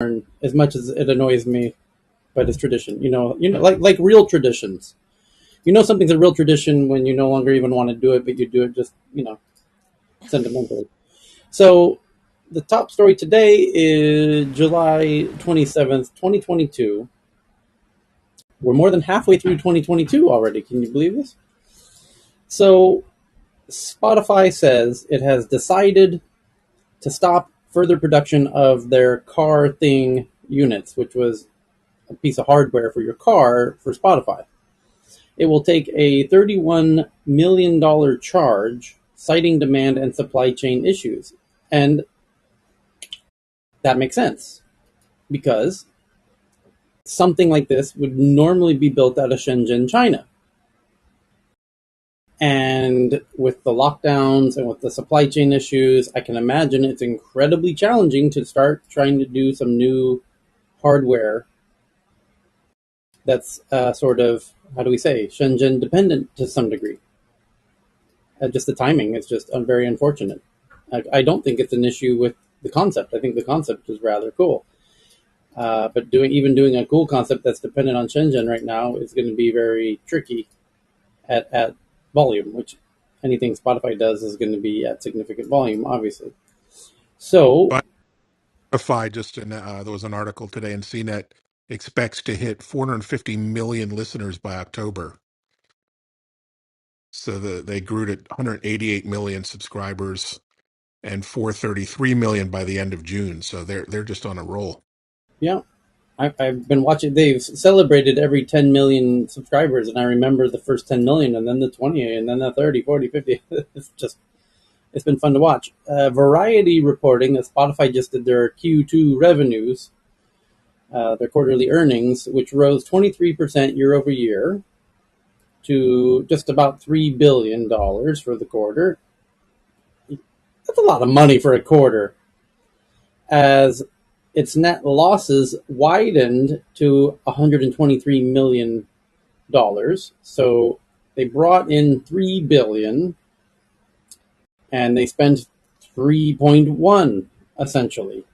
as much as it annoys me, but it's tradition. Like real traditions. You know something's a real tradition when you no longer even want to do it, but you do it just sentimentally. So the top story today is July 27th, 2022. We're more than halfway through 2022 already. Can you believe this? So Spotify says it has decided to stop further production of their car thing units, which was a piece of hardware for your car for Spotify. It will take a $31 million charge, citing demand and supply chain issues. And that makes sense because something like this would normally be built out of Shenzhen, China. And with the lockdowns and with the supply chain issues, I can imagine it's incredibly challenging to start trying to do some new hardware that's sort of, how do we say, Shenzhen dependent to some degree. Just the timing is just very unfortunate. I don't think it's an issue with the concept. I think the concept is rather cool. But doing a cool concept that's dependent on Shenzhen right now is going to be very tricky at volume, which anything Spotify does is going to be at significant volume, obviously. So, But Spotify there was an article today in CNET expects to hit 450 million listeners by October. So they grew to 188 million subscribers and 433 million by the end of June. So they're just on a roll. yeah, I've been watching. They've celebrated every 10 million subscribers, and I remember the first 10 million, and then the 20, and then the 30, 40, 50. It's been fun to watch. Variety reporting that Spotify just did their Q2 revenues, their quarterly earnings, which rose 23% year over year to just about $3 billion for the quarter. That's a lot of money for a quarter. As its net losses widened to $123 million. So they brought in $3 billion and they spent 3.1 essentially.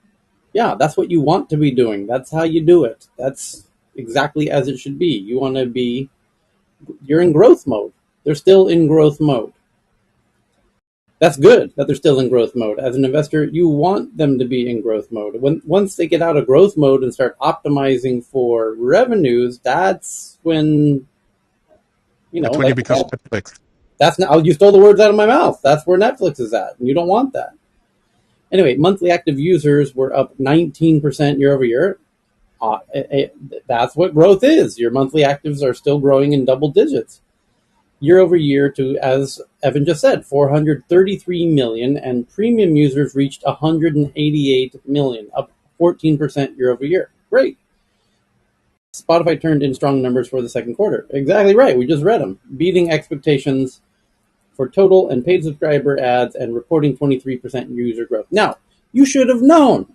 Yeah, that's what you want to be doing. That's how you do it. That's exactly as it should be. You're in growth mode. They're still in growth mode. That's good that they're still in growth mode. As an investor, you want them to be in growth mode. Once they get out of growth mode and start optimizing for revenues, that's when That's when you like become Netflix. that's not, you stole the words out of my mouth. That's where Netflix is at, and you don't want that. Anyway, monthly active users were up 19% year over year. That's what growth is. Your monthly actives are still growing in double digits year over year to, as Evan just said, 433 million, and premium users reached 188 million, up 14% year over year. Great. Spotify turned in strong numbers for the second quarter. Exactly right. We just read them. Beating expectations for total and paid subscriber ads and reporting 23% user growth. Now, you should have known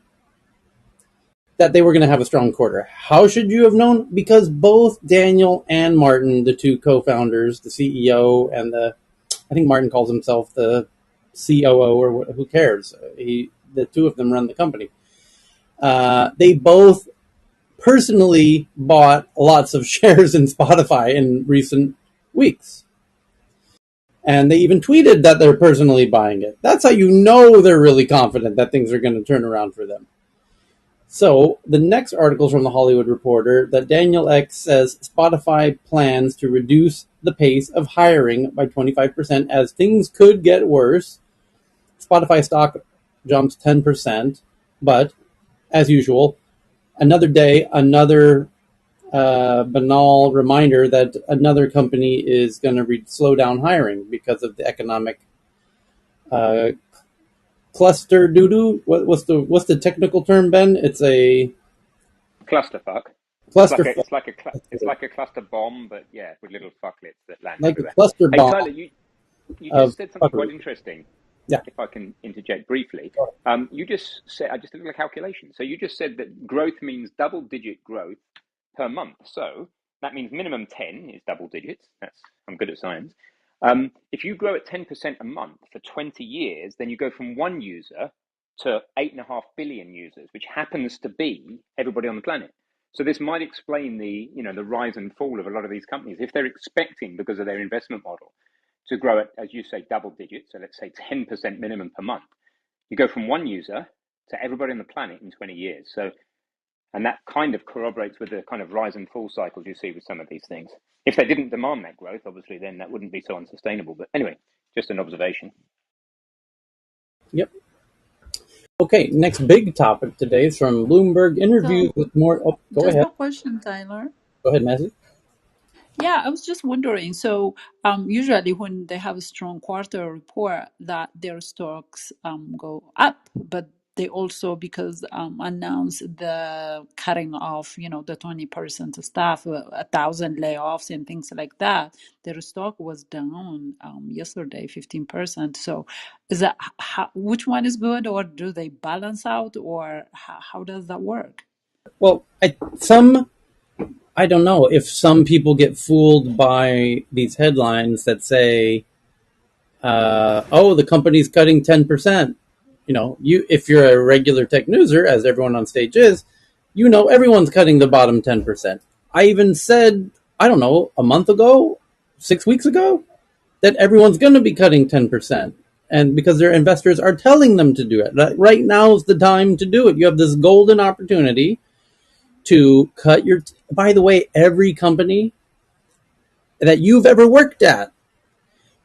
that they were going to have a strong quarter. How should you have known? Because both Daniel and Martin, the two co-founders, the CEO and I think Martin calls himself the COO, or who cares? The two of them run the company. They both personally bought lots of shares in Spotify in recent weeks. And they even tweeted that they're personally buying it. That's how you know they're really confident that things are going to turn around for them. So the next article is from the Hollywood Reporter that Daniel Ek says Spotify plans to reduce the pace of hiring by 25% as things could get worse. Spotify stock jumps 10%, but as usual, another day, another banal reminder that another company is going to slow down hiring because of the economic cluster doo-doo. What's the technical term, Ben? It's a Clusterfuck. cluster, It's like a cluster bomb, but yeah, with little fucklets that land like a everywhere. cluster Hey bomb Tyler, you just of said something quite fuckery. interesting. Yeah. If I can interject briefly, you just said, I just did a calculation. So you just said that growth means double-digit growth per month. So that means minimum 10 is double digits. I'm good at science. If you grow at 10% a month for 20 years, then you go from one user to 8.5 billion users, which happens to be everybody on the planet. So this might explain the rise and fall of a lot of these companies. If they're expecting, because of their investment model, to grow at, as you say, double digits, so let's say 10% minimum per month, you go from one user to everybody on the planet in 20 years. So, and that kind of corroborates with the kind of rise and fall cycles you see with some of these things. If they didn't demand that growth, obviously, then that wouldn't be so unsustainable. But anyway, just an observation. Yep. Okay, next big topic today is from Bloomberg Interviews So, with more. Oh, go just ahead. a question, Tyler. Go ahead, Messi. Yeah, I was just wondering. So, usually when they have a strong quarter report, that their stocks go up, but they also, because announce the cutting off, the 20% staff, 1,000 layoffs and things like that. Their stock was down yesterday 15%. So, is that which one is good, or do they balance out, or how does that work? Well, I don't know if some people get fooled by these headlines that say, "Oh, the company's cutting 10%." If you're a regular tech newser, as everyone on stage is, everyone's cutting the bottom 10%. I even said, I don't know, a month ago, 6 weeks ago, that everyone's going to be cutting 10%. And because their investors are telling them to do it. Right now is the time to do it. You have this golden opportunity to cut your. By the way, every company that you've ever worked at,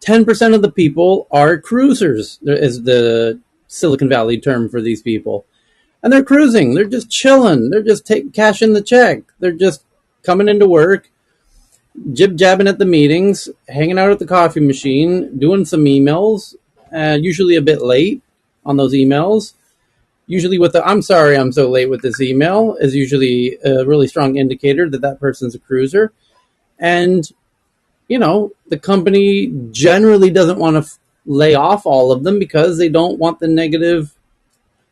10% of the people are cruisers, is the Silicon Valley term for these people. And they're cruising. They're just chilling. They're just cashing the check. They're just coming into work, jib-jabbing at the meetings, hanging out at the coffee machine, doing some emails, usually a bit late on those emails. Usually with the "I'm sorry I'm so late with this email" is usually a really strong indicator that that person's a cruiser. And, the company generally doesn't want to lay off all of them because they don't want the negative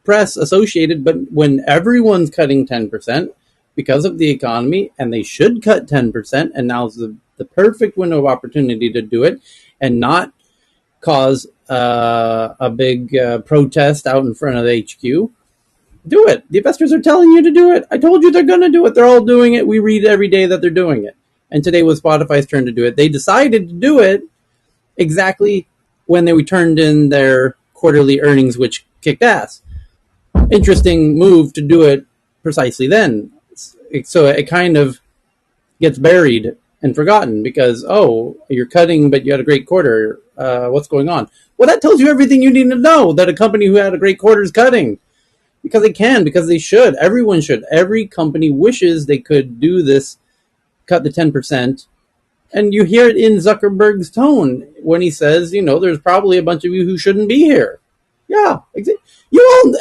press associated. But when everyone's cutting 10% because of the economy, and they should cut 10%, and now's the perfect window of opportunity to do it and not cause a big protest out in front of the HQ, do it. The investors are telling you to do it. I told you they're going to do it. They're all doing it. We read every day that they're doing it. And today was Spotify's turn to do it. They decided to do it exactly when they turned in their quarterly earnings, which kicked ass. Interesting move to do it precisely then. So it kind of gets buried and forgotten because, oh, you're cutting, but you had a great quarter. What's going on? Well, that tells you everything you need to know, that a company who had a great quarter is cutting. Because they can, because they should. Everyone should. Every company wishes they could do this, cut the 10%. And you hear it in Zuckerberg's tone when he says, there's probably a bunch of you who shouldn't be here. Yeah.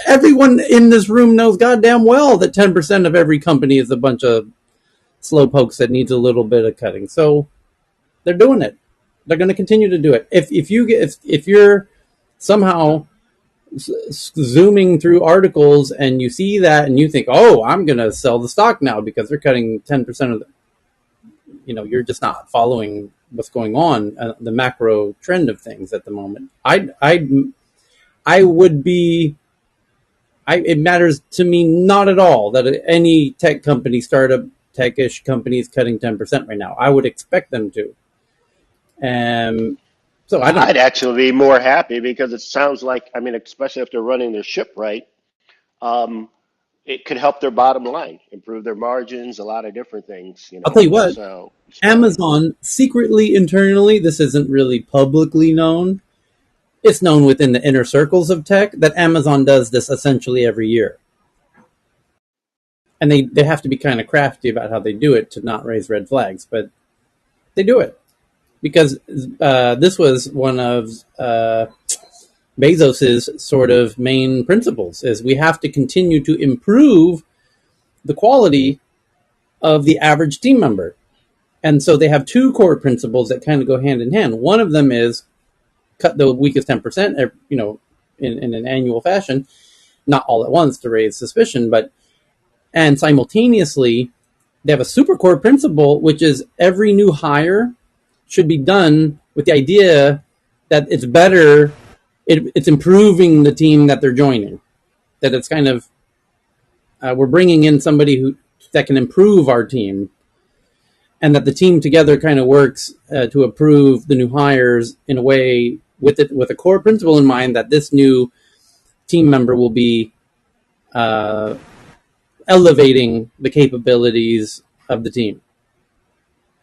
Everyone in this room knows goddamn well that 10% of every company is a bunch of slowpokes that needs a little bit of cutting. So they're doing it. They're going to continue to do it. If you're somehow zooming through articles and you see that and you think, oh, I'm going to sell the stock now because they're cutting 10% of the, you're just not following what's going on, the macro trend of things at the moment. It matters to me not at all that any tech company, startup tech-ish company is cutting 10% right now. I would expect them to. So I'd actually be more happy because it sounds like, especially if they're running their ship right, it could help their bottom line, improve their margins, a lot of different things. I'll tell you what, so Amazon secretly, internally, this isn't really publicly known. It's known within the inner circles of tech that Amazon does this essentially every year. And they have to be kind of crafty about how they do it to not raise red flags, but they do it. Because this was one of Bezos's sort of main principles, is we have to continue to improve the quality of the average team member. And so they have two core principles that kind of go hand in hand. One of them is cut the weakest 10%, in an annual fashion, not all at once to raise suspicion, and simultaneously they have a super core principle, which is every new hire should be done with the idea that it's better, it's improving the team that they're joining. that it's kind of we're bringing in somebody who that can improve our team, and that the team together kind of works to approve the new hires in a way with a core principle in mind that this new team member will be uh, elevating the capabilities of the team.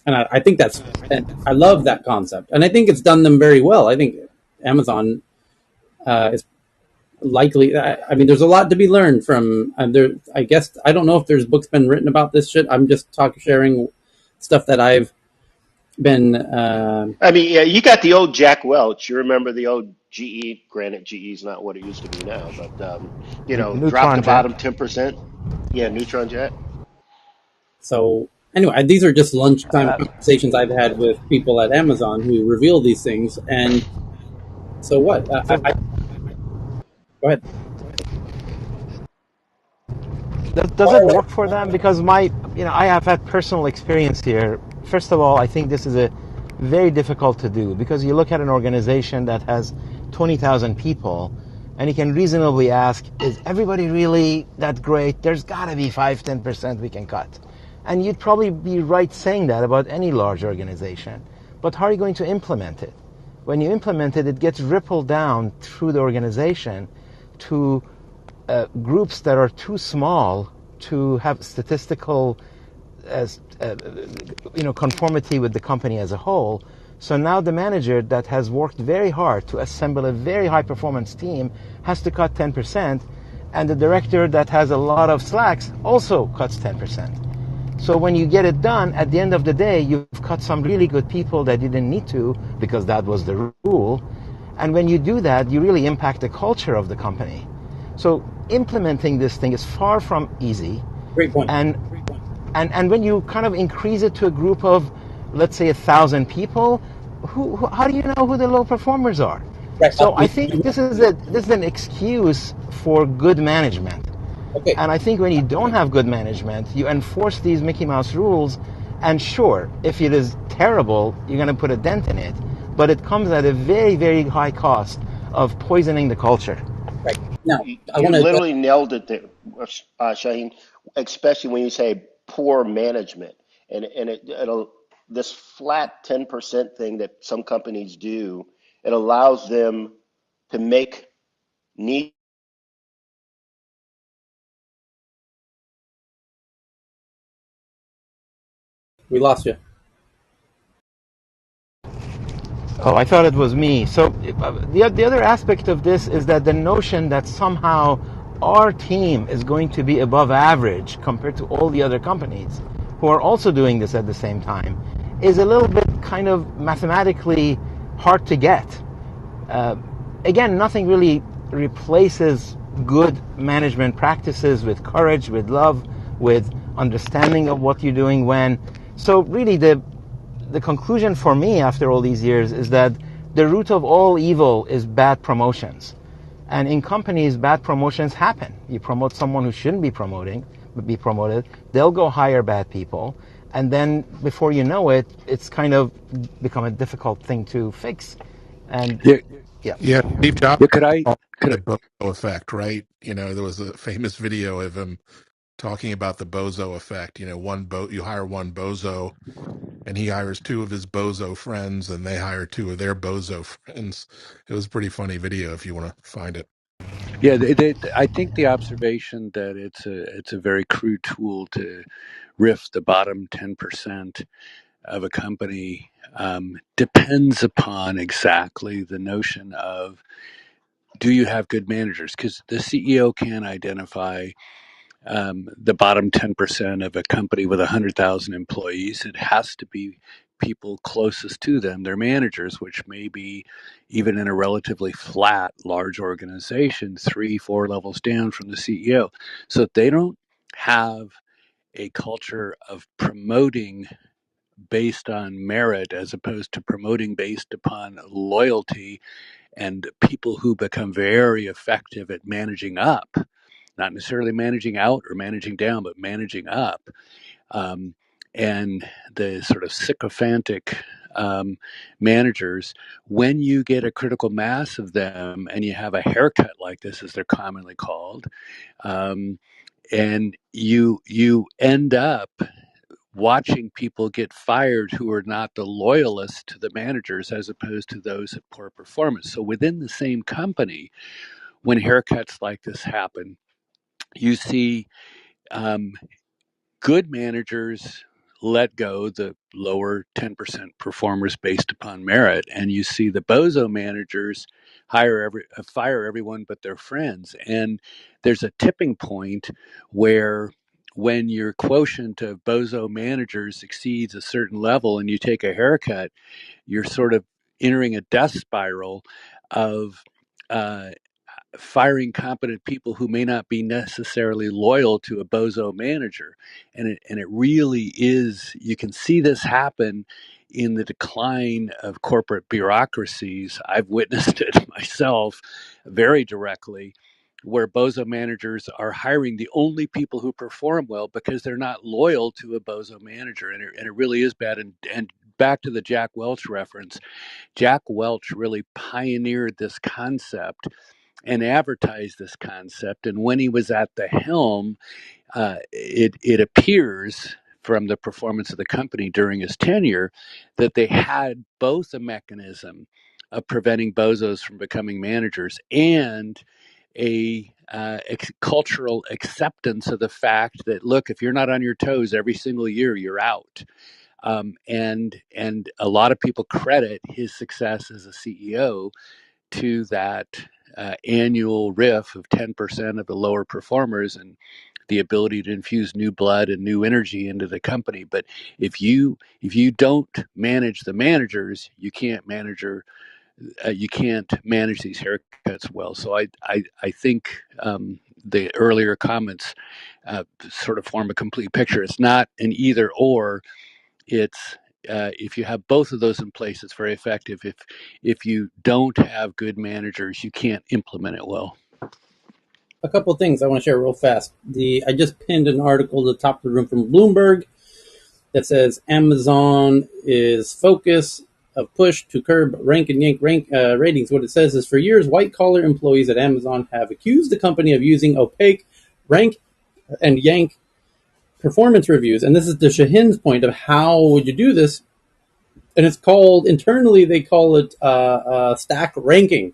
And I think that's, and I love that concept, and I think it's done them very well. I think Amazon is likely. I mean, there's a lot to be learned from there. I guess I don't know if there's books been written about this shit. I'm just sharing stuff that I've been. I mean, yeah, you got the old Jack Welch. You remember the old GE? Granted, GE is not what it used to be now, but drop the Neutron jet. bottom 10%. Yeah, neutron jet. So anyway, these are just lunchtime conversations I've had with people at Amazon who reveal these things. And so what? Go ahead. Does it work for them? Because I have had personal experience here. First of all, I think this is a very difficult to do because you look at an organization that has 20,000 people and you can reasonably ask, is everybody really that great? There's got to be 5-10% we can cut. And you'd probably be right saying that about any large organization. But how are you going to implement it? When you implement it, it gets rippled down through the organization to groups that are too small to have statistical conformity with the company as a whole. So now the manager that has worked very hard to assemble a very high performance team has to cut 10%, and the director that has a lot of slacks also cuts 10%. So when you get it done, at the end of the day, you've cut some really good people that you didn't need to because that was the rule. And when you do that, you really impact the culture of the company. So implementing this thing is far from easy. Great point. And when you kind of increase it to a group of, let's say, 1,000 people, how do you know who the low performers are? Right. So I think this is an excuse for good management. Okay. And I think when you don't have good management, you enforce these Mickey Mouse rules, and sure, if it is terrible, you're going to put a dent in it, but it comes at a very, very high cost of poisoning the culture. Right. Now, I You want to. literally nailed it there, Shaheen, especially when you say poor management. And it'll, this flat 10% thing that some companies do, it allows them to make need. We lost you. Oh, I thought it was me. So the other aspect of this is that the notion that somehow our team is going to be above average compared to all the other companies who are also doing this at the same time is a little bit kind of mathematically hard to get. Again, nothing really replaces good management practices with courage, with love, with understanding of what you're doing when. So really the conclusion for me after all these years is that the root of all evil is bad promotions. And in companies, bad promotions happen. You promote someone who shouldn't be promoted, they'll go hire bad people, and then before you know it, it's kind of become a difficult thing to fix. And Yeah, yeah. Yeah, Steve Jobs yeah. called it Could the I, bozo effect, right? There was a famous video of him talking about the bozo effect. You hire one bozo, and he hires two of his bozo friends, and they hire two of their bozo friends. It was a pretty funny video if you want to find it. yeah, I think the observation that it's a very crude tool to riff the bottom 10% of a company depends upon exactly the notion of, do you have good managers? Because the CEO can identify the bottom 10% of a company with 100,000 employees. It has to be people closest to them, their managers, which may be, even in a relatively flat, large organization, 3, 4 levels down from the CEO. So if they don't have a culture of promoting based on merit as opposed to promoting based upon loyalty, and people who become very effective at managing up, not necessarily managing out or managing down, but managing up. Um, and the sort of sycophantic managers, when you get a critical mass of them and you have a haircut like this, as they're commonly called, um, and you end up watching people get fired who are not the loyalists to the managers as opposed to those of poor performance. So within the same company, when haircuts like this happen, you see um, good managers let go the lower 10% performers based upon merit, and you see the bozo managers fire everyone but their friends. And there's a tipping point where when your quotient of bozo managers exceeds a certain level and you take a haircut, you're sort of entering a death spiral of uh, firing competent people who may not be necessarily loyal to a bozo manager. And it really is, you can see this happen in the decline of corporate bureaucracies. I've witnessed it myself very directly, where bozo managers are hiring the only people who perform well because they're not loyal to a bozo manager. And it really is bad. And back to the Jack Welch reference, Jack Welch really pioneered this concept and advertised this concept. And when he was at the helm, it appears from the performance of the company during his tenure that they had both a mechanism of preventing bozos from becoming managers and a cultural acceptance of the fact that, look, if you're not on your toes every single year, you're out. And a lot of people credit his success as a CEO to that annual riff of 10% of the lower performers and the ability to infuse new blood and new energy into the company. But if you don't manage the managers, you can't manage these haircuts well. So I think the earlier comments sort of form a complete picture. It's not an either or. It's if you have both of those in place, it's very effective. If you don't have good managers, you can't implement it well. A couple of things I want to share real fast. I just pinned an article to the top of the room from Bloomberg that says Amazon is focus of push to curb rank and yank ratings. What it says is, for years, white-collar employees at Amazon have accused the company of using opaque rank and yank performance reviews. And this is to Shahin's point of how would you do this? And it's called, internally, they call it stack ranking.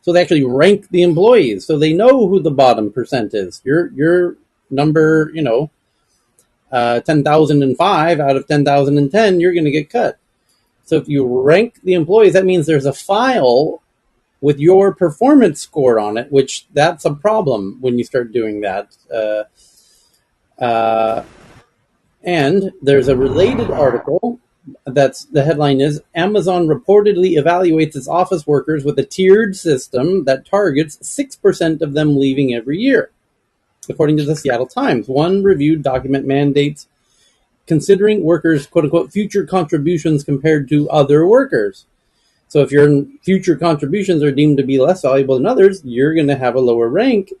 So they actually rank the employees, so they know who the bottom percent is. You're number, 10,005 out of 10,010, you're going to get cut. So if you rank the employees, that means there's a file with your performance score on it, which that's a problem when you start doing that. And there's a related article that's the headline is Amazon reportedly evaluates its office workers with a tiered system that targets 6% of them leaving every year. According to the Seattle Times, one reviewed document mandates considering workers' quote-unquote future contributions compared to other workers. So if your future contributions are deemed to be less valuable than others, you're going to have a lower rank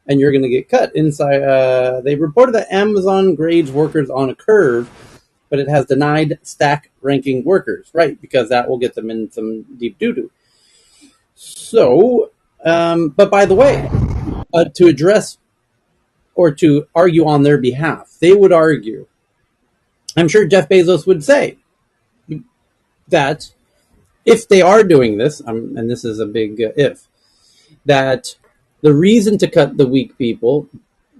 and you're going to get cut. They reported that Amazon grades workers on a curve, but it has denied stack ranking workers, right? Because that will get them in some deep doo-doo. So, but by the way, to address or to argue on their behalf, they would argue, I'm sure Jeff Bezos would say, that if they are doing this, and this is a big if, that the reason to cut the weak people,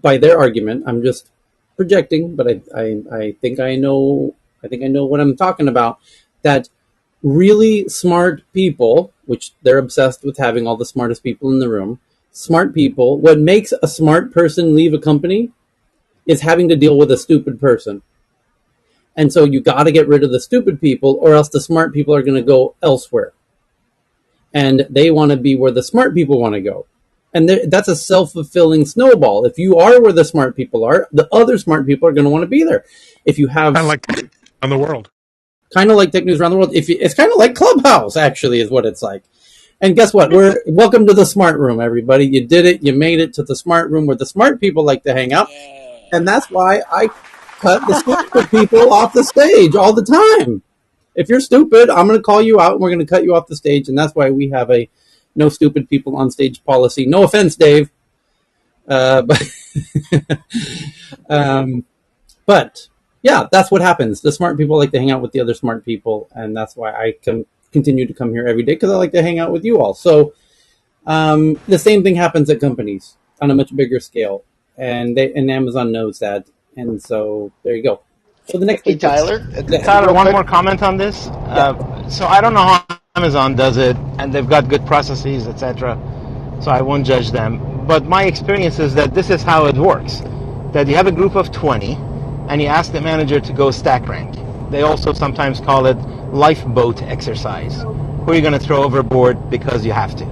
by their argument, I'm just projecting, but I think I know what I'm talking about, that really smart people, which they're obsessed with having all the smartest people in the room, smart people, what makes a smart person leave a company is having to deal with a stupid person. And so you got to get rid of the stupid people, or else the smart people are going to go elsewhere. And they want to be where the smart people want to go. And that's a self-fulfilling snowball. If you are where the smart people are, the other smart people are going to want to be there. If you have... Kind of like on the world. Kind of like Tech News Around the World. It's kind of like Clubhouse, actually, is what it's like. And guess what? Welcome to the smart room, everybody. You did it. You made it to the smart room where the smart people like to hang out. And that's why I cut the stupid people off the stage all the time. If you're stupid, I'm going to call you out and we're going to cut you off the stage. And that's why we have a no stupid people on stage policy. No offense, Dave. But um, but yeah, that's what happens. The smart people like to hang out with the other smart people, and that's why I continue to come here every day because I like to hang out with you all. So the same thing happens at companies on a much bigger scale, and Amazon knows that, and so there you go. So the next Hey, big Tyler, Tyler, real one quick. more comment on this. yeah. So I don't know how Amazon does it, and they've got good processes, etc. So I won't judge them. But my experience is that this is how it works: that you have a group of 20, and you ask the manager to go stack rank. They also sometimes call it lifeboat exercise, who are you going to throw overboard because you have to.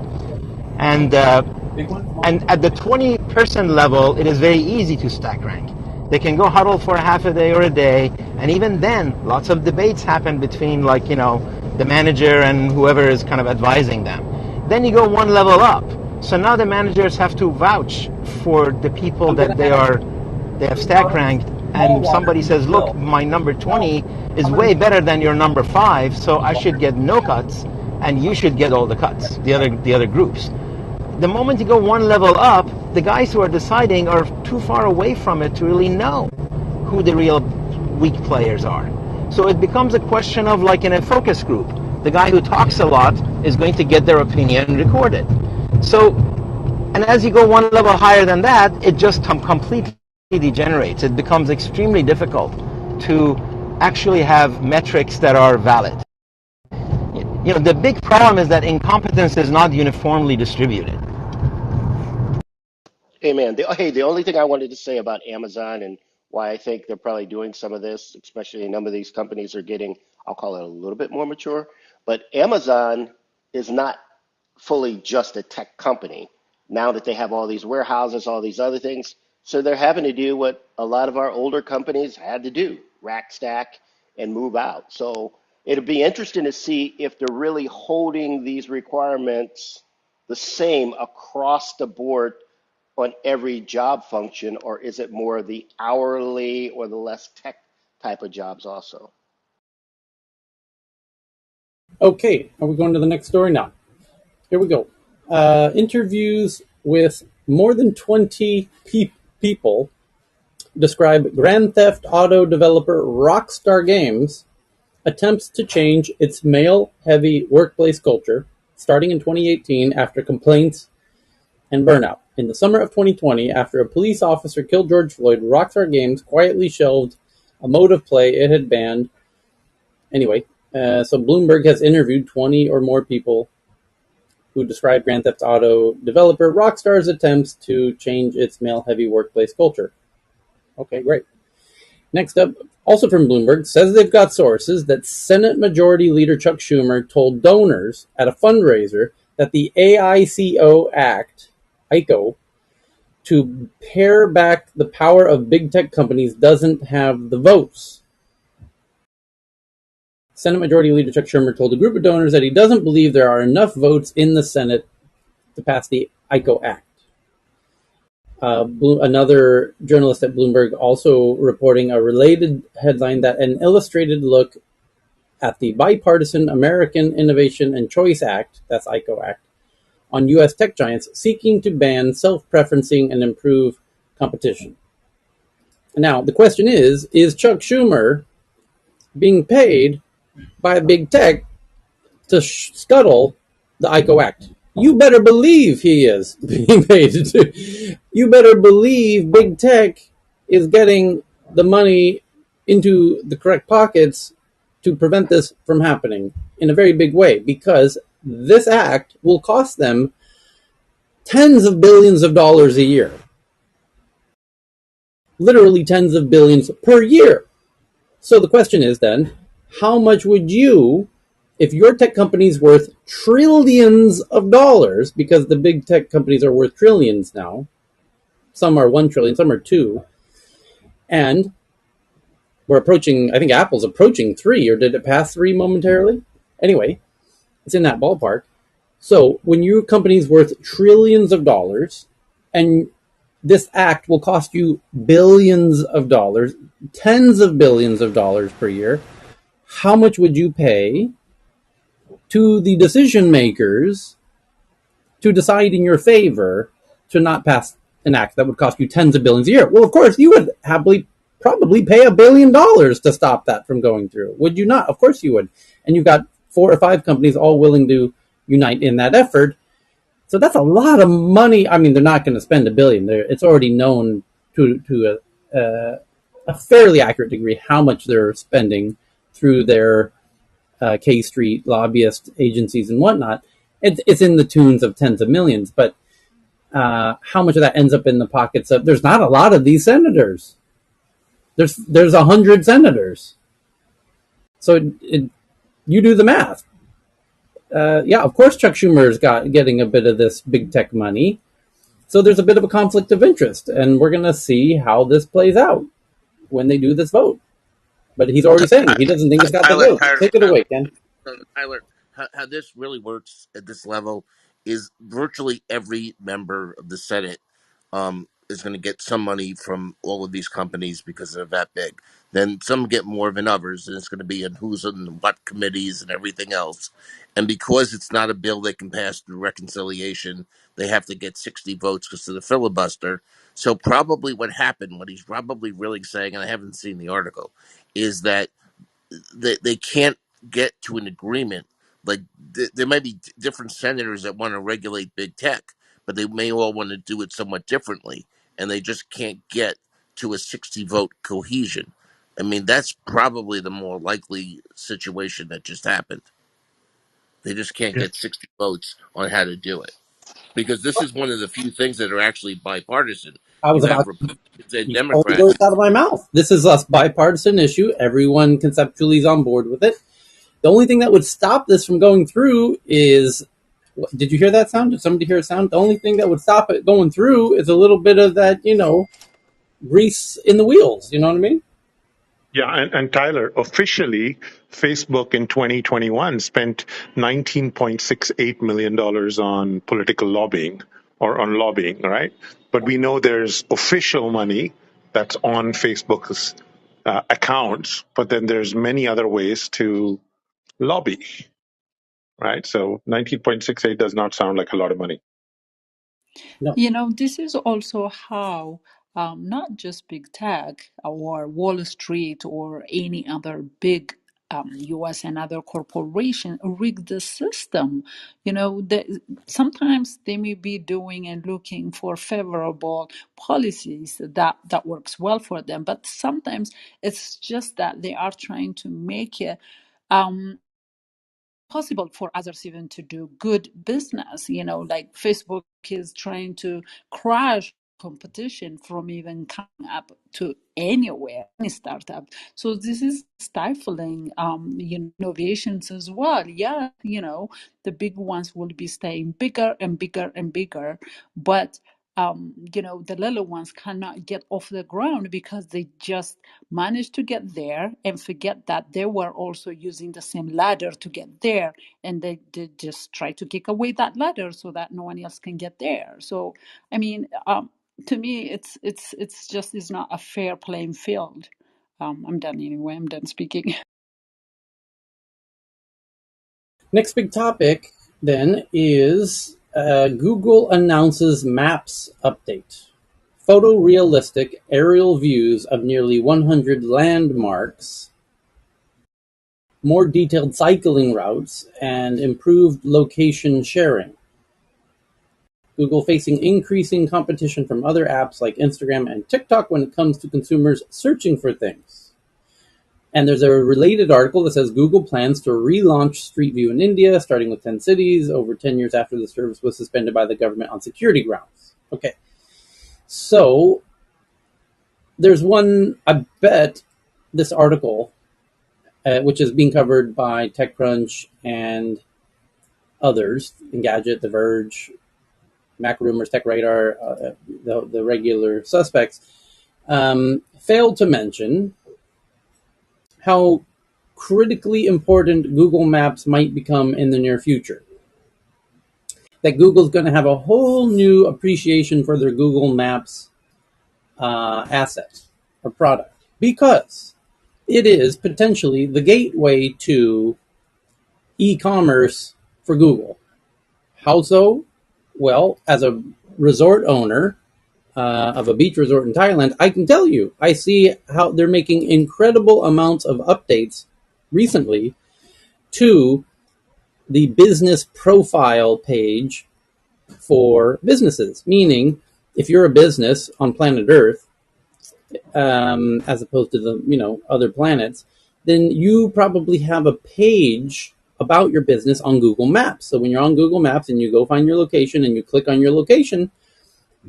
And at the 20-person level, it is very easy to stack rank. They can go huddle for a half a day or a day, and even then, lots of debates happen between, like, the manager and whoever is kind of advising them. Then you go one level up. So now the managers have to vouch for the people that they have stack ranked, and somebody says, look, my number 20 is way better than your number 5, so I should get no cuts, and you should get all the cuts, the other groups. The moment you go one level up, the guys who are deciding are too far away from it to really know who the real weak players are. So it becomes a question of, like in a focus group, the guy who talks a lot is going to get their opinion recorded. So, and as you go one level higher than that, it just completely degenerates. It becomes extremely difficult to actually have metrics that are valid. The big problem is that incompetence is not uniformly distributed. Hey, man. The only thing I wanted to say about Amazon and why I think they're probably doing some of this, especially a number of these companies are getting, I'll call it a little bit more mature, but Amazon is not fully just a tech company now that they have all these warehouses, all these other things. So they're having to do what a lot of our older companies had to do, rack stack and move out. So it'll be interesting to see if they're really holding these requirements the same across the board on every job function, or is it more the hourly or the less tech type of jobs also? Okay, are we going to the next story now? Here we go. Interviews with more than 20 people describe Grand Theft Auto developer Rockstar Games attempts to change its male-heavy workplace culture starting in 2018 after complaints and burnout. In the summer of 2020, after a police officer killed George Floyd, Rockstar Games quietly shelved a mode of play it had banned. Anyway, so Bloomberg has interviewed 20 or more people who described Grand Theft Auto developer Rockstar's attempts to change its male-heavy workplace culture. Okay, great. Next up, also from Bloomberg, says they've got sources that Senate Majority Leader Chuck Schumer told donors at a fundraiser that the AICO Act, ICO, to pare back the power of big tech companies doesn't have the votes. Senate Majority Leader Chuck Schumer told a group of donors that he doesn't believe there are enough votes in the Senate to pass the ICO Act. Another journalist at Bloomberg also reporting a related headline that an illustrated look at the bipartisan American Innovation and Choice Act, that's ICO Act, on U.S. tech giants seeking to ban self-preferencing and improve competition. Now, the question is Chuck Schumer being paid by big tech to scuttle the ICO Act? You better believe he is being paid to. You better believe big tech is getting the money into the correct pockets to prevent this from happening in a very big way, because this act will cost them tens of billions of dollars a year. Literally tens of billions per year. So the question is then, how much would you, if your tech company is worth trillions of dollars, because the big tech companies are worth trillions now, some are 1 trillion, some are 2, and we're approaching, I think Apple's approaching 3, or did it pass 3 momentarily? Anyway, it's in that ballpark. So when your company's worth trillions of dollars, and this act will cost you billions of dollars, tens of billions of dollars per year, how much would you pay to the decision makers to decide in your favor to not pass an act that would cost you tens of billions a year? Well, of course, you would happily probably pay $1 billion to stop that from going through. Would you not? Of course you would. And you've got 4 or 5 companies all willing to unite in that effort. So that's a lot of money. I mean, they're not going to spend $1 billion. It's already known to a fairly accurate degree how much they're spending through their K Street lobbyist agencies and whatnot. It's in the tunes of tens of millions, but how much of that ends up in the pockets of? There's not a lot of these senators. There's 100 senators, so you do the math. Yeah, of course Chuck Schumer is getting a bit of this big tech money, so there's a bit of a conflict of interest, and we're going to see how this plays out when they do this vote. But he's already saying he doesn't think it's got the Tyler, vote. Take it away, Ken. Tyler, how this really works at this level is virtually every member of the Senate is going to get some money from all of these companies because they're that big. Then some get more than others, and it's going to be in who's in what committees and everything else. And because it's not a bill that can pass through reconciliation, they have to get 60 votes because of the filibuster. So probably what happened, what he's probably really saying, and I haven't seen the article, is that they can't get to an agreement. Like there might be different senators that want to regulate big tech, but they may all want to do it somewhat differently, and they just can't get to a 60 vote cohesion. I mean, that's probably the more likely situation that just happened. They just can't get 60 votes on how to do it because this is one of the few things that are actually bipartisan. I was You have about Republicans and You stole the words Democrats. out of my mouth. This is a bipartisan issue. Everyone conceptually is on board with it. The only thing that would stop this from going through is, did you hear that sound? Did somebody hear a sound? The only thing that would stop it going through is a little bit of that, grease in the wheels. You know what I mean? Yeah, and Tyler, officially, Facebook in 2021 spent $19.68 million on political lobbying or on lobbying, right? But we know there's official money that's on Facebook's accounts, but then there's many other ways to lobby, right? So 19.68 does not sound like a lot of money. No. This is also how not just big tech or Wall Street or any other big US and other corporation rig the system. Sometimes they may be doing and looking for favorable policies that works well for them, but sometimes it's just that they are trying to make it possible for others even to do good business. Like Facebook is trying to crush competition from even coming up to anywhere, any startup. So this is stifling innovations as well. Yeah, the big ones will be staying bigger and bigger and bigger, but the little ones cannot get off the ground because they just managed to get there and forget that they were also using the same ladder to get there, and they just try to kick away that ladder so that no one else can get there. So I mean, to me, it's just is not a fair playing field. I'm done anyway. I'm done speaking. Next big topic then is Google announces Maps update. Photorealistic aerial views of nearly 100 landmarks, more detailed cycling routes, and improved location sharing. Google facing increasing competition from other apps like Instagram and TikTok when it comes to consumers searching for things. And there's a related article that says Google plans to relaunch Street View in India, starting with 10 cities, over 10 years after the service was suspended by the government on security grounds. Okay. So there's one, I bet this article, which is being covered by TechCrunch and others, Engadget, The Verge, Mac Rumors, Tech Radar, the regular suspects, failed to mention how critically important Google Maps might become in the near future. That Google's going to have a whole new appreciation for their Google Maps asset or product. Because it is potentially the gateway to e-commerce for Google. How so? Well, as a resort owner of a beach resort in Thailand, I can tell you, I see how they're making incredible amounts of updates recently to the business profile page for businesses. Meaning, if you're a business on planet Earth, as opposed to the other planets, then you probably have a page about your business on Google Maps. So when you're on Google Maps and you go find your location and you click on your location,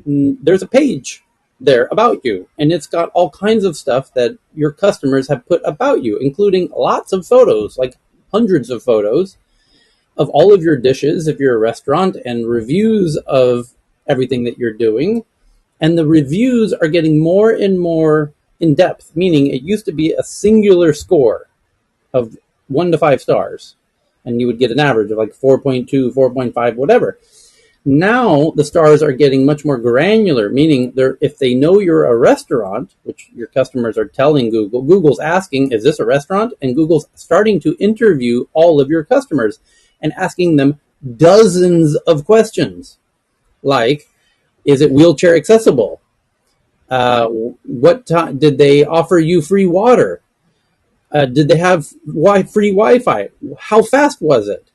there's a page there about you, and it's got all kinds of stuff that your customers have put about you, including lots of photos, like hundreds of photos of all of your dishes if you're a restaurant, and reviews of everything that you're doing. And the reviews are getting more and more in depth, meaning it used to be a singular score of 1 to 5 stars, and you would get an average of like 4.2, 4.5, whatever. Now the stars are getting much more granular, meaning if they know you're a restaurant, which your customers are telling Google, Google's asking, is this a restaurant? And Google's starting to interview all of your customers and asking them dozens of questions, like, is it wheelchair accessible? What time did they offer you free water? Did they have free Wi-Fi? How fast was it?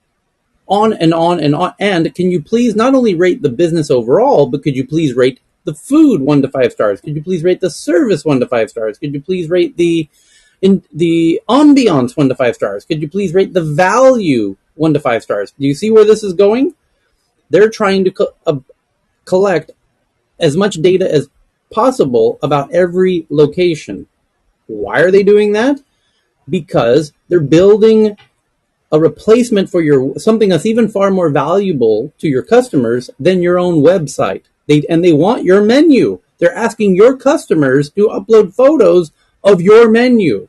On and on and on. And can you please not only rate the business overall, but could you please rate the food 1 to 5 stars? Could you please rate the service 1 to 5 stars? Could you please rate the ambiance 1 to 5 stars? Could you please rate the value 1 to 5 stars? Do you see where this is going? They're trying to collect as much data as possible about every location. Why are they doing that? Because they're building a replacement for something that's even far more valuable to your customers than your own website. They want your menu. They're asking your customers to upload photos of your menu.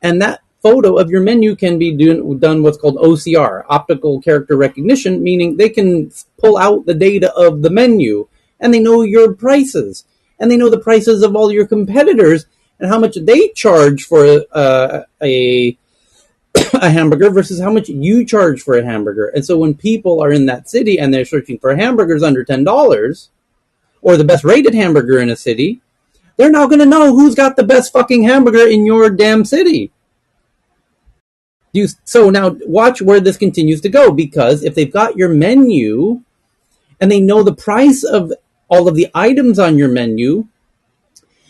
And that photo of your menu can be done what's called OCR, optical character recognition, meaning they can pull out the data of the menu, and they know your prices, and they know the prices of all your competitors and how much they charge for a hamburger versus how much you charge for a hamburger. And so when people are in that city and they're searching for hamburgers under $10 or the best rated hamburger in a city, they're now going to know who's got the best fucking hamburger in your damn city. So now watch where this continues to go, because if they've got your menu and they know the price of all of the items on your menu,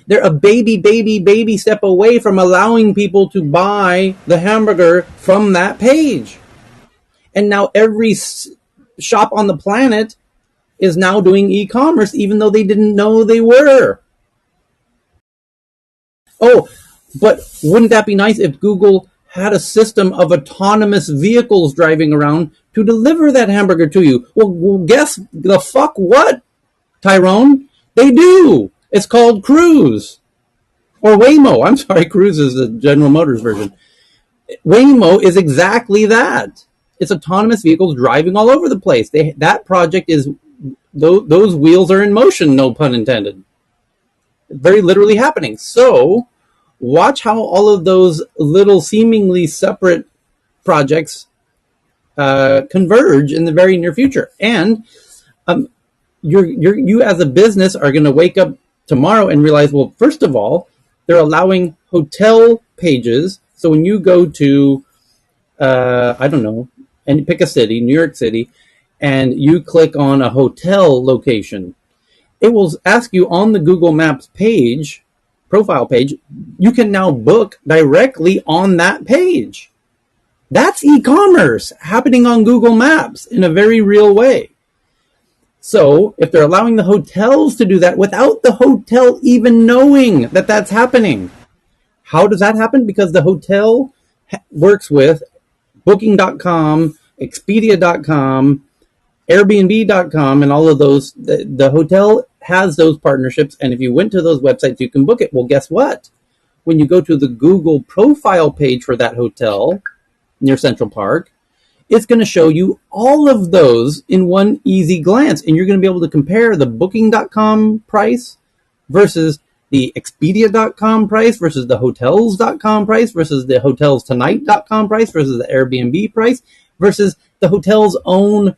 they're a baby step away from allowing people to buy the hamburger from that page. And now every shop on the planet is now doing e-commerce, even though they didn't know they were. Oh, but wouldn't that be nice if Google had a system of autonomous vehicles driving around to deliver that hamburger to you? Well, guess the fuck what, Tyrone? They do. It's called Cruise. Or Waymo. I'm sorry, Cruise is the General Motors version. Waymo is exactly that. It's autonomous vehicles driving all over the place. That project is, those wheels are in motion, no pun intended. Very literally happening. So watch how all of those little seemingly separate projects converge in the very near future. And you as a business are going to wake up tomorrow and realize, well, first of all, they're allowing hotel pages. So when you go to, I don't know, and pick a city, New York City, and you click on a hotel location, it will ask you on the Google Maps page, profile page, you can now book directly on that page. That's e-commerce happening on Google Maps in a very real way. So if they're allowing the hotels to do that without the hotel even knowing that that's happening, how does that happen? Because the hotel works with Booking.com, Expedia.com, Airbnb.com, and all of those. The hotel has those partnerships, and if you went to those websites, you can book it. Well, guess what? When you go to the Google profile page for that hotel near Central Park, it's going to show you all of those in one easy glance, and you're going to be able to compare the Booking.com price versus the Expedia.com price versus the Hotels.com price versus the HotelsTonight.com price versus the Airbnb price versus the hotel's own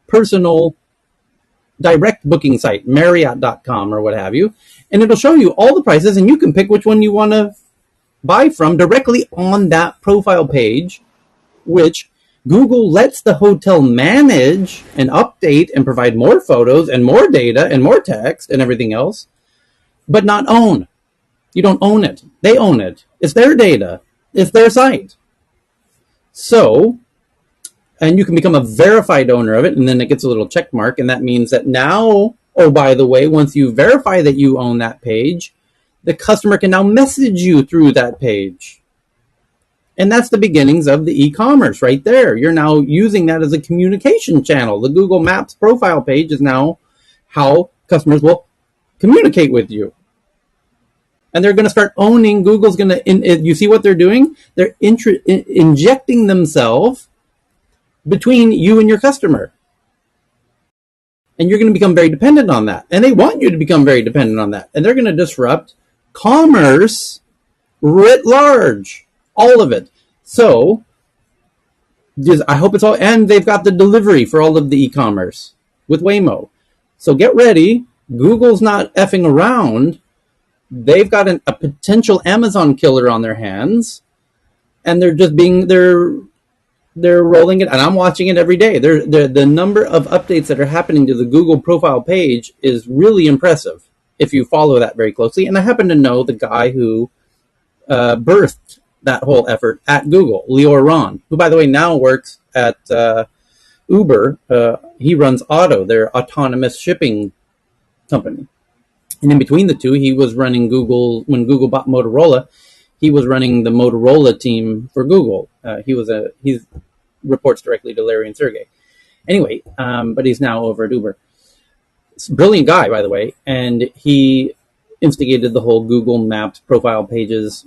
personal direct booking site, Marriott.com or what have you. And it'll show you all the prices, and you can pick which one you want to buy from directly on that profile page, which Google lets the hotel manage and update and provide more photos and more data and more text and everything else, but not own. You don't own it. They own it. It's their data. It's their site. So, and you can become a verified owner of it, and then it gets a little check mark, and that means that now, oh, by the way, once you verify that you own that page, the customer can now message you through that page. And that's the beginnings of the e-commerce right there. You're now using that as a communication channel. The Google Maps profile page is now how customers will communicate with you. And they're going to start owning, Google's going to, you see what they're doing? They're injecting themselves between you and your customer. And you're going to become very dependent on that. And they want you to become very dependent on that. And they're going to disrupt commerce writ large. All of it. So, I hope it's all, and they've got the delivery for all of the e-commerce with Waymo. So get ready. Google's not effing around. They've got a potential Amazon killer on their hands, and they're rolling it, and I'm watching it every day. The number of updates that are happening to the Google profile page is really impressive if you follow that very closely. And I happen to know the guy who birthed that whole effort at Google, Lior Ron, who, by the way, now works at Uber. He runs Otto, their autonomous shipping company. And in between the two, he was running Google. When Google bought Motorola, he was running the Motorola team for Google. He reports directly to Larry and Sergey. Anyway, but he's now over at Uber. Brilliant guy, by the way, and he instigated the whole Google Maps profile pages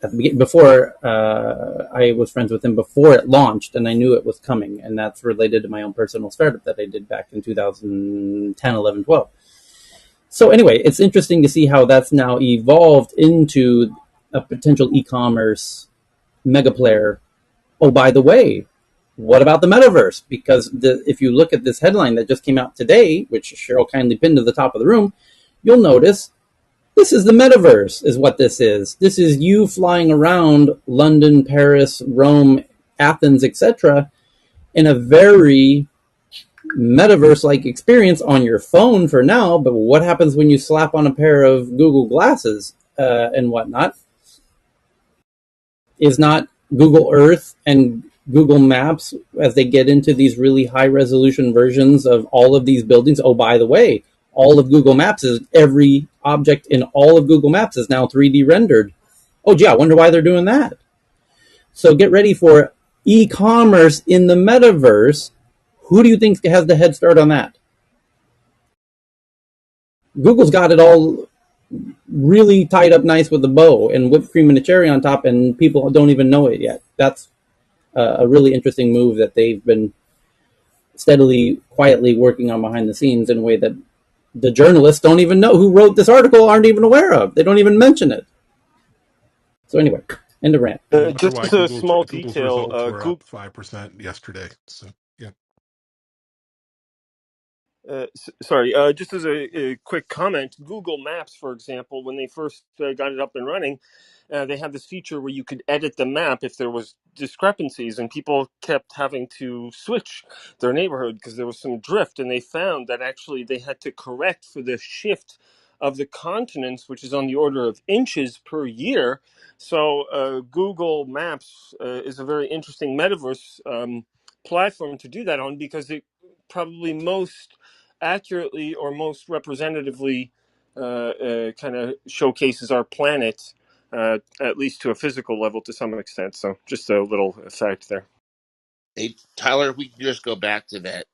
at the beginning, before I was friends with him before it launched, and I knew it was coming, and that's related to my own personal startup that I did back in 2010, 11, 12. So anyway, it's interesting to see how that's now evolved into a potential e-commerce mega player. Oh, by the way, what about the metaverse? Because if you look at this headline that just came out today, which Cheryl kindly pinned to the top of the room, you'll notice this is the metaverse, is what this is. This is you flying around London, Paris, Rome, Athens, etc., in a very metaverse-like experience on your phone for now. But what happens when you slap on a pair of Google glasses and whatnot? Is not Google Earth and Google Maps, as they get into these really high-resolution versions of all of these buildings. Oh, by the way, all of Google Maps is, every object in all of Google Maps is now 3D rendered. Oh, gee, I wonder why they're doing that. So get ready for e-commerce in the metaverse. Who do you think has the head start on that? Google's got it all really tied up nice with a bow and whipped cream and a cherry on top, and people don't even know it yet. That's a really interesting move that they've been steadily, quietly working on behind the scenes in a way that the journalists don't even know who wrote this article, aren't even aware of. They don't even mention it. So anyway, end of rant. I wonder Just why as a small Google's detail, results were Google. up 5% yesterday. So yeah. Sorry, just as a quick comment, Google Maps, for example, when they first got it up and running, they had this feature where you could edit the map if there was discrepancies, and people kept having to switch their neighborhood because there was some drift, and they found that actually they had to correct for the shift of the continents, which is on the order of inches per year. So Google Maps is a very interesting metaverse platform to do that on, because it probably most accurately or most representatively kind of showcases our planet, at least to a physical level to some extent. So just a little fact there. Hey, Tyler, if we could just go back to that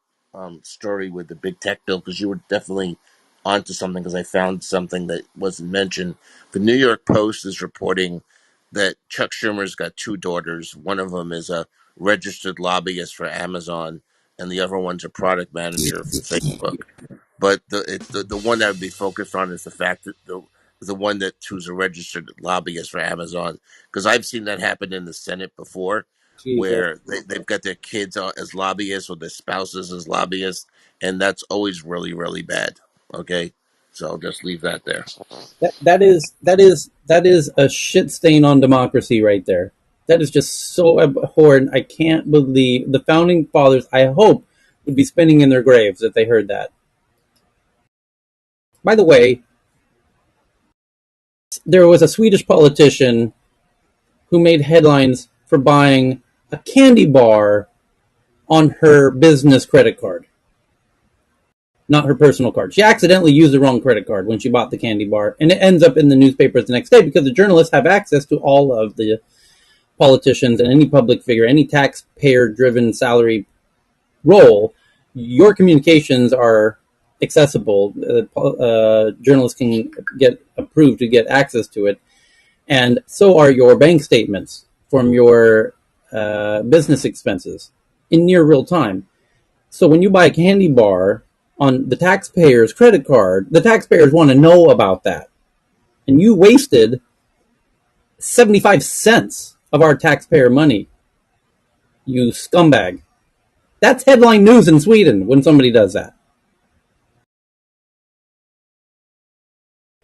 story with the big tech bill, because you were definitely onto something, because I found something that wasn't mentioned. The New York Post is reporting that Chuck Schumer's got two daughters. One of them is a registered lobbyist for Amazon, and the other one's a product manager for Facebook. But the one that would be focused on is the fact that the one that who's a registered lobbyist for Amazon, because I've seen that happen in the Senate before, Jesus. where they've got their kids as lobbyists or their spouses as lobbyists, and that's always really really bad. Okay, so I'll just leave that there. That is a shit stain on democracy right there. That is just so abhorrent. I can't believe the founding fathers. I hope would be spinning in their graves if they heard that. By the way, there was a Swedish politician who made headlines for buying a candy bar on her business credit card, not her personal card. She accidentally used the wrong credit card when she bought the candy bar, and it ends up in the newspapers the next day because the journalists have access to all of the politicians and any public figure, any taxpayer driven salary role. Your communications are accessible. Journalists can get approved to get access to it, and so are your bank statements from your business expenses in near real time. So when you buy a candy bar on the taxpayer's credit card, the taxpayers want to know about that. And you wasted 75 cents of our taxpayer money, you scumbag. That's headline news in Sweden when somebody does that.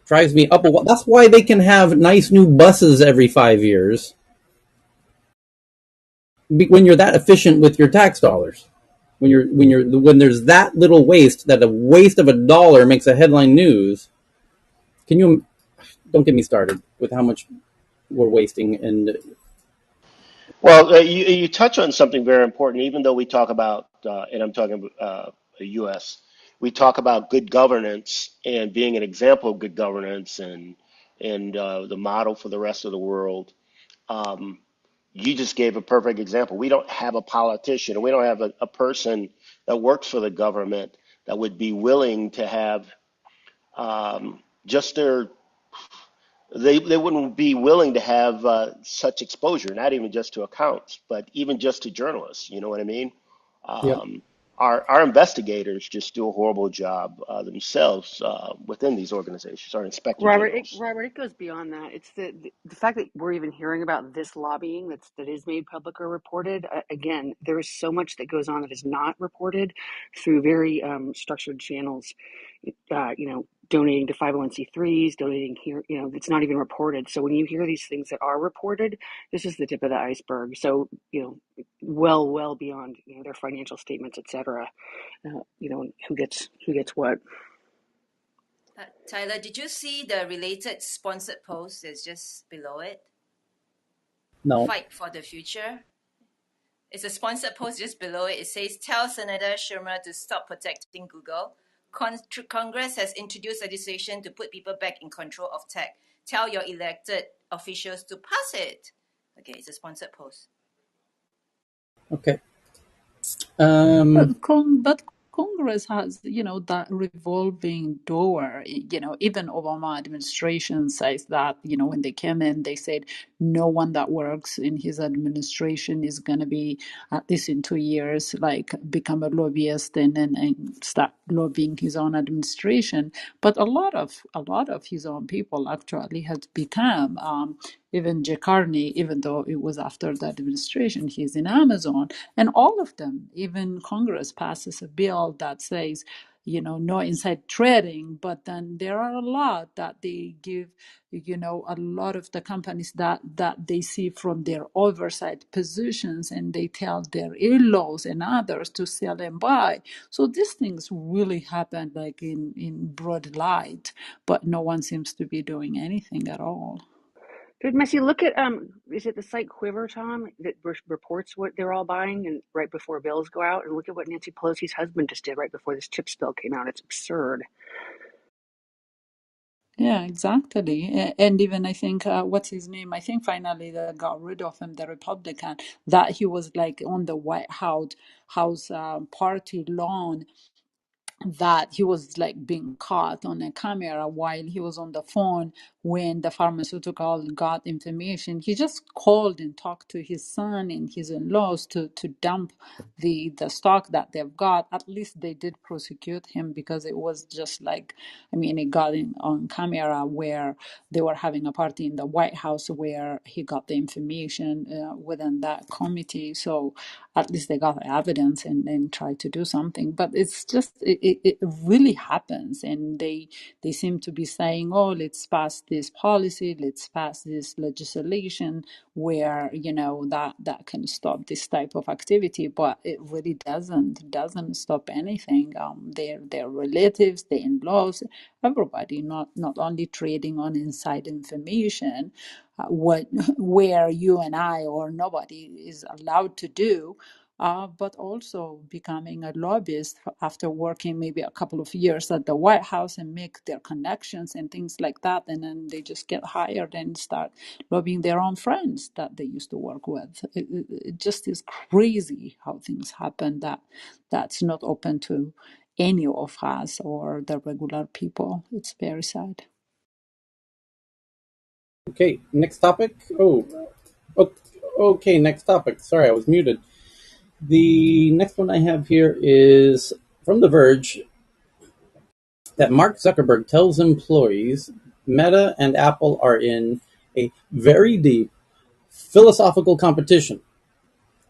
Drives me up a wall. That's why they can have nice new buses every 5 years when you're that efficient with your tax dollars. When there's that little waste, that a waste of $1 makes a headline news. Can you don't get me started with how much we're wasting? And Well, you touch on something very important. Even though we talk about, and I'm talking about the U.S., we talk about good governance and being an example of good governance and the model for the rest of the world. Um, you just gave a perfect example. We don't have a politician, and we don't have a person that works for the government that would be willing to have just their they wouldn't be willing to have such exposure, not even just to accounts, but even just to journalists. You know what I mean? yeah, Um, our investigators just do a horrible job themselves within these organizations, our inspector generals. Robert, it goes beyond that. It's the fact that we're even hearing about this lobbying that is made public or reported. Again, there is so much that goes on that is not reported through very structured channels. Donating to 501c3s, donating here. It's not even reported. So when you hear these things that are reported, this is the tip of the iceberg. So well beyond their financial statements, etc. Who gets what. Tyler, did you see the related sponsored post that's just below it? no, Fight for the future. It's a sponsored post just below it. It says, "Tell Senator Schumer to stop protecting Google. Congress has introduced legislation to put people back in control of tech. Tell your elected officials to pass it." Okay, it's a sponsored post. okay. But Congress has, that revolving door. Even Obama administration says that, when they came in, they said no one that works in his administration is going to be, at least in 2 years, like become a lobbyist and start lobbying his own administration. But a lot of his own people actually has become, even Jay Carney, even though it was after the administration, he's in Amazon. And all of them, even Congress passes a bill that says, no inside trading, but then there are a lot that they give, a lot of the companies that they see from their oversight positions, and they tell their in-laws and others to sell and buy. So these things really happen like in broad light, but no one seems to be doing anything at all. Good, Messi. Look at is it the site Quiver, Tom, that reports what they're all buying and right before bills go out? And look at what Nancy Pelosi's husband just did right before this chip spill came out. It's absurd. Yeah, exactly. And even I think, what's his name? I think finally they got rid of him, the Republican, that he was like on the White House party lawn that he was like being caught on a camera while he was on the phone when the pharmaceutical got information. He just called and talked to his son and his in-laws to dump the stock that they've got. At least they did prosecute him, because it was just like, I mean, it got in on camera where they were having a party in the White House where he got the information within that committee. So at least they got evidence and tried to do something. But it's just it really happens, and they seem to be saying, oh, let's pass this policy, let's pass this legislation where, you know, that can stop this type of activity. But it really doesn't stop anything. Their relatives, their in-laws, everybody, not only trading on inside information, what where you and I or nobody is allowed to do, but also becoming a lobbyist after working maybe a couple of years at the White House and make their connections and things like that, and then they just get hired and start lobbying their own friends that they used to work with. It just is crazy how things happen that's not open to any of us or the regular people. It's very sad. Okay, next topic. Okay, next topic. Sorry, I was muted. The next one I have here is from The Verge, that Mark Zuckerberg tells employees Meta and Apple are in a very deep philosophical competition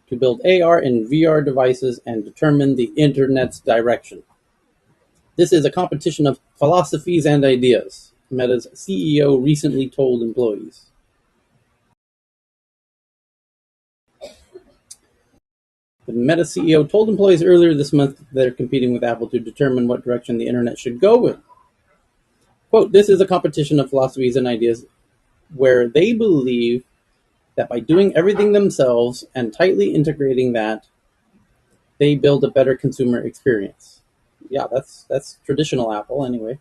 to build AR and VR devices and determine the internet's direction. This is a competition of philosophies and ideas, Meta's CEO recently told employees. The Meta CEO told employees earlier this month that they're competing with Apple to determine what direction the internet should go in. Quote, this is a competition of philosophies and ideas where they believe that by doing everything themselves and tightly integrating that, they build a better consumer experience. Yeah, that's traditional Apple anyway.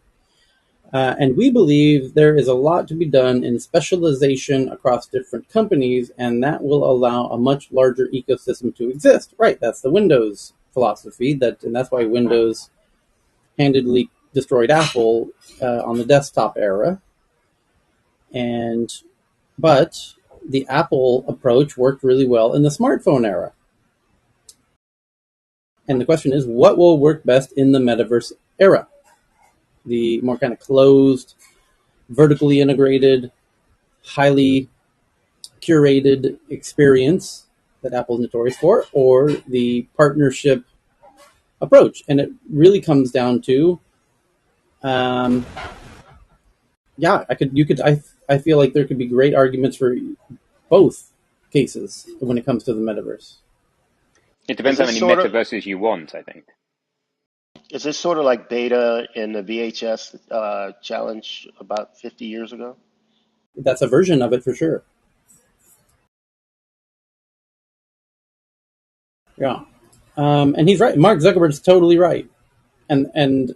And we believe there is a lot to be done in specialization across different companies, and that will allow a much larger ecosystem to exist. Right, that's the Windows philosophy, and that's why Windows handedly destroyed Apple on the desktop era. But the Apple approach worked really well in the smartphone era. And the question is, what will work best in the metaverse era? The more kind of closed, vertically integrated, highly curated experience that Apple's notorious for, or the partnership approach. And it really comes down to, I feel like there could be great arguments for both cases when it comes to the metaverse. It Is depends how this many sort of metaverses you want, I think. is this sort of like beta in the VHS challenge about 50 years ago? That's a version of it for sure. Yeah. And he's right. Mark Zuckerberg's totally right. And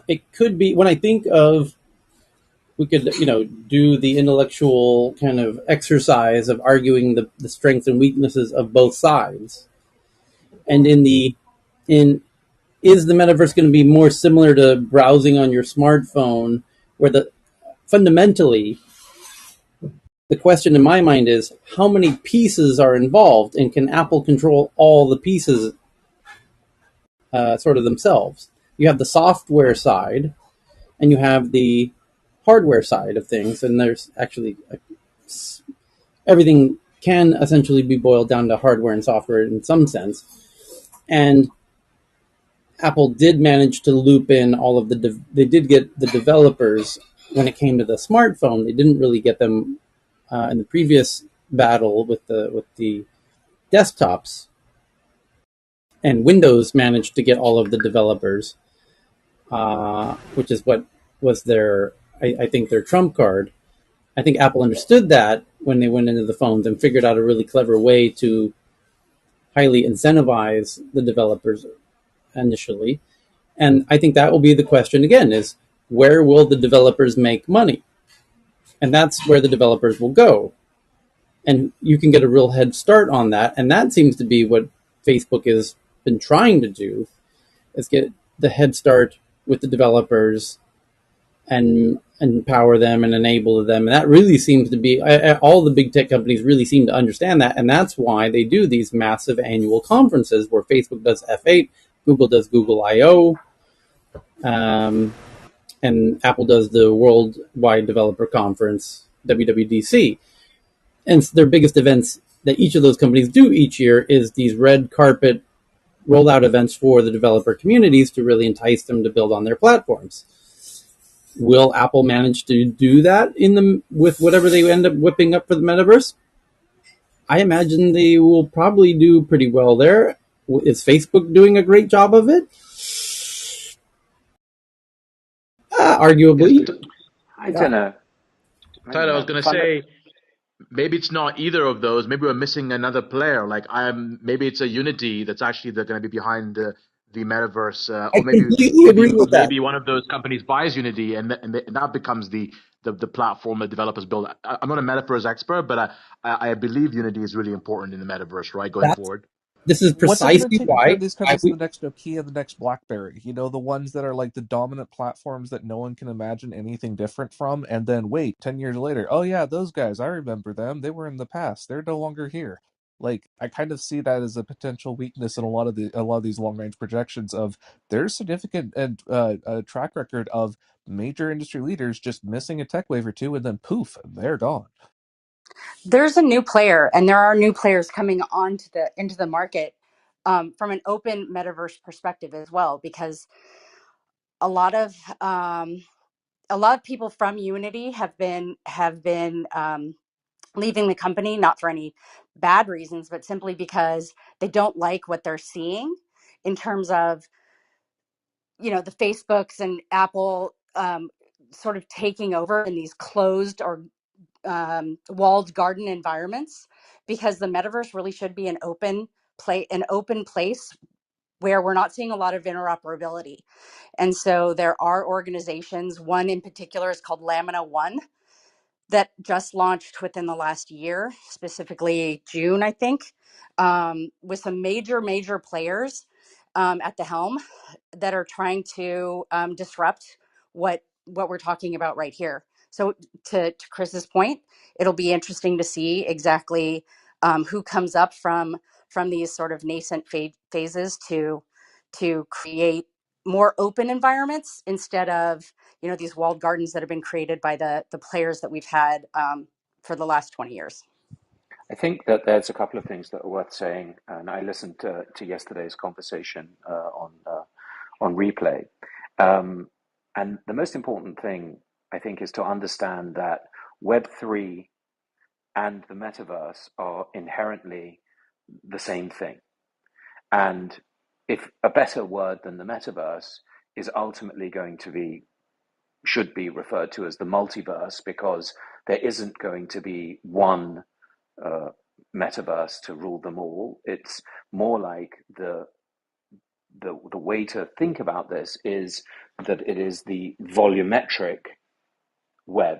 it could be, when I think of, we could, do the intellectual kind of exercise of arguing the strengths and weaknesses of both sides. And in is the metaverse going to be more similar to browsing on your smartphone, where fundamentally the question in my mind is, how many pieces are involved, and can Apple control all the pieces sort of themselves? You have the software side, and you have the hardware side of things, and there's actually everything can essentially be boiled down to hardware and software in some sense. And Apple did manage to loop in all of they did get the developers when it came to the smartphone. They didn't really get them in the previous battle with the desktops. And Windows managed to get all of the developers, which is what was I think their trump card. I think Apple understood that when they went into the phones and figured out a really clever way to highly incentivize the developers initially. And I think that will be the question again, is where will the developers make money? And that's where the developers will go. And you can get a real head start on that. And that seems to be what Facebook has been trying to do, is get the head start with the developers and empower them and enable them. And that really seems to be all the big tech companies really seem to understand that, and that's why they do these massive annual conferences where Facebook does F8, Google does Google I/O, um, and Apple does the Worldwide Developer Conference (WWDC). And their biggest events that each of those companies do each year is these red carpet rollout events for the developer communities to really entice them to build on their platforms. Will Apple manage to do that with whatever they end up whipping up for the metaverse? I imagine they will probably do pretty well there. Is Facebook doing a great job of it? Yes, Arguably. I Yeah. don't know. Tyler, I was gonna Fund. say maybe it's not either of those. Maybe we're missing another player. Like maybe it's a Unity that's actually going to be behind the metaverse, I or maybe completely maybe agree with that. maybe one of those companies buys Unity and that becomes the platform that developers build. I'm not a metaverse expert, but I believe Unity is really important in the metaverse, right, going That's forward. this is What's it going to precisely take to why turn these I companies into the next Nokia, the next BlackBerry? You know, the ones that are like the dominant platforms that no one can imagine anything different from. And then wait, 10 years later, oh yeah, those guys, I remember them. They were in the past. They're no longer here. Like I kind of see that as a potential weakness in a lot of these long range projections of there's significant and track record of major industry leaders just missing a tech wave or two, and then poof, they're gone. There's a new player, and there are new players coming into the market from an open metaverse perspective as well, because a lot of um, a lot of people from Unity have been leaving the company, not for any bad reasons, but simply because they don't like what they're seeing in terms of, you know, the Facebooks and Apple sort of taking over in these closed or walled garden environments, because the metaverse really should be an open place where we're not seeing a lot of interoperability. And so there are organizations, one in particular is called Lamina One, that just launched within the last year, specifically June, I think, with some major players at the helm that are trying to disrupt what we're talking about right here. So to Chris's point, it'll be interesting to see exactly who comes up from these sort of nascent phases to create more open environments instead of, you know, these walled gardens that have been created by the players that we've had for the last 20 years. I think that there's a couple of things that are worth saying, and I listened to yesterday's conversation on replay. And the most important thing, I think, is to understand that Web3 and the metaverse are inherently the same thing. And if a better word than the metaverse is ultimately should be referred to as the multiverse, because there isn't going to be one metaverse to rule them all. It's more like the way to think about this is that it is the volumetric web,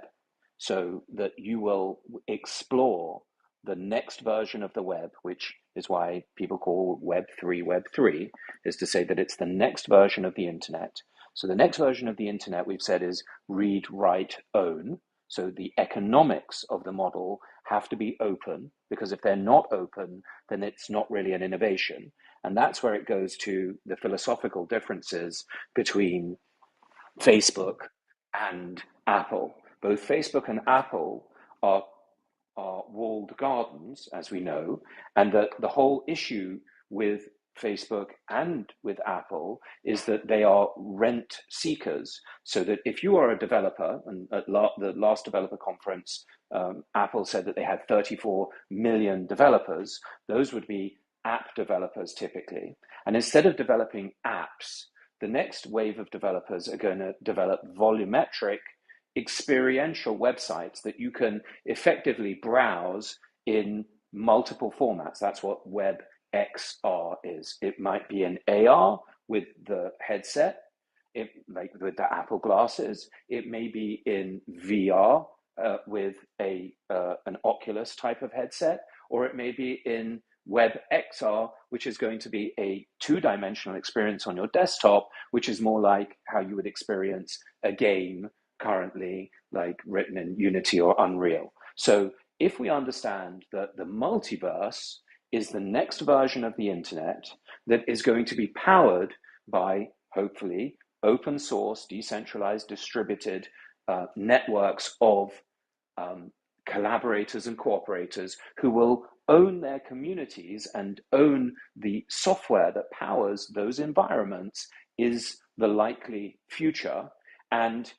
so that you will explore the next version of the web, which is why people call Web3, is to say that it's the next version of the internet. So the next version of the internet, we've said, is read, write, own. So the economics of the model have to be open, because if they're not open, then it's not really an innovation. And that's where it goes to the philosophical differences between Facebook and Apple. Both Facebook and Apple are walled gardens, as we know, and that the whole issue with Facebook and with Apple is that they are rent seekers. So that if you are a developer, and at the last developer conference, Apple said that they had 34 million developers, those would be app developers typically. And instead of developing apps, the next wave of developers are going to develop volumetric experiential websites that you can effectively browse in multiple formats. That's what WebXR is. It might be an AR with the headset, like with the Apple glasses. It may be in VR with an Oculus type of headset, or it may be in WebXR, which is going to be a two-dimensional experience on your desktop, which is more like how you would experience a game currently, like written in Unity or Unreal. So if we understand that the multiverse is the next version of the internet that is going to be powered by, hopefully, open source, decentralized, distributed networks of collaborators and cooperators who will own their communities and own the software that powers those environments is the likely future. And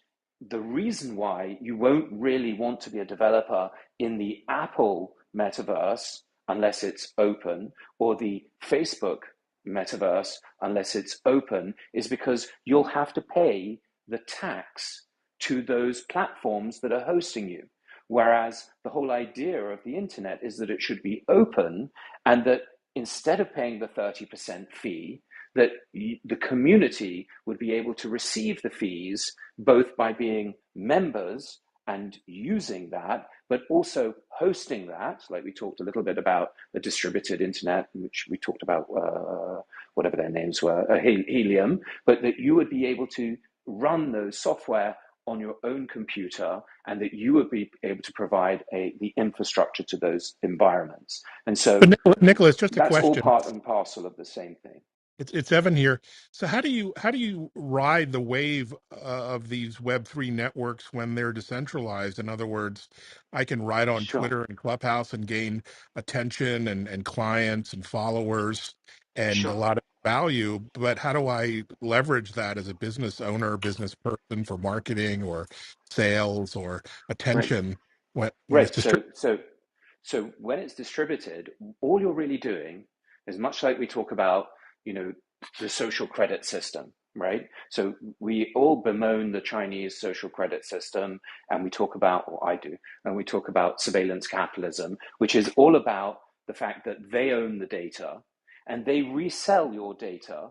the reason why you won't really want to be a developer in the Apple metaverse unless it's open, or the Facebook metaverse unless it's open, is because you'll have to pay the tax to those platforms that are hosting you. Whereas the whole idea of the internet is that it should be open, and that instead of paying the 30% fee, that the community would be able to receive the fees both by being members and using that, but also hosting that, like we talked a little bit about the distributed internet, which we talked about, whatever their names were, Helium, but that you would be able to run those software on your own computer, and that you would be able to provide the infrastructure to those environments. And so But Nicholas, just a that's all question. part and parcel of the same thing. It's Evan here. So how do you ride the wave of these Web3 networks when they're decentralized? In other words, I can write on Sure. Twitter and Clubhouse and gain attention and clients and followers and a Sure. lot of value, but how do I leverage that as a business owner, business person, for marketing or sales or Great. attention when it's Great. distributed? So when it's distributed, all you're really doing is much like we talk about, the social credit system, right? So we all bemoan the Chinese social credit system, and we talk about, or I do, and we talk about surveillance capitalism, which is all about the fact that they own the data and they resell your data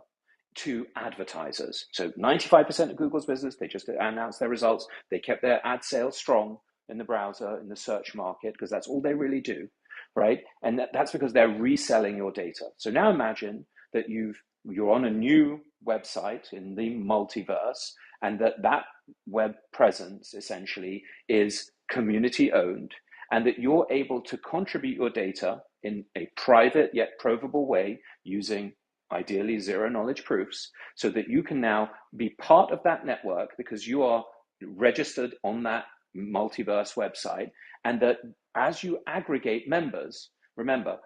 to advertisers. So 95% of Google's business, they just announced their results. They kept their ad sales strong in the browser, in the search market, because that's all they really do, right? And that's because they're reselling your data. So now imagine that you're on a new website in the multiverse, and that web presence essentially is community owned, and that you're able to contribute your data in a private yet provable way using ideally zero knowledge proofs, so that you can now be part of that network because you are registered on that multiverse website. And that as you aggregate members, remember,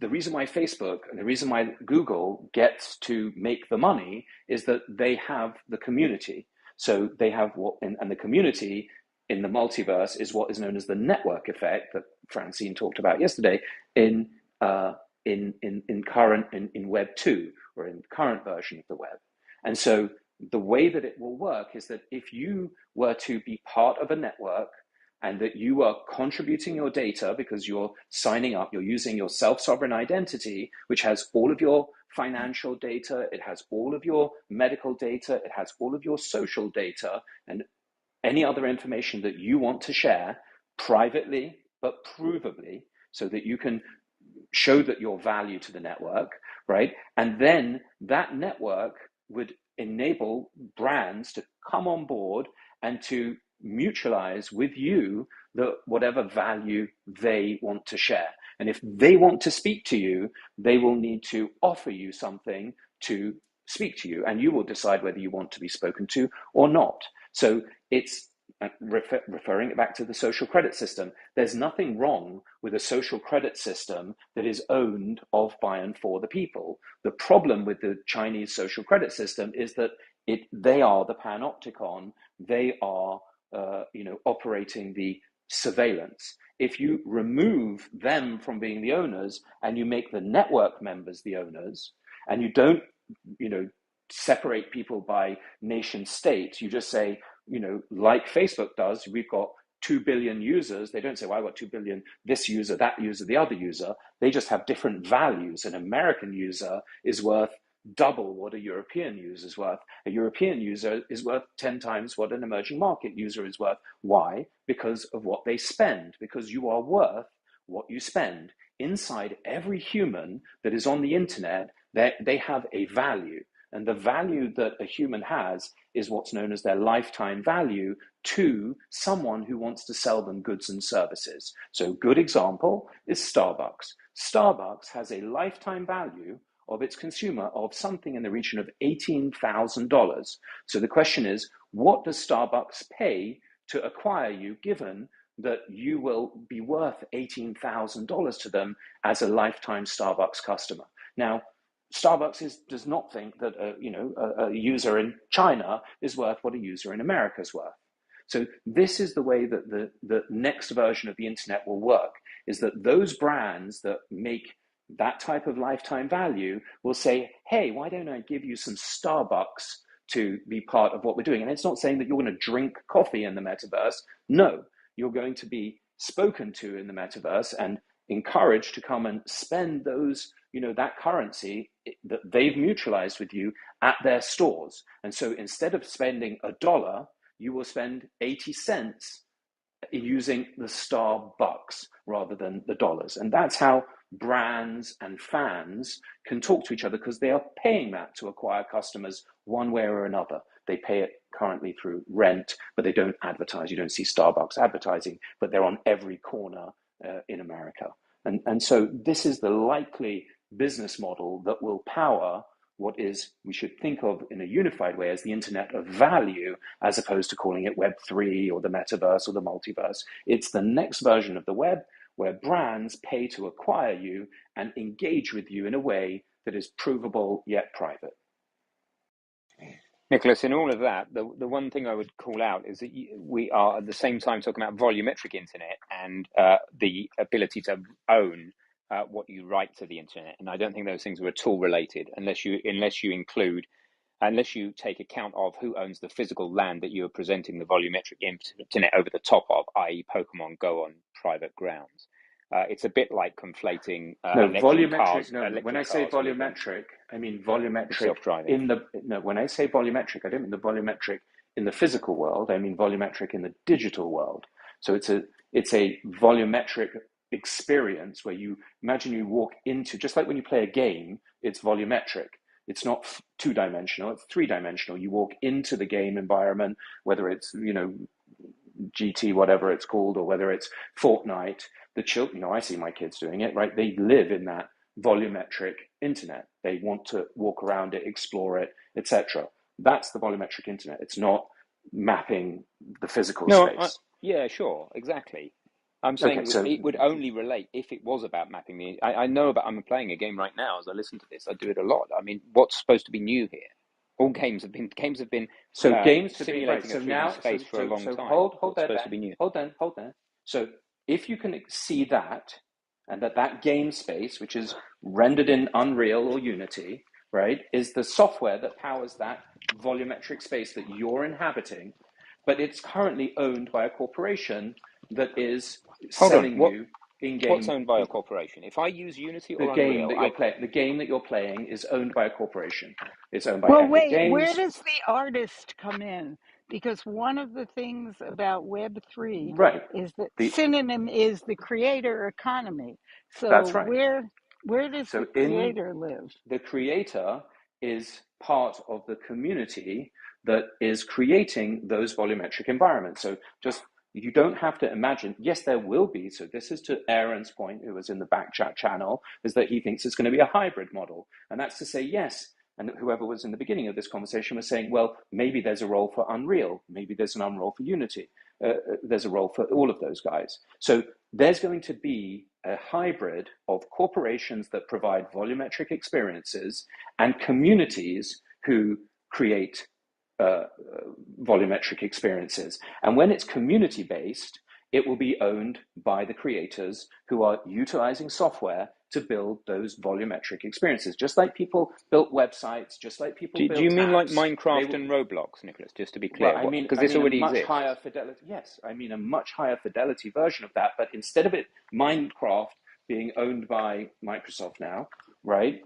the reason why Facebook and the reason why Google gets to make the money is that they have the community. So they have and the community in the multiverse is what is known as the network effect that Francine talked about yesterday in Web 2, or in the current version of the web. And so the way that it will work is that if you were to be part of a network, and that you are contributing your data because you're signing up, you're using your self-sovereign identity, which has all of your financial data, it has all of your medical data, it has all of your social data, and any other information that you want to share privately but provably, so that you can show that your value to the network, right? And then that network would enable brands to come on board and to mutualize with you whatever value they want to share. And if they want to speak to you, they will need to offer you something to speak to you, and you will decide whether you want to be spoken to or not. So it's referring it back to the social credit system. There's nothing wrong with a social credit system that is owned of, by, and for the people. The problem with the Chinese social credit system is that they are the panopticon. They are, operating the surveillance. If you remove them from being the owners and you make the network members the owners, and you don't, separate people by nation states, you just say, like Facebook does, we've got 2 billion users. They don't say, well, I got 2 billion, this user, that user, the other user. They just have different values. An American user is worth double what a European user is worth. A European user is worth 10 times what an emerging market user is worth. Why? Because of what they spend, because you are worth what you spend. inside every human that is on the internet, they have a value. And the value that a human has is what's known as their lifetime value to someone who wants to sell them goods and services. So a good example is Starbucks. Starbucks has a lifetime value of its consumer of something in the region of $18,000. So the question is, what does Starbucks pay to acquire you, given that you will be worth $18,000 to them as a lifetime Starbucks customer? Now, Starbucks does not think that a user in China is worth what a user in America is worth. So this is the way that the next version of the internet will work, is that those brands that make that type of lifetime value will say, hey, why don't I give you some Starbucks to be part of what we're doing? And it's not saying that you're going to drink coffee in the metaverse. No, you're going to be spoken to in the metaverse and encouraged to come and spend those, that currency that they've mutualized with you at their stores. And so instead of spending $1, you will spend 80 cents using the Starbucks rather than the dollars. And that's how brands and fans can talk to each other, because they are paying that to acquire customers one way or another. They pay it currently through rent, but they don't advertise. You don't see Starbucks advertising, but they're on every corner in America. And so this is the likely business model that will power what is, we should think of in a unified way as the internet of value, as opposed to calling it Web3 or the metaverse or the multiverse. It's the next version of the web where brands pay to acquire you and engage with you in a way that is provable yet private. Nicholas, in all of that, the one thing I would call out is that we are at the same time talking about volumetric internet and the ability to own what you write to the internet. And I don't think those things are at all related, unless you take account of who owns the physical land that you are presenting the volumetric internet over the top of, i.e. Pokemon Go on private grounds. It's a bit like conflating when I say volumetric, I mean volumetric when I say volumetric, I don't mean the volumetric in the physical world, I mean volumetric in the digital world. So it's a volumetric experience where you imagine you walk into, just like when you play a game, it's volumetric. It's not two-dimensional, it's three-dimensional. You walk into the game environment, whether it's, GT, whatever it's called, or whether it's Fortnite. The children, I see my kids doing it, right? They live in that volumetric internet. They want to walk around it, explore it, etc. That's the volumetric internet. It's not mapping the physical space. Yeah, sure, exactly. I'm saying it would only relate if it was about mapping the. I know I'm playing a game right now as I listen to this. I do it a lot. I mean, what's supposed to be new here? All games have been simulating a 3D space for a long time. Hold that. So if you can see that, and that game space, which is rendered in Unreal or Unity, right, is the software that powers that volumetric space that you're inhabiting, but it's currently owned by a corporation that is selling you in-game. What's owned by a corporation? If I use Unity or Unreal, the game that you're playing is owned by a corporation. It's owned by Epic Games. Where does the artist come in? Because one of the things about Web3 is that synonym is the creator economy. So that's right. Where does the creator live? The creator is part of the community that is creating those volumetric environments. So you don't have to imagine, yes, there will be. So this is to Aaron's point, who was in the back chat channel, is that he thinks it's going to be a hybrid model. And that's to say, yes. And whoever was in the beginning of this conversation was saying, well, maybe there's a role for Unreal. Maybe there's an role for Unity. There's a role for all of those guys. So there's going to be a hybrid of corporations that provide volumetric experiences and communities who create volumetric experiences. And when it's community-based, it will be owned by the creators who are utilizing software to build those volumetric experiences. Just like people built websites, just like people built apps. Do you mean like Minecraft and Roblox, Nicholas, just to be clear? Well, because this already much exists. Higher fidelity. Yes, I mean a much higher fidelity version of that. But instead of Minecraft being owned by Microsoft now, right,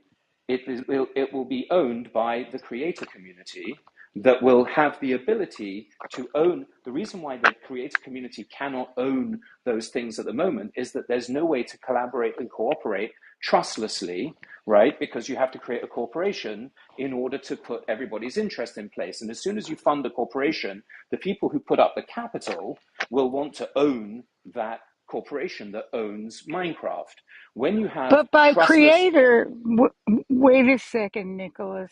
it will be owned by the creator community, that will have the ability to own. The reason why the creator community cannot own those things at the moment is that there's no way to collaborate and cooperate trustlessly, right? Because you have to create a corporation in order to put everybody's interest in place. And as soon as you fund a corporation, the people who put up the capital will want to own that corporation that owns Minecraft. When you have But by trustless. creator, wait a second, Nicholas.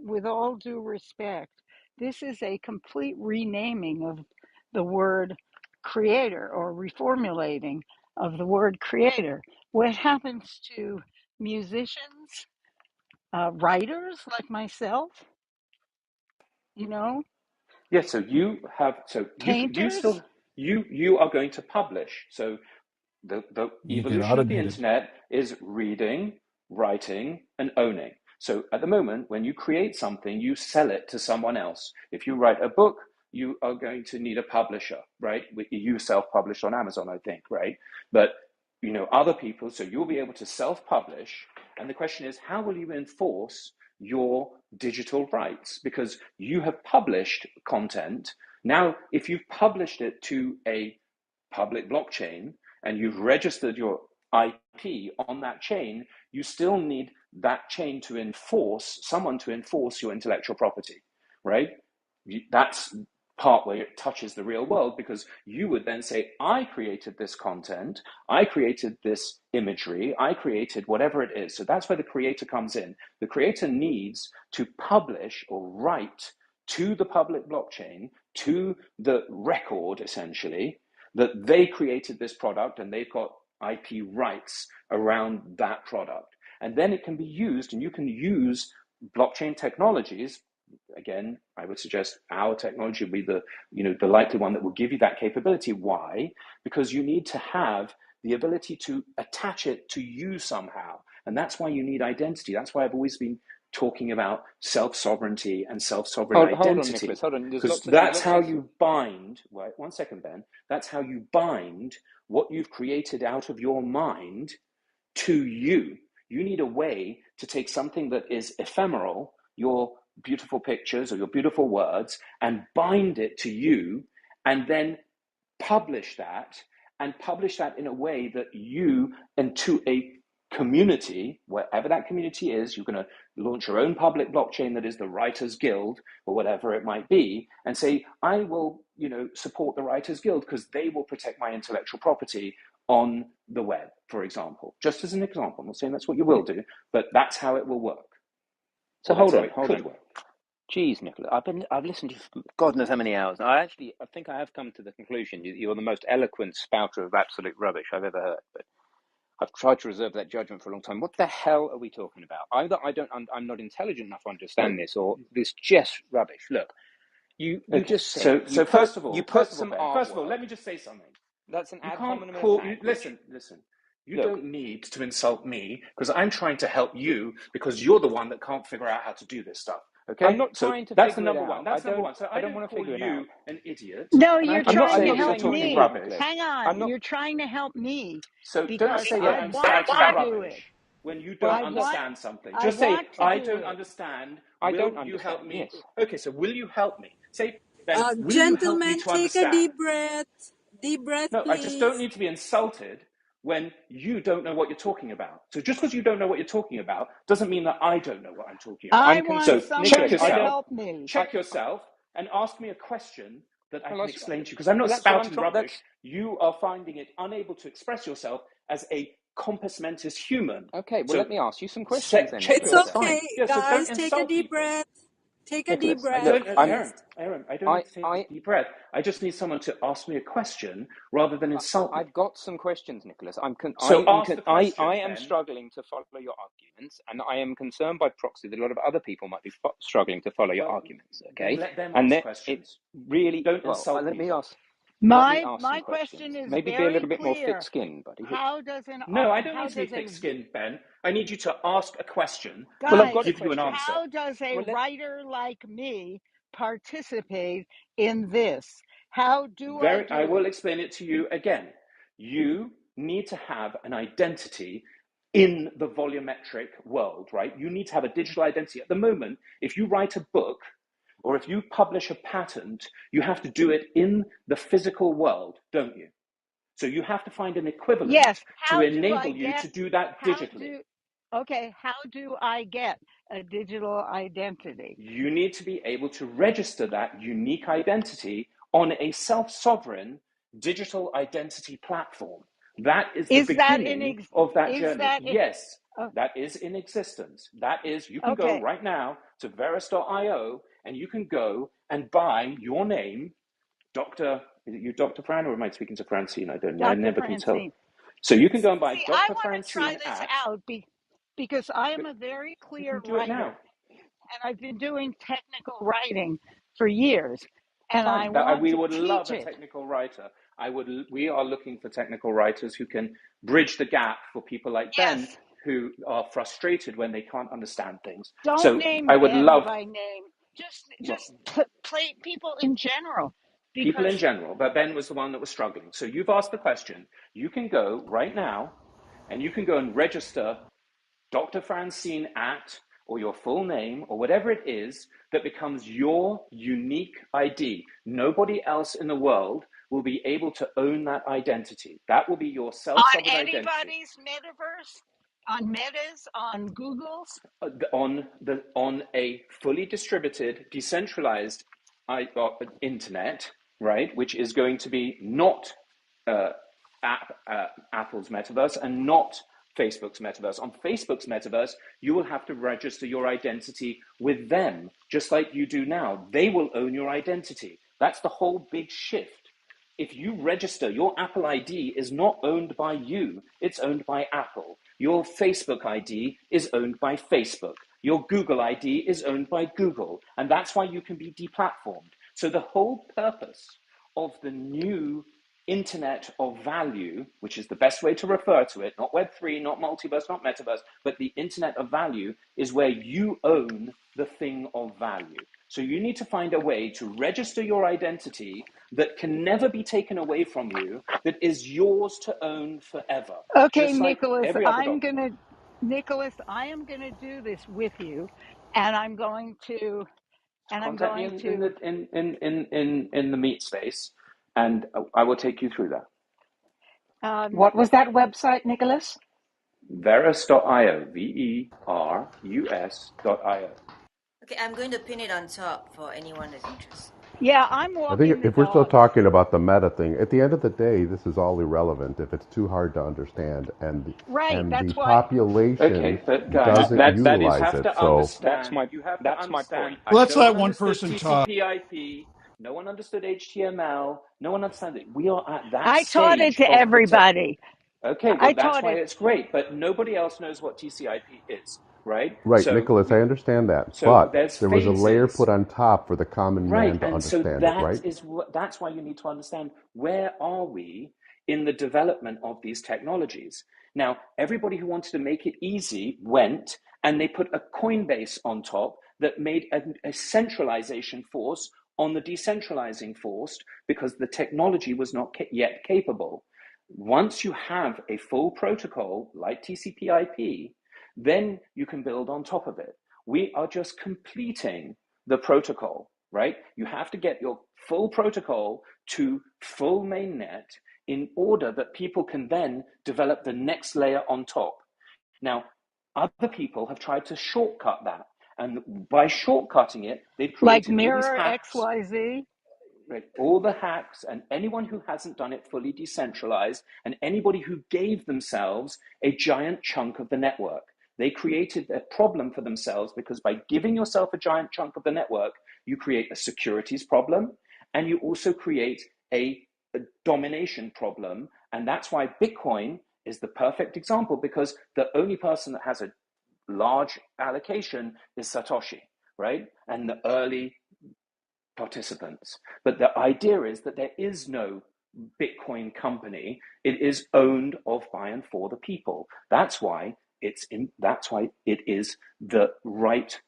With all due respect, this is a complete renaming of the word creator or reformulating of the word creator. What happens to musicians, writers like myself, you know, Yeah, so you have, so you painters? still, you are going to publish. So the You get evolution of the automated. internet is reading, writing, and owning. So at the moment, when you create something, you sell it to someone else. If you write a book, you are going to need a publisher, right? You self-published on Amazon, I think, right? But other people, so you'll be able to self-publish. And the question is, how will you enforce your digital rights? Because you have published content. Now, if you've published it to a public blockchain and you've registered your IP on that chain, you still need that chain to enforce, someone to enforce your intellectual property, right? That's part where it touches the real world, because you would then say, I created this content, I created this imagery, I created whatever it is. So that's where the creator comes in. The creator needs to publish or write to the public blockchain, to the record essentially, that they created this product and they've got IP rights around that product. And then it can be used, and you can use blockchain technologies. Again, I would suggest our technology would be the likely one that will give you that capability. Why? Because you need to have the ability to attach it to you somehow. And that's why you need identity. That's why I've always been talking about self-sovereignty and self-sovereign Hold on, identity. Nicholas. Hold on. Because that's how you bind, wait, 1 second, Ben. That's how you bind what you've created out of your mind to you. You need a way to take something that is ephemeral, your beautiful pictures or your beautiful words, and bind it to you, and then publish that, and publish that in a way that you, and to a community, wherever that community is, you're going to launch your own public blockchain that is the Writers Guild or whatever it might be, and say, I will, support the Writers Guild because they will protect my intellectual property on the web, for example. Just as an example, I'm not saying that's what you will do, but that's how it will work, So or that's hold how on, it hold could on. work. Geez, Nicola, I've listened to you for God knows how many hours. I think I have come to the conclusion you're the most eloquent spouter of absolute rubbish I've ever heard. But I've tried to reserve that judgment for a long time. What the hell are we talking about? Either I'm not intelligent enough to Uh, understand this, or this just rubbish. Look, you Okay, just said so first of you all, put some Ben, artwork. let me just say something. That's an You ad can't hominem call. attack. Which Listen. You look, don't need to insult me because I'm trying to help you because you're the one that can't figure out how to do this stuff. I'm Okay, not so trying to that's the figure it number one. out. That's number one. So I I don't don't want to call figure it out. you an idiot, No, and I you're I'm not don't trying say to saying that you're you're help saying talking anything, me. rubbish. Nicholas. Hang I'm on. not. You're trying to help me So don't because say that I I'm want spouting to do it. rubbish when you Well, don't I look, want understand something. I Just say, want to I do don't it. understand. I Will don't you help understand. me? Yes. Okay, so will you help me? Say, Ben, will you help me Gentlemen, to take a understand? deep breath. Deep breath, No, I just don't please. need to be insulted when you don't know what you're talking about. So just because you don't know what you're talking about doesn't mean that I don't know what I'm talking about. I I'm want So concerned, someone Nicholas. I to don't. help me. I, check yourself and ask me a question that I well, can explain to you because I'm not well, that's what I'm spouting trying. rubbish. You are finding it unable to express yourself as a compos mentis human. Okay. Well, So let me ask you some questions then, check It's Nicholas. yourself. okay, Yeah, so don't guys. Take a insult deep people. breath. Take a deep Nicholas, I breath, look, don't, I'm. please. Aaron, I don't need to take a I, deep breath. I just need someone to ask me a question rather than insult me. I've got some questions, Nicholas. So ask the I question, am Ben. struggling to follow your arguments, and I am concerned by proxy that a lot of other people might be struggling to follow your Well, arguments. then Okay, let them and ask that it questions. really Don't well. insult Let me people. ask. Let me ask some My question questions. is Maybe be a very little bit more clear. thick-skinned, buddy. How does an No, I don't how need to be does a thick-skinned, Ben. I need you to ask a question, and Well, I've I'll got a guys, give you an question. answer. how does a Well, let writer like me participate in this? How do I I do will it? explain it to you again. You need to have an identity in the volumetric world, right? You need to have a digital identity. At the moment, if you write a book, Or if you publish a patent, you have to do it in the physical world, don't you? So you have to find an equivalent Yes. to How do I enable you get, to do that how digitally. do, okay, how do I get a digital identity? You need to be able to register that unique identity on a self-sovereign digital identity platform. That is the Is that beginning of that is journey. that Yes, oh, that is in existence. That is, you can go okay, right now to Verus.io and you can go and buy your name, Dr. Is it you, Dr. Fran, or am I speaking to Francine? I don't know. I Dr. never can tell. Francine. So you can go and buy See, I Dr. want to try Francine this at, out because I am a very you clear can do it writer now. and I've been doing technical writing for years and I Fine. want We to would love teach a it. technical writer. We are looking for technical writers who can bridge the gap for people like Ben Yes. who are frustrated when they can't understand things. Don't So name I would Ben love, by name. well, Play people in general people because in general, but Ben was the one that was struggling. So you've asked the question. You can go right now and you can go and register Dr. Francine at, or your full name, or whatever it is that becomes your unique ID. Nobody else in the world will be able to own that identity. That will be your on self sovereign identity. anybody's metaverse, on Meta's, on Google's. On a fully distributed, decentralized internet, right, which is going to be not uh, Apple's metaverse and not Facebook's metaverse. On Facebook's metaverse, you will have to register your identity with them, just like you do now. They will own your identity. That's the whole big shift. If you register, your Apple ID is not owned by you, it's owned by Apple. Your Facebook ID is owned by Facebook. Your Google ID is owned by Google. And that's why you can be deplatformed. So the whole purpose of the new internet of value, which is the best way to refer to it, not Web3, not multiverse, not metaverse, but the internet of value is where you own the thing of value. So you need to find a way to register your identity that can never be taken away from you, that is yours to own forever, Okay, just like every other document. Nicholas, I am gonna do this with you, and I'm Contact me going to, in the meet space, and I will take you through that. um, What was that website, Nicholas? Verus.io, Verus.io. Okay, I'm going to pin it on top for anyone that's interested. yeah, I'm I think walking the if we're still dogs. talking about the meta thing, at the end of the day, this is all irrelevant if it's too hard to understand, Right, and the that's why. population Okay, but guys, doesn't That you is utilize have it. to So understand. You have to my understand. point. I Let's no let one one understood person talk. TCP/IP. No one understood HTML. No one understands it. We are at that I taught it stage to of the tech. everybody. Okay, I well that's taught why it. it's great. But nobody else knows what TCP/IP is, right? right, Nicholas, I understand that, So but there's there was a layer phases. put on top for the common Right, man to and so understand it, right? that's why you need to understand where are we in the development of these technologies. Now, everybody who wanted to make it easy went and they put a Coinbase on top that made a centralization force on the decentralizing force because the technology was not yet capable. Once you have a full protocol like TCP/IP, then you can build on top of it. We are just completing the protocol, right? You have to get your full protocol to full mainnet in order that people can then develop the next layer on top. Now, other people have tried to shortcut that. And by shortcutting it, they've Like created all these Mirror hacks, XYZ. right? All the hacks, and anyone who hasn't done it fully decentralized, and anybody who gave themselves a giant chunk of the network. They created a problem for themselves because by giving yourself a giant chunk of the network, you create a securities problem and you also create a domination problem. And that's why Bitcoin is the perfect example because the only person that has a large allocation is Satoshi, right? And the early participants. But the idea is that there is no Bitcoin company. It is owned of by and for the people. That's why that's why it is the right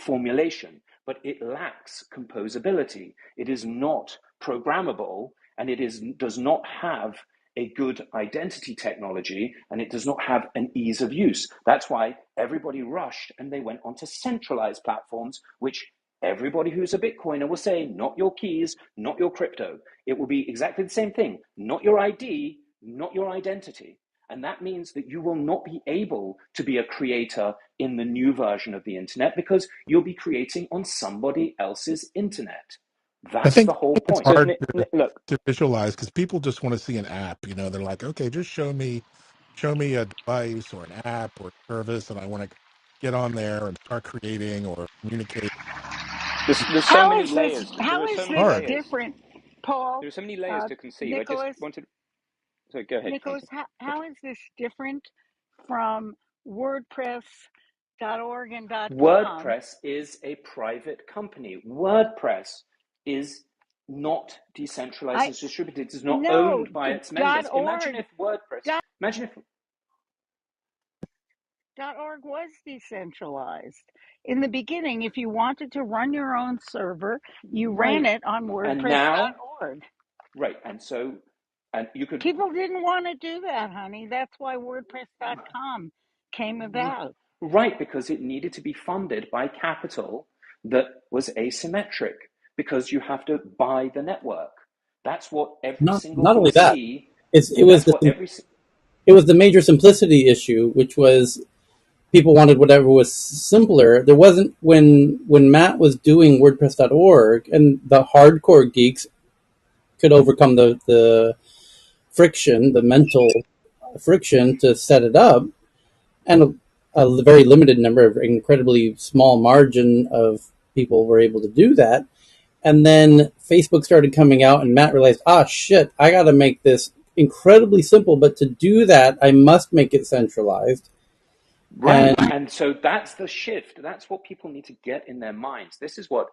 formulation. But it lacks composability. It is not programmable, and does not have a good identity technology, and it does not have an ease of use. That's why everybody rushed and they went onto centralized platforms, which Everybody who's a Bitcoiner will say, not your keys, not your crypto. It will be exactly the same thing. Not your ID, not your identity. And that means that you will not be able to be a creator in the new version of the internet because you'll be creating on somebody else's internet. I That's think the whole it's point. So hard look, to visualize because people just want to see an app. You know, they're like, okay, just show me a device or an app or service, and I want to get on there and start creating or communicate. there's so How many is this? layers. There How are so is many this Hard. layers. different, Paul? There are so many layers to conceive. I just Nicholas, wanted. So go ahead, Nicholas, Francis. how is this different from WordPress.org and .com? WordPress is a private company. WordPress is not decentralized I and distributed. It is not no owned by its dot members. Imagine .org if WordPress, dot, imagine if, .org was decentralized in the beginning. If you wanted to run your own server, you ran right, it on and now, WordPress.org. right, and so, and you could, People didn't want to do that, honey. That's why WordPress.com came about. right, because it needed to be funded by capital that was asymmetric, because you have to buy the network. That's what every single Not only that, VC, it was that's what every, the major simplicity issue, which was people wanted whatever was simpler. There wasn't when Matt was doing WordPress.org, and the hardcore geeks could overcome the friction, the mental friction to set it up, and a very limited number of incredibly small margin of people were able to do that. And then Facebook started coming out, and Matt realized, shit, I got to make this incredibly simple. But to do that, I must make it centralized. right. And And so that's the shift. That's what people need to get in their minds. This is what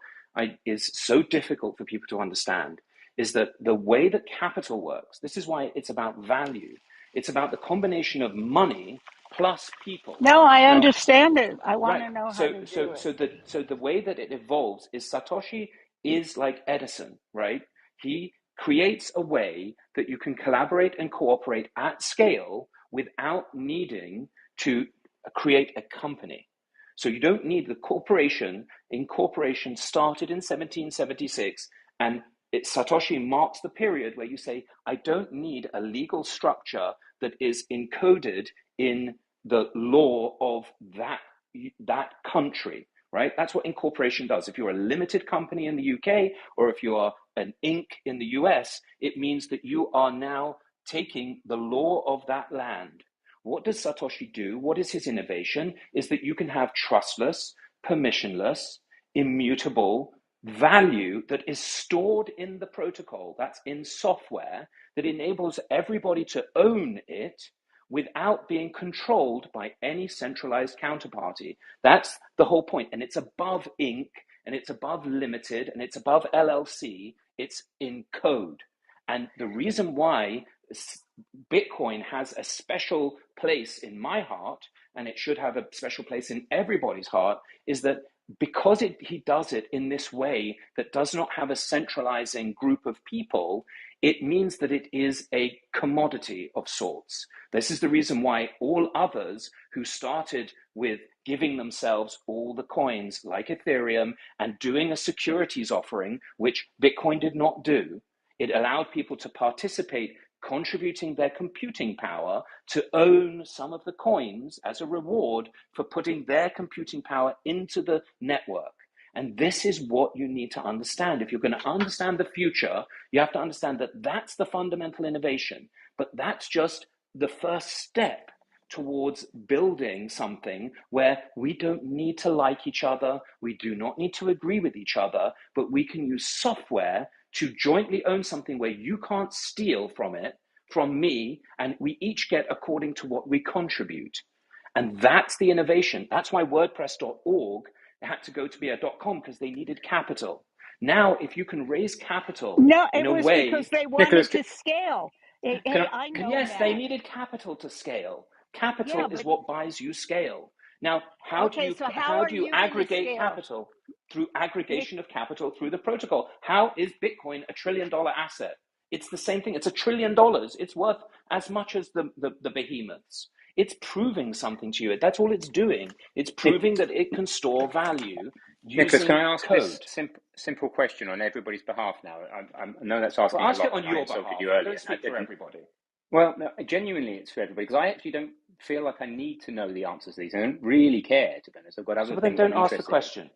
is so difficult for people to understand, is that the way that capital works, this is why it's about value. It's about the combination of money plus people. No, I Now, understand it. I want right. to know how So to so do it. so the way that it evolves is Satoshi is like Edison, right? He creates a way that you can collaborate and cooperate at scale without needing to create a company. So you don't need the corporation. Incorporation started in 1776, and Satoshi marks the period where you say, I don't need a legal structure that is encoded in the law of that country, right? That's what incorporation does. If you're a limited company in the UK or if you are an Inc. in the US, it means that you are now taking the law of that land. What does Satoshi do? What is his innovation? Is that you can have trustless, permissionless, immutable value that is stored in the protocol, that's in software, that enables everybody to own it without being controlled by any centralized counterparty. That's the whole point. And it's above Inc. and it's above Limited and it's above LLC. It's in code. And the reason why Bitcoin has a special place in my heart, and it should have a special place in everybody's heart, is that because he does it in this way that does not have a centralizing group of people, it means that it is a commodity of sorts. This is the reason why all others who started with giving themselves all the coins like Ethereum and doing a securities offering, which Bitcoin did not do, it allowed people to participate, contributing their computing power to own some of the coins as a reward for putting their computing power into the network. And this is what you need to understand. If you're going to understand the future, you have to understand that that's the fundamental innovation. But that's just the first step towards building something where we don't need to like each other, we do not need to agree with each other, but we can use software to jointly own something where you can't steal from it, from me, and we each get according to what we contribute. And that's the innovation. That's why WordPress.org had to go to be a .com, because they needed capital. Now, if you can raise capital No, in it a was because way, they Nicholas, wanted to scale. can I? Hey, I know yes, they Matt. needed capital to scale. Yeah, Capital is but what buys you scale. Now, okay, so how how are do you you going to aggregate scale? capital? Through Nick, aggregation of capital through the protocol. How is Bitcoin $1 trillion asset? It's the same thing. It's $1 trillion. It's worth as much as the behemoths. It's proving something to you. That's all it's doing. It's Nick, proving that it can store value. Nicholas, can using I ask this code. simple question on everybody's behalf now? I know that's asking Well, a ask it lot, on and I your insulted behalf. you Don't earlier. speak for everybody. Well, no, genuinely, it's for everybody, because I actually don't feel like I need to know the answers to these. I don't really care, to be honest. I've got So other then things I'm don't ask the interested in. question.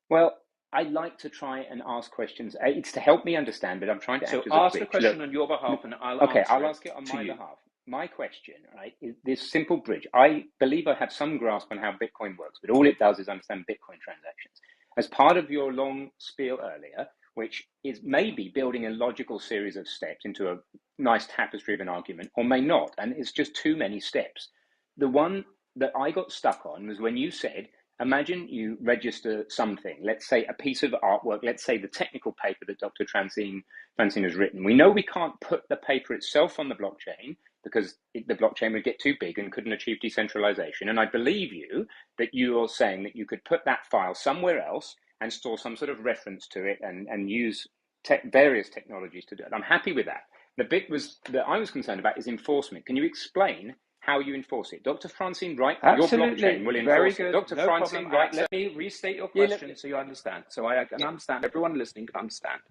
Well, I like to try and ask questions. It's to help me understand, but I'm trying to So act as a ask the bridge. Look, question on your behalf and I'll okay, answer I'll it ask it on to my you. behalf. My question, right, is this simple bridge. I believe I have some grasp on how Bitcoin works, but all it does is understand Bitcoin transactions. As part of your long spiel earlier, which is maybe building a logical series of steps into a nice tapestry of an argument, or may not, and it's just too many steps. The one that I got stuck on was when you said, imagine you register something, let's say a piece of artwork, let's say the technical paper that Dr. Francine has written. We know we can't put the paper itself on the blockchain because the blockchain would get too big and couldn't achieve decentralization. And I believe you that you're saying that you could put that file somewhere else and store some sort of reference to it and use various technologies to do it. I'm happy with that. The bit that I was concerned about is enforcement. Can you explain how you enforce it? Dr. Francine Wright, your blockchain Absolutely. will Very enforce it. good. Dr. No problem. Francine Wright, Let me restate your yeah, question so you understand. So I can yeah, understand. Everyone listening can understand.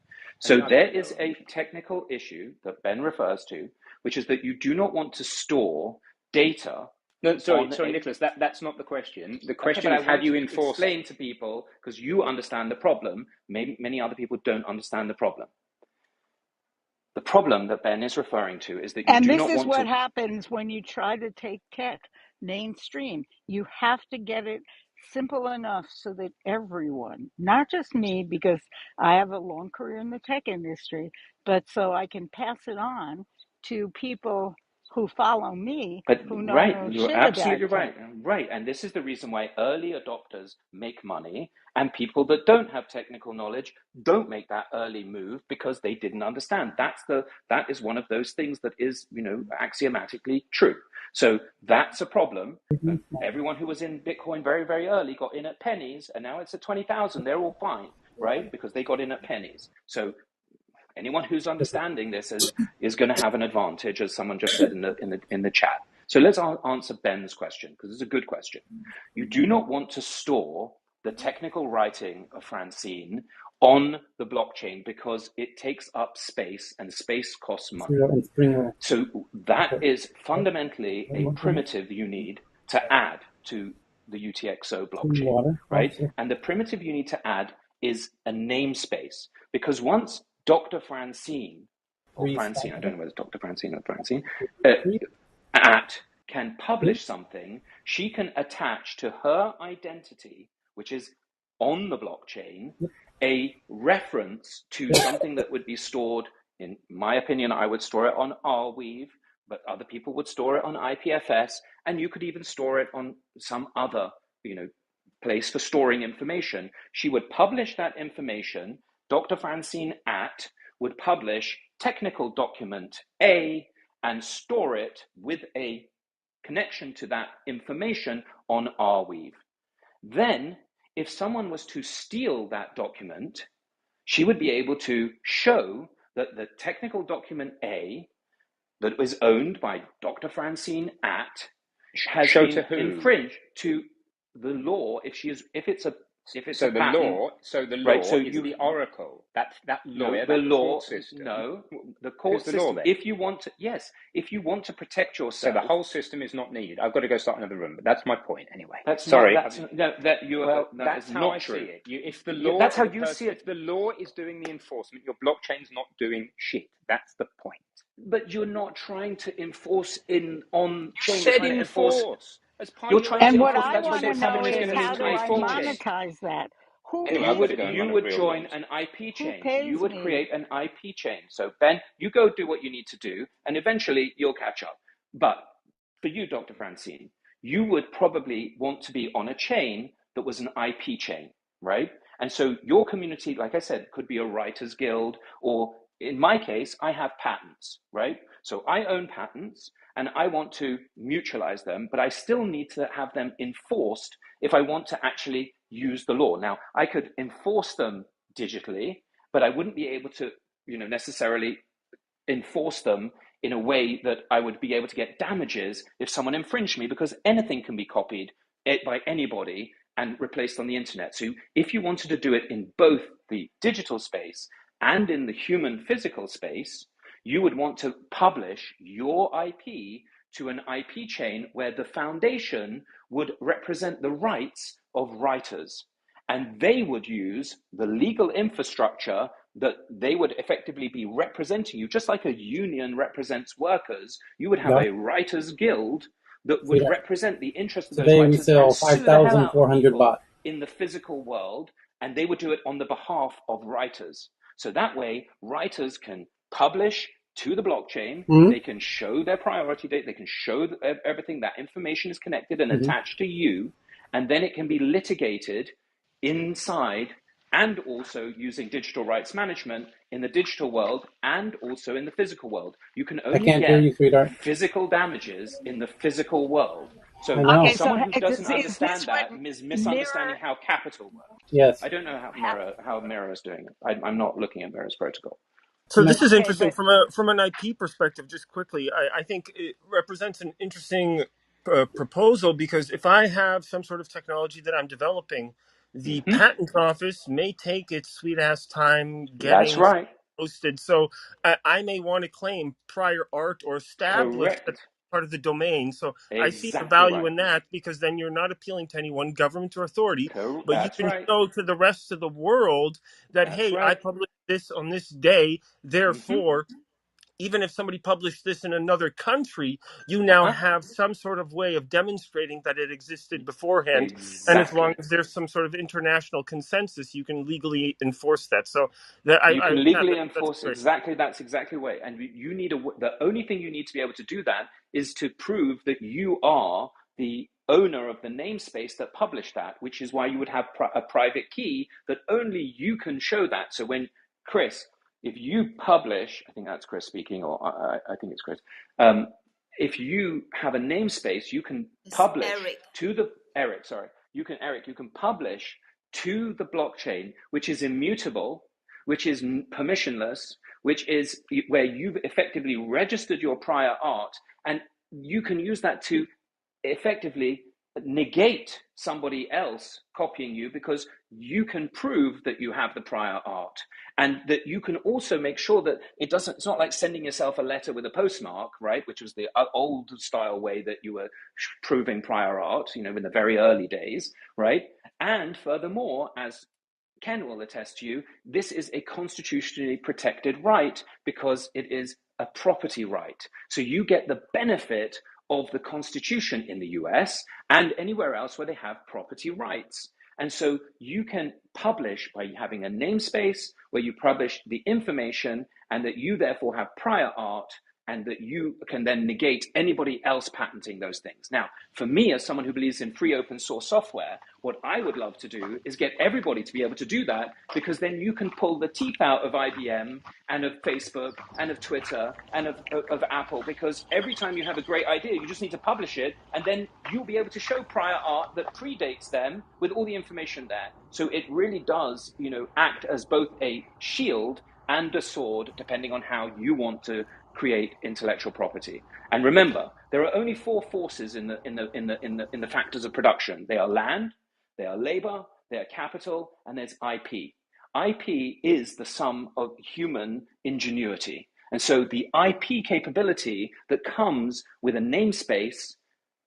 and So then I'd like there to is go. a technical issue that Ben refers to, which is that you do not want to store data No, sorry, on a. Nicholas. That's not the question. The Okay, question but I is how want do you to enforce it? explain to people because you understand the problem. Maybe many other people don't understand the problem. The problem that Ben is referring to is that you And do this not is want what to. happens when you try to take tech mainstream. You have to get it simple enough so that everyone, not just me, because I have a long career in the tech industry, but so I can pass it on to people who follow me But who right, know you're shit about absolutely tech. right. Right. And this is the reason why early adopters make money and people that don't have technical knowledge don't make that early move because they didn't understand. That is one of those things that is, axiomatically true. So that's a problem. Everyone who was in Bitcoin very, very early got in at pennies and now it's at 20,000. They're all fine, right? Because they got in at pennies. So anyone who's understanding this is going to have an advantage, as someone just said in the chat. So let's answer Ben's question because it's a good question. You do not want to store the technical writing of Francine on the blockchain because it takes up space and space costs money. And spring roll. So that is fundamentally a primitive you need to add to the UTXO blockchain, Water. right? And the primitive you need to add is a namespace because once Dr. Francine, or Francine, I don't know whether it's Dr. Francine or Francine, at can publish something, she can attach to her identity, which is on the blockchain, a reference to something that would be stored. In my opinion, I would store it on Arweave, but other people would store it on IPFS, and you could even store it on some other, place for storing information. She would publish that information. Dr. Francine at would publish technical document A and store it with a connection to that information on Arweave. Then, if someone was to steal that document, she would be able to show that the technical document A that was owned by Dr. Francine at has Show to been who? infringed to the law if it's a So the patent, law. So the right? law So is you the oracle. That no, lawyer, the that court law, system. no, the Who's court the law system. then? If you want to, yes, if you want to protect So the yourself, whole system is not needed. I've got to go start another room, but that's my point anyway. that's not Sorry. that's no, that you Well, that is that's how not I see true. it. If the law That's is how a you person, see it. if the law is doing the enforcement, your blockchain's not doing shit. That's the point. But you're not trying to enforce in on You chain. You're said trying to enforce. enforce as part You're of your trying to And what enforce. answer. I That's You what want said to know someone is blockchain going is to is. how need to do I IP enforce chain. it. monetize that? Who Anyway, I've You got pays to would go and me? you run a would real join room. an IP Who chain. You pays would me? create an IP chain. So Ben, you go do what you need to do, and eventually you'll catch up. But for you, Dr. Francine, you would probably want to be on a chain that was an IP chain, right? And so your community, like I said, could be a writers guild, or in my case, I have patents, right? So I own patents and I want to mutualize them, but I still need to have them enforced if I want to actually use the law. Now, I could enforce them digitally, but I wouldn't be able to, necessarily enforce them in a way that I would be able to get damages if someone infringed me because anything can be copied by anybody and replaced on the internet. So if you wanted to do it in both the digital space and in the human physical space, you would want to publish your IP to an IP chain where the foundation would represent the rights of writers. And they would use the legal infrastructure that they would effectively be representing you, just like a union represents workers. You would have Yeah. a writers guild that would Sweetheart. represent the interests of those Today we writers and sell sue the hell out of 5,400 people baht. in the physical world, and they would do it on the behalf of writers. So that way, writers can publish to the blockchain, Mm-hmm. they can show their priority date, they can show everything, that information is connected and Mm-hmm. attached to you, and then it can be litigated inside and also using digital rights management in the digital world and also in the physical world. You can I only can't hear get you, sweetheart. physical damages in the physical world. I So know. Okay, so someone who doesn't is this understand that what is misunderstanding mirror how capital works. Yes. I don't know how? How Mirror is doing it. I'm not looking at Mirror's protocol. So this is Okay, interesting but from an IP perspective. Just quickly, I think it represents an interesting proposal because if I have some sort of technology that I'm developing, the Hmm. patent office may take its sweet ass time That's getting right. posted. So I may want to claim prior art or establish that Correct. part of the domain. So I see the Exactly value right. in that because then you're not appealing to any one government or authority, but you That's can right. show to the rest of the world that, That's hey, I right. published this on this day. Hmm. Therefore, even if somebody published this in another country, you now Uh-huh. have some sort of way of demonstrating that it existed beforehand. And as long Exactly. as there's some sort of international consensus, you can legally enforce that. So You can legally that's enforce great. exactly that's exactly right. And you need the only thing you need to be able to do that is to prove that you are the owner of the namespace that published that, which is why you would have a private key that only you can show that. So when Chris, if you publish, I think that's Chris speaking, or I think it's Chris. If you have a namespace, you can It's publish Eric. to the Eric. Sorry, you can publish to the blockchain, which is immutable, which is permissionless, which is where you've effectively registered your prior art, and you can use that to effectively negate somebody else copying you because you can prove that you have the prior art, and that you can also make sure that it's not like sending yourself a letter with a postmark, right, which was the old style way that you were proving prior art, in the very early days, right? And furthermore, as Ken will attest to you, this is a constitutionally protected right because it is a property right. So you get the benefit of the Constitution in the US and anywhere else where they have property rights. And so you can publish by having a namespace where you publish the information and that you therefore have prior art and that you can then negate anybody else patenting those things. Now, for me, as someone who believes in free open source software, what I would love to do is get everybody to be able to do that, because then you can pull the teeth out of IBM and of Facebook and of Twitter and of Apple, because every time you have a great idea, you just need to publish it, and then you'll be able to show prior art that predates them with all the information there. So it really does, act as both a shield and a sword, depending on how you want to create intellectual property. And remember, there are only four forces in the factors of production. They are land, they are labor, they are capital, and there's IP. IP is the sum of human ingenuity. And so the IP capability that comes with a namespace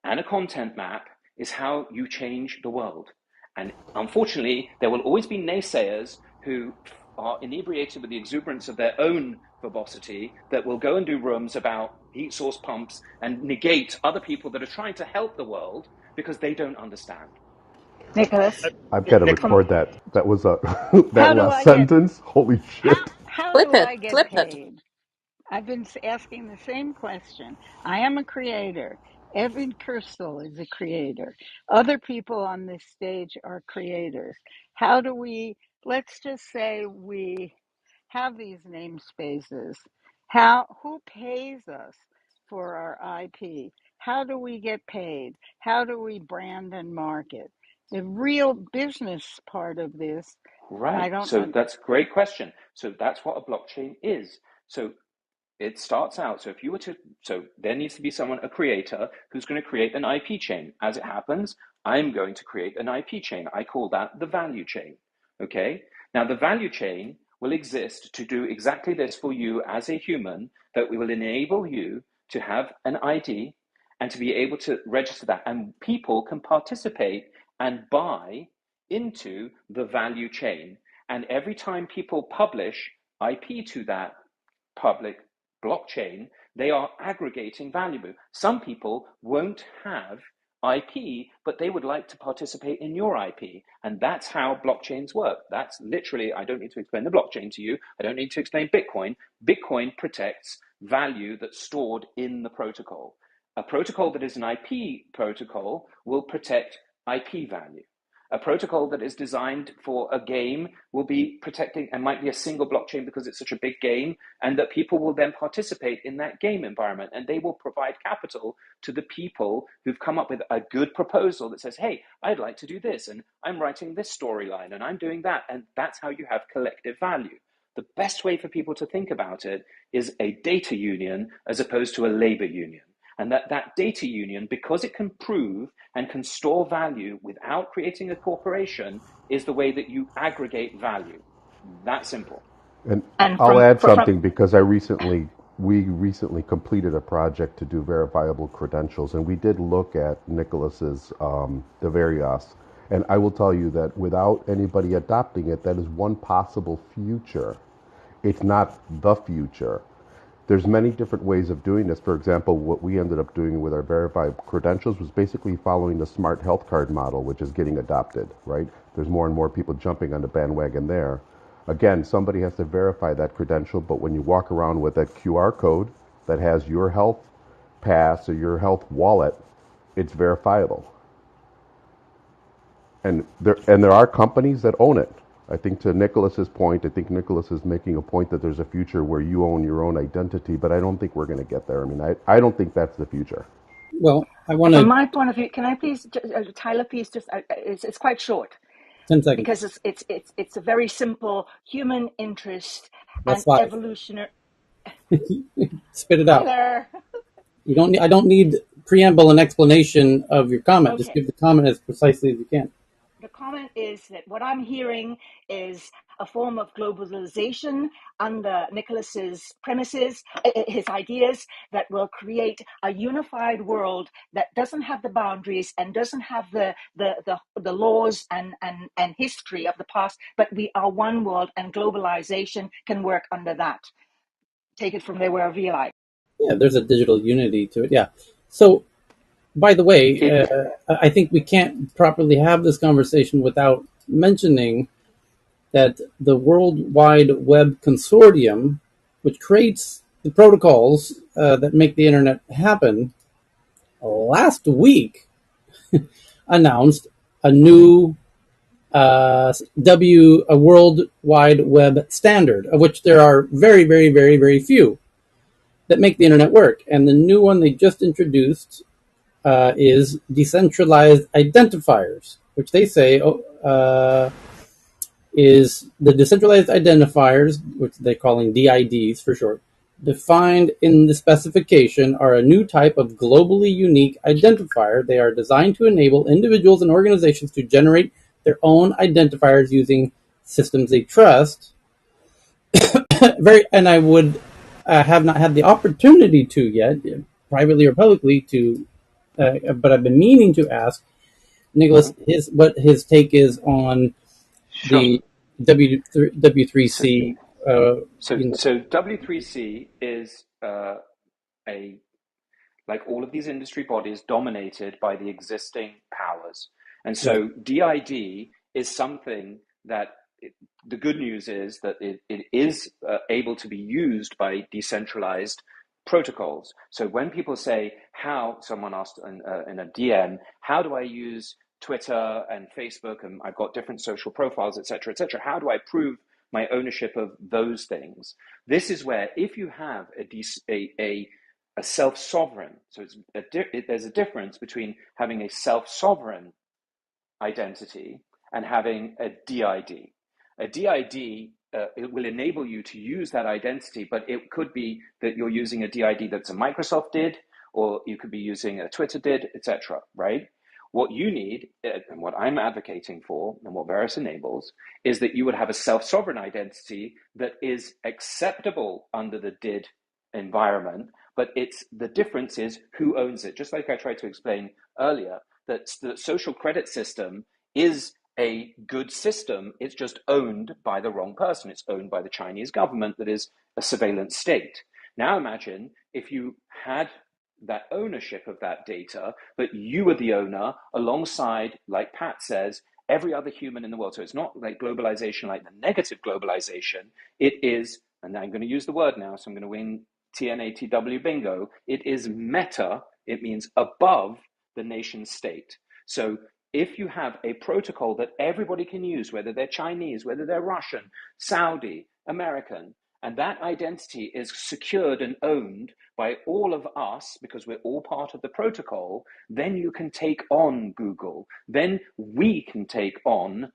and a content map is how you change the world. And unfortunately, there will always be naysayers who are inebriated with the exuberance of their own verbosity that will go and do rooms about heat source pumps and negate other people that are trying to help the world because they don't understand. Nicholas, I've got to from record that. That was a that How do last I get sentence. Holy how shit. how Clip do it. I get Clip it. paid? I've been asking the same question. I am a creator. Evan Kirstel is a creator. Other people on this stage are creators. How do we, let's just say we have these namespaces. Who pays us for our IP? How do we get paid? How do we brand and market? The real business part of this, I Right. don't So know. that's a great question. So that's what a blockchain is. So It starts out, so if you were to, so there needs to be someone, a creator, who's going to create an IP chain. As it happens, I'm going to create an IP chain. I call that the value chain. Okay? Now, the value chain will exist to do exactly this for you as a human, that we will enable you to have an ID and to be able to register that. And people can participate and buy into the value chain. And every time people publish IP to that public blockchain, they are aggregating value. Some people won't have IP, but they would like to participate in your IP. And that's how blockchains work. That's literally, I don't need to explain the blockchain to you. I don't need to explain Bitcoin. Bitcoin protects value that's stored in the protocol. A protocol that is an IP protocol will protect IP value. A protocol that is designed for a game will be protecting and might be a single blockchain because it's such a big game, and that people will then participate in that game environment, and they will provide capital to the people who've come up with a good proposal that says, hey, I'd like to do this, and I'm writing this storyline, and I'm doing that, and that's how you have collective value. The best way for people to think about it is a data union as opposed to a labor union. And that data union, because it can prove and can store value without creating a corporation, is the way that you aggregate value. That simple. And And I'll add from something because we recently completed a project to do verifiable credentials, and we did look at Nicholas's the Veritas. And I will tell you that without anybody adopting it, that is one possible future. It's not the future. There's many different ways of doing this. For example, what we ended up doing with our verified credentials was basically following the smart health card model, which is getting adopted, right? There's more and more people jumping on the bandwagon there. Again, somebody has to verify that credential, but when you walk around with that QR code that has your health pass or your health wallet, it's verifiable. And there are companies that own it. I think to Nicholas's point, I think Nicholas is making a point that there's a future where you own your own identity, but I don't think we're going to get there. I mean, I don't think that's the future. Well, I want from to my point of view, can I please, Tyler, please just, it's quite short 10 seconds. because it's a very simple human interest and That's 5. evolutionary. Spit it out. Tyler, You don't. I don't need preamble and explanation of your comment. Just okay. give the comment as precisely as you can. The comment is that what I'm hearing is a form of globalization under Nicholas's premises, his ideas that will create a unified world that doesn't have the boundaries and doesn't have the laws and history of the past, but we are one world, and globalization can work under that. Take it from there wherever you like. Yeah, there's a digital unity to it. Yeah. So, by the way, It, I think we can't properly have this conversation without mentioning that the World Wide Web Consortium, which creates the protocols that make the internet happen, last week announced a new a World Wide Web standard, of which there are very, very, very, very few that make the internet work. And the new one they just introduced is decentralized identifiers, which they say is the decentralized identifiers, which they're calling DIDs for short, defined in the specification are a new type of globally unique identifier. They are designed to enable individuals and organizations to generate their own identifiers using systems they trust. And I would have not had the opportunity to yet, privately or publicly, but I've been meaning to ask Nicholas Mhm. what his take is on Sure. the W three So, C. so W3C is a like all of these industry bodies dominated by the existing powers. And Right. so DID is something that the good news is that it is able to be used by decentralized protocols. So when people say how, someone asked in a DM, how do I use Twitter and Facebook, and I've got different social profiles, et cetera, how do I prove my ownership of those things? This is where if you have a self-sovereign, so there's a difference between having a self-sovereign identity and having a DID. A DID it will enable you to use that identity, but it could be that you're using a DID that's a Microsoft did, or you could be using a Twitter did, etc. Right? What you need, and what I'm advocating for, and what Verus enables, is that you would have a self-sovereign identity that is acceptable under the did environment, but it's the difference is who owns it. Just like I tried to explain earlier, that the social credit system is a good system. It's just owned by the wrong person. It's owned by the Chinese government that is a surveillance state. Now imagine if you had that ownership of that data, but you were the owner alongside, like Pat says, every other human in the world. So it's not like globalization, like the negative globalization. It is, and I'm going to use the word now, so I'm going to win TNATW bingo. It is meta. It means above the nation state. So if you have a protocol that everybody can use, whether they're Chinese, whether they're Russian, Saudi, American, and that identity is secured and owned by all of us because we're all part of the protocol, then you can take on Google. Then we can take on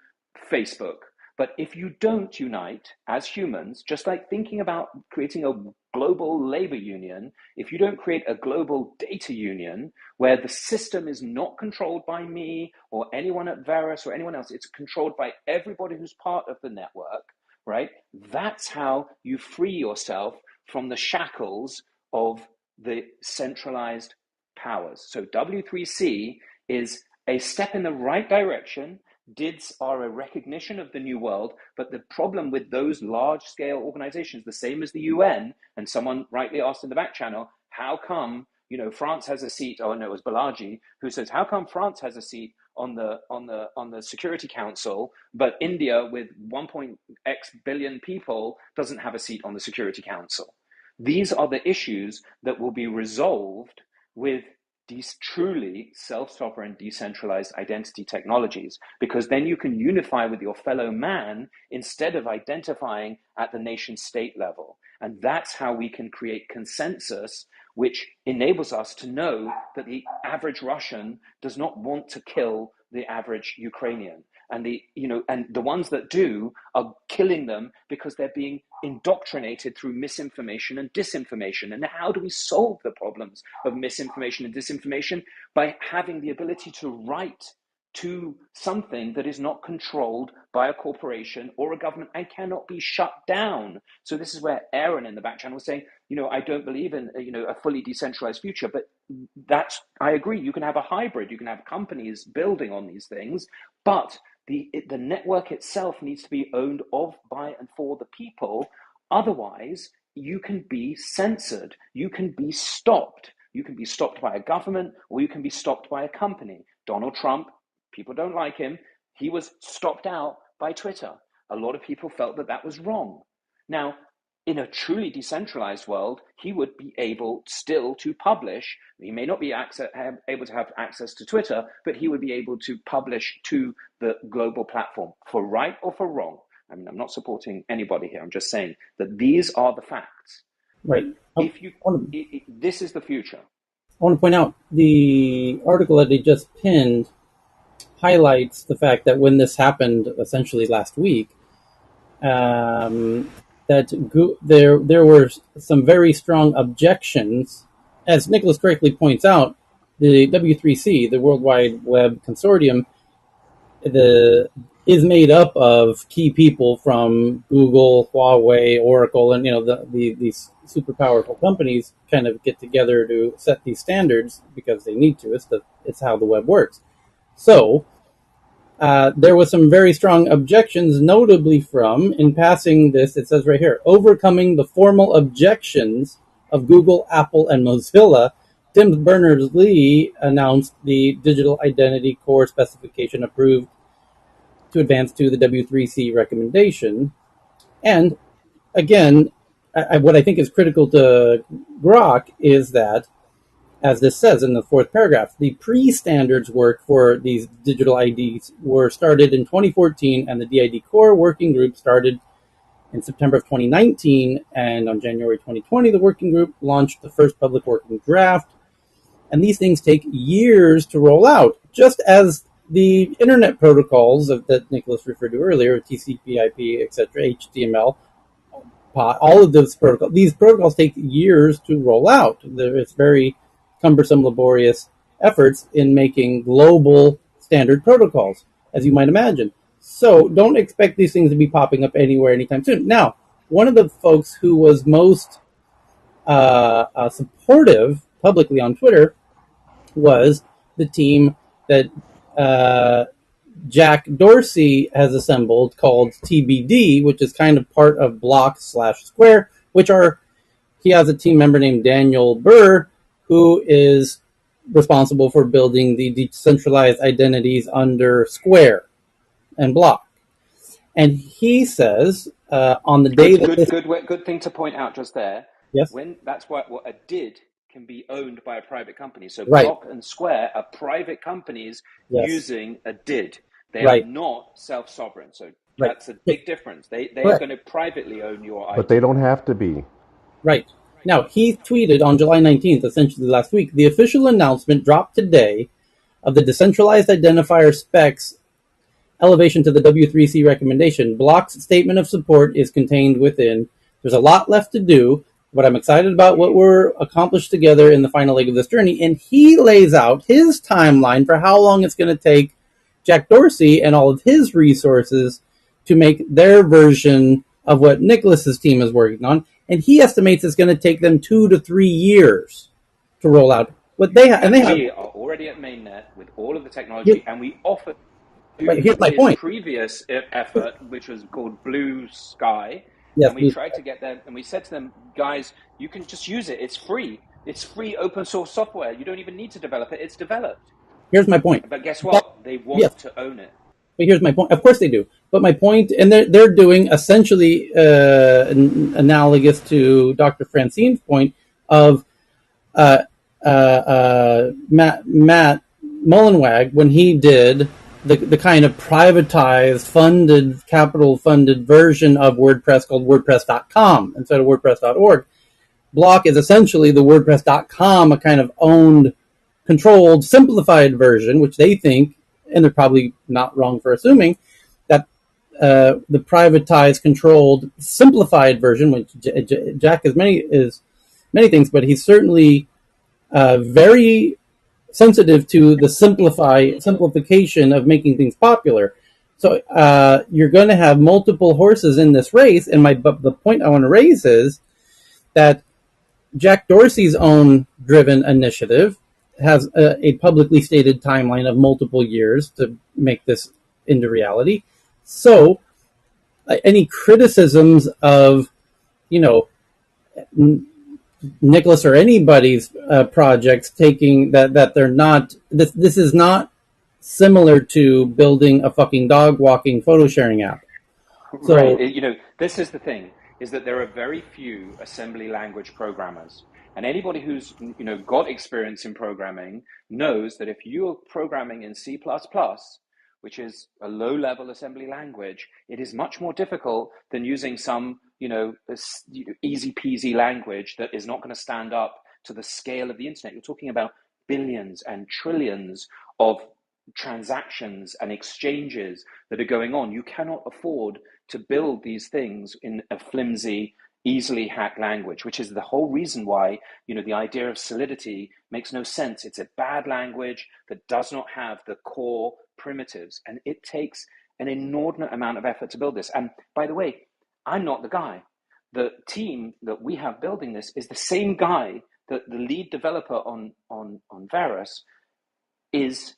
Facebook. But if you don't unite as humans, just like thinking about creating a global labor union, if you don't create a global data union where the system is not controlled by me or anyone at Verus or anyone else, it's controlled by everybody who's part of the network, right? That's how you free yourself from the shackles of the centralized powers. So W3C is a step in the right direction. DIDs are a recognition of the new world, but the problem with those large scale organizations, the same as the UN, and someone rightly asked in the back channel, how come, France has a seat? Oh no, it was Balaji who says, how come France has a seat on the Security Council, but India with 1.x billion people doesn't have a seat on the Security Council? These are the issues that will be resolved with these truly self-sovereign, decentralized identity technologies, because then you can unify with your fellow man instead of identifying at the nation state level. And that's how we can create consensus, which enables us to know that the average Russian does not want to kill the average Ukrainian. And the ones that do are killing them because they're being indoctrinated through misinformation and disinformation. And how do we solve the problems of misinformation and disinformation? By having the ability to write to something that is not controlled by a corporation or a government and cannot be shut down. So this is where Aaron in the back channel was saying, I don't believe in a fully decentralized future, but I agree. You can have a hybrid. You can have companies building on these things, but the network itself needs to be owned of, by, and for the people. Otherwise, you can be censored. You can be stopped. You can be stopped by a government, or you can be stopped by a company. Donald Trump, people don't like him. He was stopped out by Twitter. A lot of people felt that that was wrong. Now, in a truly decentralized world, he would be able still to publish. He may not be able to have access to Twitter, but he would be able to publish to the global platform, for right or for wrong. I mean, I'm not supporting anybody here. I'm just saying that these are the facts. Right. But this is the future. I want to point out the article that they just pinned highlights the fact that when this happened essentially last week, that there were some very strong objections. As Nicholas correctly points out, the W3C, the World Wide Web Consortium, is made up of key people from Google, Huawei, Oracle, and these super powerful companies kind of get together to set these standards because they need to. It's how the web works. So there was some very strong objections, notably from, in passing this, it says right here, overcoming the formal objections of Google, Apple, and Mozilla. Tim Berners-Lee announced the digital identity core specification approved to advance to the W3C recommendation. And again, what I think is critical to Grok is that, as this says in the fourth paragraph, the pre-standards work for these digital IDs were started in 2014, and the DID core working group started in September of 2019, and on January 2020, the working group launched the first public working draft. And these things take years to roll out, just as the internet protocols that Nicholas referred to earlier, TCP/IP, etc., HTML, all of these protocols take years to roll out. It's very cumbersome, laborious efforts in making global standard protocols, as you might imagine. So don't expect these things to be popping up anywhere anytime soon. Now, one of the folks who was most supportive publicly on Twitter was the team that uh, Jack Dorsey has assembled called TBD, which is kind of part of Block/Square, which are he has a team member named Daniel Burr, who is responsible for building the decentralized identities under Square and Block. And he says on the day that this, Good thing to point out just there. yes, When that's what a did can be owned by a private company. So right, Block and Square are private companies yes, using a did. They are right, not self-sovereign. So right, that's a big difference. They are correct, going to privately own your But they IP. don't have to be. right. Now, he tweeted on July 19th, essentially last week, the official announcement dropped today of the decentralized identifier specs elevation to the W3C recommendation. Block's statement of support is contained within. There's a lot left to do, but I'm excited about what we're accomplished together in the final leg of this journey. And he lays out his timeline for how long it's going to take Jack Dorsey and all of his resources to make their version of what Nicholas's team is working on. And he estimates it's going to take them 2 to 3 years to roll out what they have. And they And have. we are already at mainnet with all of the Here, technology, and we offer right, to here's my his point. previous effort, which was called Blue Sky, Yes, and we Blue. tried to get them, and we said to them, guys, you can just use it. It's free. It's free open source software. You don't even need to develop it. It's developed. Here's my point. But guess That, what? They yes, want to own it. but here's my point. Of course they do. But my point, and they're doing essentially analogous to Dr. Francine's point of Matt Mullenweg when he did the kind of privatized, funded, capital funded version of WordPress called WordPress.com instead of WordPress.org. Block is essentially the WordPress.com, a kind of owned, controlled, simplified version, which they think, and they're probably not wrong for assuming, that the privatized, controlled, simplified version, which Jack is many things, but he's certainly very sensitive to the simplification of making things popular. So you're going to have multiple horses in this race, and the point I want to raise is that Jack Dorsey's own driven initiative has a publicly stated timeline of multiple years to make this into reality. So any criticisms of, you know, Nicholas or anybody's projects taking that they're not, this is not similar to building a fucking dog walking photo sharing app. Right. So This is the thing, is that there are very few assembly language programmers. And anybody who's, got experience in programming knows that if you're programming in C++, which is a low-level assembly language, it is much more difficult than using some, easy peasy language that is not going to stand up to the scale of the internet. You're talking about billions and trillions of transactions and exchanges that are going on. You cannot afford to build these things in a flimsy, easily hacked language, which is the whole reason why, the idea of Solidity makes no sense. It's a bad language that does not have the core primitives, and it takes an inordinate amount of effort to build this. And by the way, I'm not the guy. The team that we have building this is the same guy that the lead developer on Varus is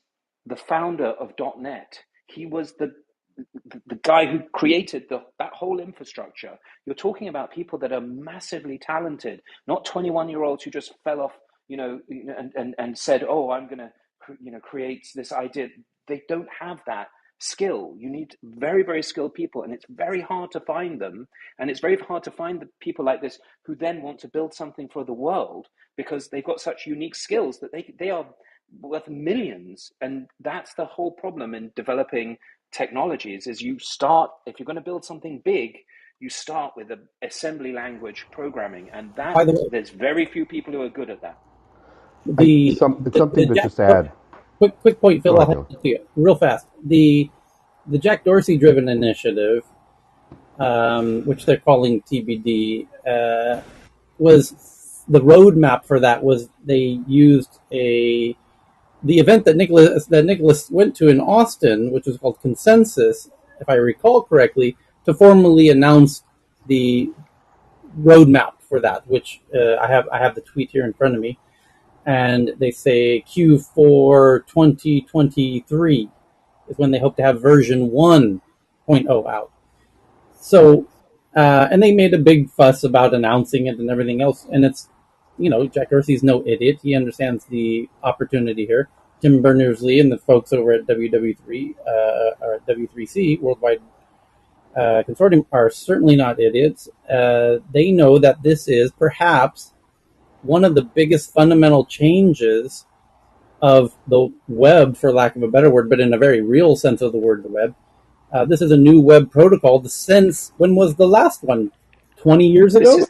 the founder of .NET. He was the guy who created that whole infrastructure. You're talking about people that are massively talented, not 21-year-olds who just fell off, and said, "Oh, I'm going to, create this idea." They don't have that skill. You need very, very skilled people, and it's very hard to find them. And it's very hard to find the people like this who then want to build something for the world because they've got such unique skills that they are worth millions. And that's the whole problem in developing technologies is you start, if you're going to build something big, you start with the assembly language programming, and that by the way, there's very few people who are good at that. the It's something to Jack just add. quick point, Go Phil. I'll ahead, hand Taylor. it to you real fast. The Jack Dorsey driven initiative, which they're calling TBD, was the roadmap for that. Was they used the event that Nicholas went to in Austin, which was called Consensus, if I recall correctly, to formally announce the roadmap for that. Which I have the tweet here in front of me, and they say Q4 2023 is when they hope to have version 1.0 out. So, and they made a big fuss about announcing it and everything else. And it's, Jack Dorsey's no idiot. He understands the opportunity here. Tim Berners-Lee and the folks over at WW3 or W3C Worldwide Consortium are certainly not idiots. They know that this is perhaps one of the biggest fundamental changes of the web, for lack of a better word, but in a very real sense of the word, the web. This is a new web protocol. Since when was the last one? 20 years This ago? is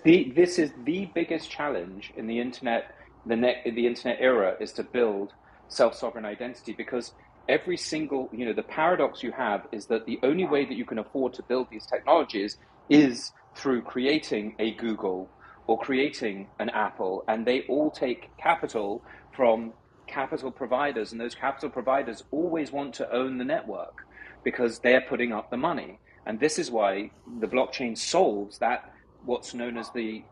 the biggest challenge in the internet, the internet era, is to build self-sovereign identity, because every single, the paradox you have is that the only way that you can afford to build these technologies is through creating a Google or creating an Apple, and they all take capital from capital providers, and those capital providers always want to own the network because they're putting up the money. And this is why the blockchain solves that, what's known as the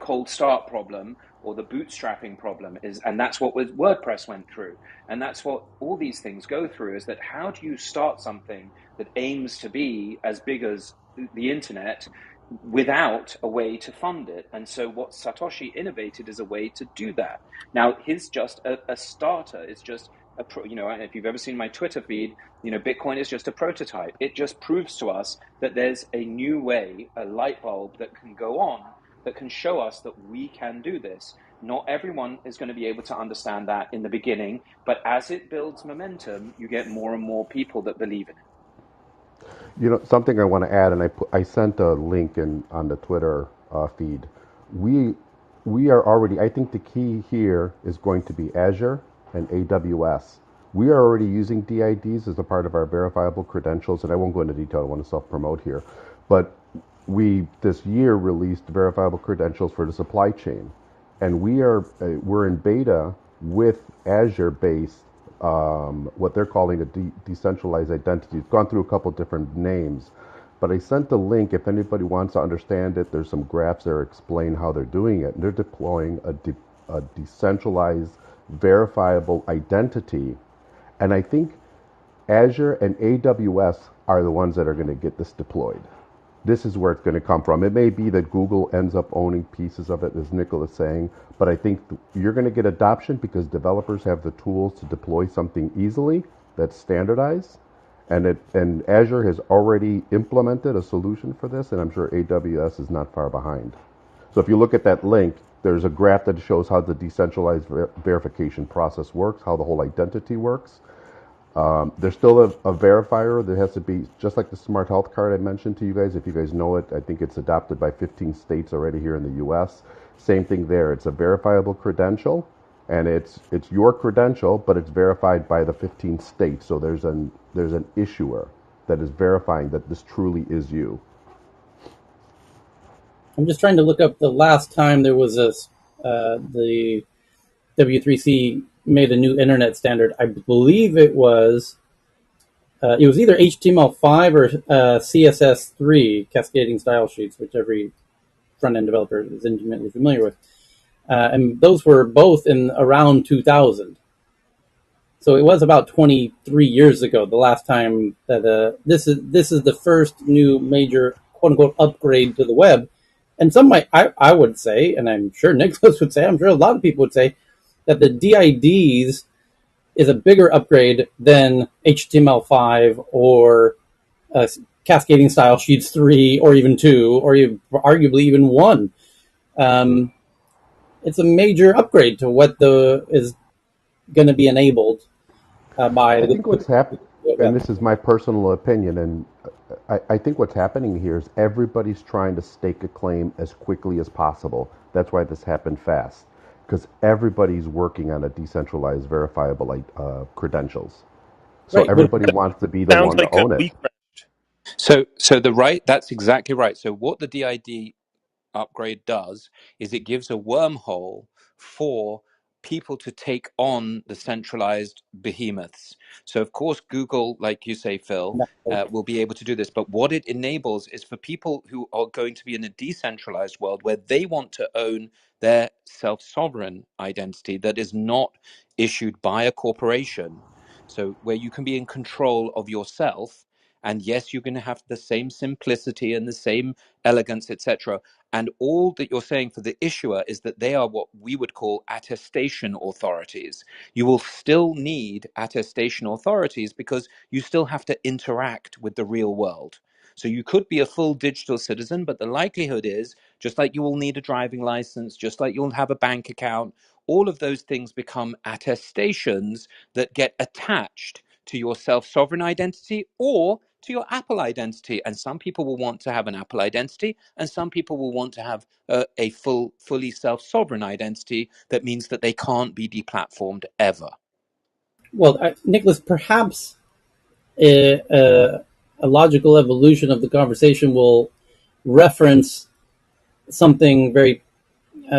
cold start problem or the bootstrapping problem is, and that's what WordPress went through, and that's what all these things go through, is that how do you start something that aims to be as big as the internet without a way to fund it? And so what Satoshi innovated is a way to do that. Now his just a starter. It's just if you've ever seen my Twitter feed, Bitcoin is just a prototype. It just proves to us that there's a new way, a light bulb that can go on, that can show us that we can do this. Not everyone is going to be able to understand that in the beginning, but as it builds momentum, you get more and more people that believe in it. Something I want to add, and I sent a link on the Twitter feed. We we are already. I think the key here is going to be Azure and AWS. We are already using DIDs as a part of our verifiable credentials, and I won't go into detail. I want to self-promote here, but we this year released verifiable credentials for the supply chain, and we're in beta with Azure-based what they're calling a decentralized identity. It's gone through a couple different names, but I sent the link if anybody wants to understand it. There's some graphs there explain how they're doing it. And they're deploying a decentralized, verifiable identity, and I think Azure and AWS are the ones that are going to get this deployed. This is where it's going to come from. It may be that Google ends up owning pieces of it, as Nicola is saying, but I think you're going to get adoption because developers have the tools to deploy something easily that's standardized. And Azure has already implemented a solution for this, and I'm sure AWS is not far behind. So if you look at that link, there's a graph that shows how the decentralized verification process works, how the whole identity works. There's still a verifier that has to be just like the smart health card I mentioned to you guys. If you guys know it, I think it's adopted by 15 states already here in the U.S. Same thing there. It's a verifiable credential, and it's your credential, but it's verified by the 15 states. So there's an issuer that is verifying that this truly is you. I'm just trying to look up the last time there was the W3C made a new internet standard. I believe it was either HTML5 or CSS3, cascading style sheets, which every front end developer is intimately familiar with. And those were both in around 2000. So it was about 23 years ago, the last time that this is the first new major quote unquote upgrade to the web. And I would say, and I'm sure Nicholas would say, I'm sure a lot of people would say, that the DIDs is a bigger upgrade than HTML5 or cascading style sheets 3 or even 2 or arguably even 1. It's a major upgrade to what is going to be enabled by I think what's happened, the and web. this is my personal opinion, and I think what's happening here is everybody's trying to stake a claim as quickly as possible. That's why this happened fast. because everybody's working on a decentralized verifiable credentials. So Right, but everybody wants to be the Sounds one to like own it. we crashed. So the right, that's exactly right. So what the DID upgrade does is it gives a wormhole for people to take on the centralized behemoths. So, of course, Google, like you say, Phil, will be able to do this. But what it enables is for people who are going to be in a decentralized world where they want to own their self sovereign identity that is not issued by a corporation. So, where you can be in control of yourself. And yes, you're going to have the same simplicity and the same elegance, etc. And all that you're saying for the issuer is that they are what we would call attestation authorities. You will still need attestation authorities because you still have to interact with the real world. So you could be a full digital citizen, but the likelihood is, just like you will need a driving license, just like you'll have a bank account, all of those things become attestations that get attached to your self-sovereign identity or to your Apple identity. And some people will want to have an Apple identity, and some people will want to have a fully self-sovereign identity that means that they can't be deplatformed ever. well, Nicholas, perhaps a logical evolution of the conversation will reference something very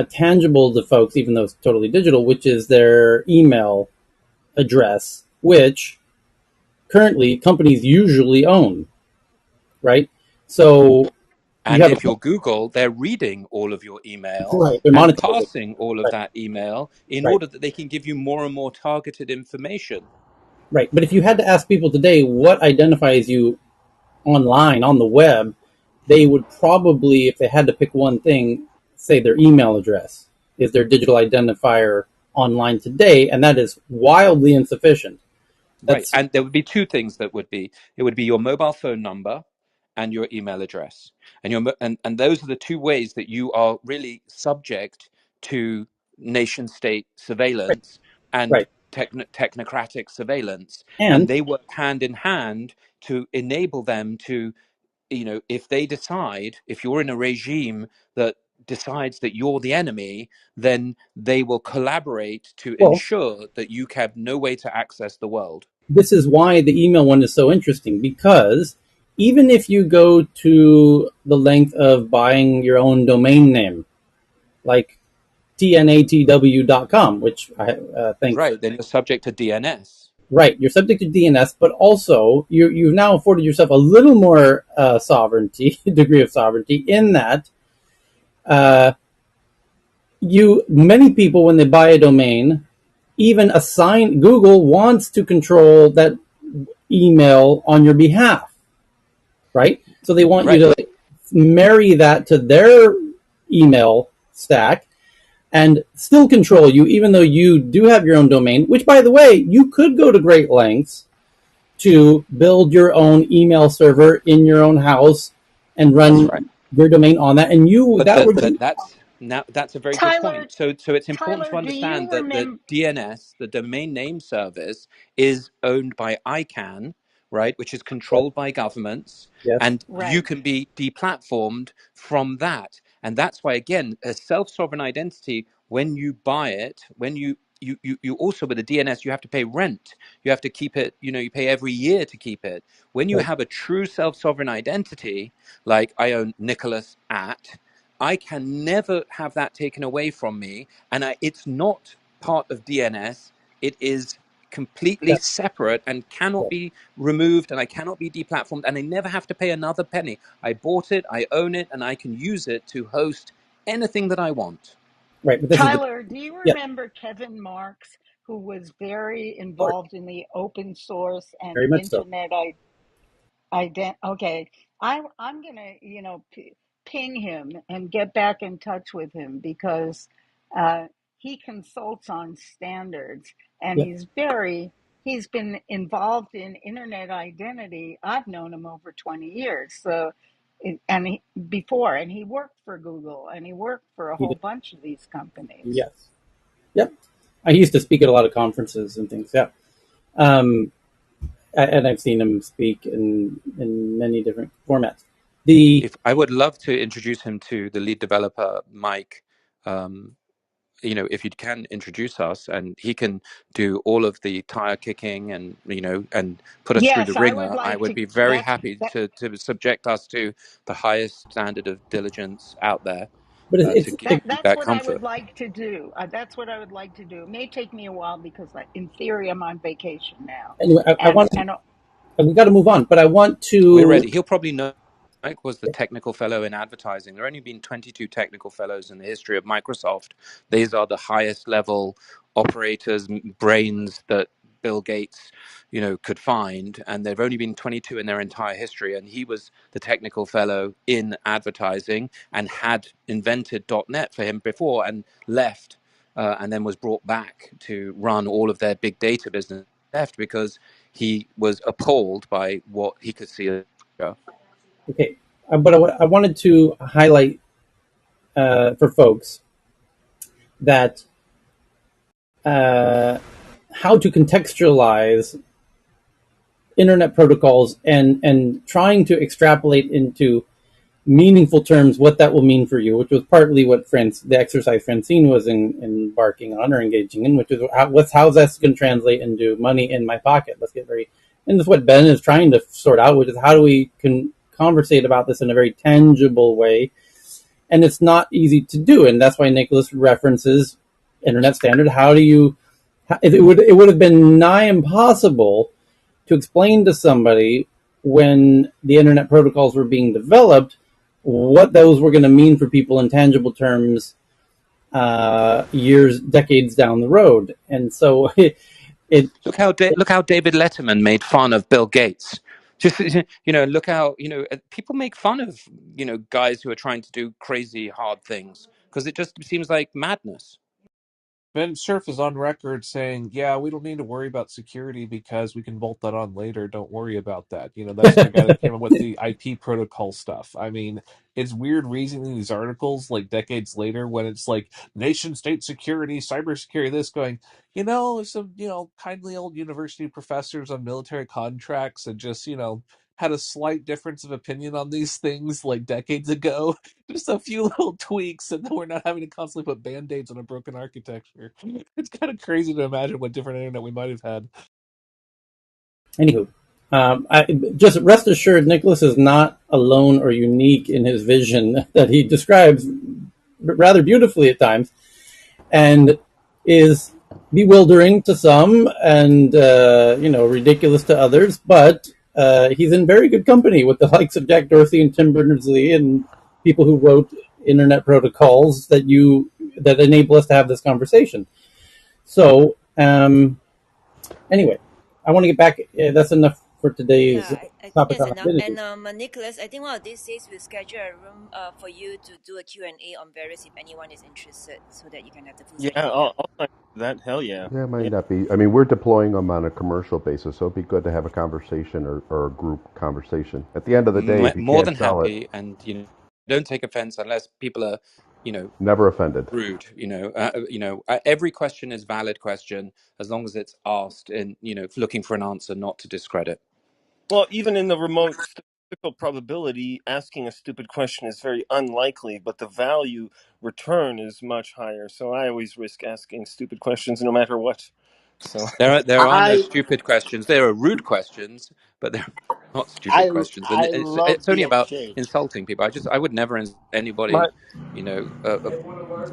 tangible to folks, even though it's totally digital, which is their email address, which currently companies usually own, right? So you And have a if you're Google, they're reading all of your email right, they're and monetizing, passing all of right, that email in right, order that they can give you more and more targeted information. right. But if you had to ask people today what identifies you online on the web, they would probably, if they had to pick one thing, say their email address is their digital identifier online today, and that is wildly insufficient. Right. That's And there would be two things that would be it would be your mobile phone number and your email address. And and those are the two ways that you are really subject to nation state right, surveillance and right. technocratic surveillance. And And they work hand in hand to enable them to, if they decide, if you're in a regime that decides that you're the enemy, then they will collaborate to well, ensure that you have no way to access the world. this is why the email one is so interesting, because even if you go to the length of buying your own domain name, like tnatw.com, which I think, Right, then you're subject to DNS. right, you're subject to DNS, but also you've now afforded yourself a little more sovereignty, degree of sovereignty, in that uh, many people, when they buy a domain, even assign, Google wants to control that email on your behalf, right? So they want you Right. to marry that to their email stack and still control you, even though you do have your own domain, which, by the way, you could go to great lengths to build your own email server in your own house and That's run right. your domain on that. And that would But be, that's a very good Tyler, point. So it's important Tyler, to do you understand that the remember? DNS, the domain name service, is owned by ICANN, right, which is yes, controlled by governments, yes, and you Right. can be deplatformed from that. And that's why, again, a self-sovereign identity, when you buy it, when you also, with the DNS, you have to pay rent. You have to keep it, you pay every year to keep it. When you right, have a true self-sovereign identity, like I own Nicholas at, I can never have that taken away from me. And it's not part of DNS. It is completely yes, separate and cannot yes, be removed, and I cannot be deplatformed, and I never have to pay another penny. I bought it, I own it, and I can use it to host anything that I want. right. But this is the, Tyler, do you yeah, remember Kevin Marks, who was very of course, involved in the open source and very much so. internet okay, I'm gonna ping him and get back in touch with him because he consults on standards and Yeah, he's been involved in internet identity. I've known him over 20 years, so before, and he worked for Google and he worked for a he whole did. bunch of these companies. Yes, yep. I used to speak at a lot of conferences and things. Yeah. Um, and I've seen him speak in many different formats. The If I would love to introduce him to the lead developer, Mike, um, if you can introduce us, and he can do all of the tire kicking and and put us through the Yes, I would ringer, I like would to. be very That's happy that. to subject us to the highest standard of diligence out there, But to give you That's that what I would comfort. like to do. That's what I would like to do. It may take me a while because, in theory, I'm on vacation now, anyway, I and want we got to move on, but I want We're to. ready. He'll probably know. Mike was the technical fellow in advertising. There have only been 22 technical fellows in the history of Microsoft. These are the highest level operators, brains that Bill Gates, could find. And there have only been 22 in their entire history. And he was the technical fellow in advertising and had invented .NET for him before and left, and then was brought back to run all of their big data business. Left because he was appalled by what he could see. Okay, but I wanted to highlight for folks that how to contextualize internet protocols and trying to extrapolate into meaningful terms what that will mean for you, which was partly what the exercise Francine was embarking on or engaging in, which is how's this going to translate into money in my pocket. And that's what Ben is trying to sort out, which is how do we conversate about this in a very tangible way. And it's not easy to do, and that's why Nicholas references internet standard. How do you? It would have been nigh impossible to explain to somebody when the internet protocols were being developed what those were going to mean for people in tangible terms decades down the road. And so Look how David Letterman made fun of Bill Gates. Just look how people make fun of guys who are trying to do crazy hard things because it just seems like madness. Ben Cerf is on record saying, "Yeah, we don't need to worry about security because we can bolt that on later. Don't worry about that." That's the guy that came up with the IP protocol stuff. I mean, it's weird reading these articles like decades later when it's like nation state security, cybersecurity, this going, some, kindly old university professors on military contracts and just, had a slight difference of opinion on these things like decades ago. Just a few little tweaks, and then we're not having to constantly put band-aids on a broken architecture. It's kind of crazy to imagine what different internet we might have had. anywho, just rest assured, Nicholas is not alone or unique in his vision that he describes rather beautifully at times, and is bewildering to some and ridiculous to others. But he's in very good company with the likes of Jack Dorsey and Tim Berners-Lee and people who wrote internet protocols that enable us to have this conversation. So anyway, I want to get back. That's enough for today's Yeah, I think topic that's on enough. identity. And Nicholas, I think one of these days we'll schedule a room for you to do a Q&A on various if anyone is interested so that you can have the full Yeah, spectrum. I'll sign up for that. Hell yeah. Yeah, it might Yeah. not be. I mean, we're deploying them on a commercial basis, so it'd be good to have a conversation or a group conversation. At the end of the day, if you More can't than sell it, happy, and don't take offense unless people are never offended. rude. Every question is valid question as long as it's asked and looking for an answer, not to discredit. Well, even in the remote statistical probability, asking a stupid question is very unlikely, but the value return is much higher. So I always risk asking stupid questions no matter what. So There are no I stupid questions. There are rude questions, but they're not stupid I questions. And I it's love it's only the about exchange. insulting people. I would never insult my anybody,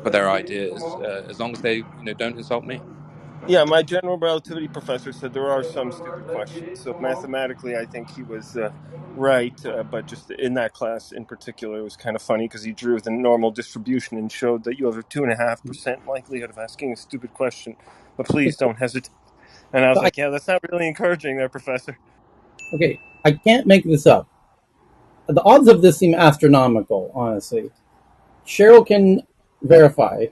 for their ideas, as long as they don't insult me. yeah, my general relativity professor said there are some stupid questions. So mathematically, I think he was right. But just in that class in particular, it was kind of funny because he drew the normal distribution and showed that you have a 2.5% likelihood of asking a stupid question. But please don't hesitate. And I was So like, yeah, that's not really encouraging there, professor. I can't make this up. The odds of this seem astronomical, honestly. Cheryl can verify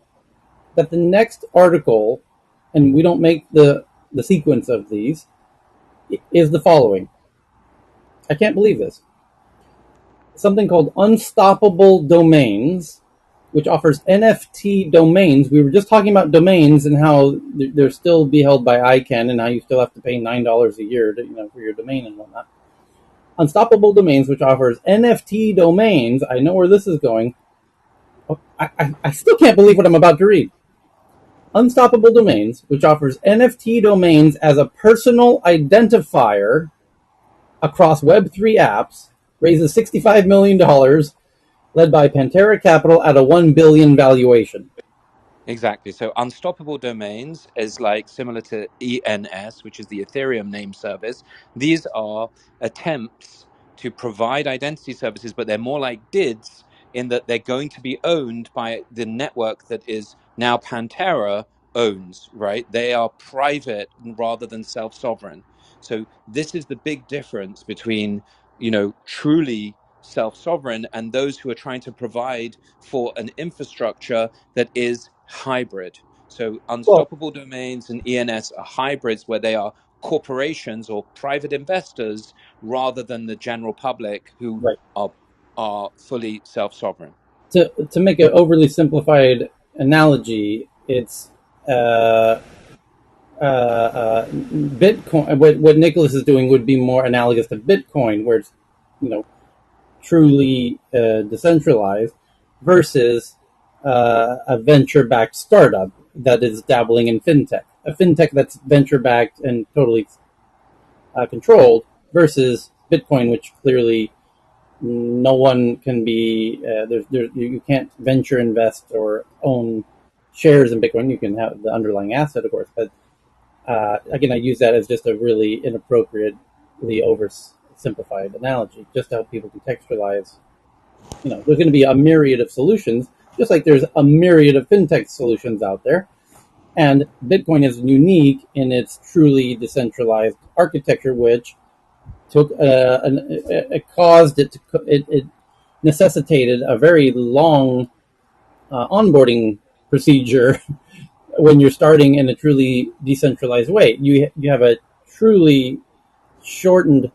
that the next article, and we don't make the sequence of these, is the following. I can't believe this. Something called Unstoppable Domains, which offers NFT domains. We were just talking about domains and how they're still be held by ICANN and how you still have to pay $9 a year for your domain and whatnot. Unstoppable Domains, which offers NFT domains. I know where this is going. I still can't believe what I'm about to read. Unstoppable Domains, which offers NFT domains as a personal identifier across Web3 apps, raises $65 million, led by Pantera Capital at a $1 billion valuation. Exactly. So unstoppable domains is like similar to ENS, which is the Ethereum name service. These are attempts to provide identity services, but they're more like DIDs in that they're going to be owned by the network that is now Pantera owns, right? They are private rather than self-sovereign. So this is the big difference between, truly self-sovereign and those who are trying to provide for an infrastructure that is hybrid. So Well, unstoppable domains and ENS are hybrids where they are corporations or private investors rather than the general public who right. are fully self-sovereign. To make an overly simplified analogy, it's Bitcoin. What Nicholas is doing would be more analogous to Bitcoin, where it's you know truly decentralized, versus a venture-backed startup that is dabbling in fintech. A fintech that's venture-backed and totally controlled, versus Bitcoin, which clearly no one can be. You can't venture invest or own shares in Bitcoin. You can have the underlying asset, of course, but again, I use that as just a really inappropriately oversimplified analogy, just to help people contextualize. There's going to be a myriad of solutions, just like there's a myriad of fintech solutions out there. And Bitcoin is unique in its truly decentralized architecture, which took it caused it to it necessitated a very long onboarding procedure when you're starting in a truly decentralized way. You have a truly shortened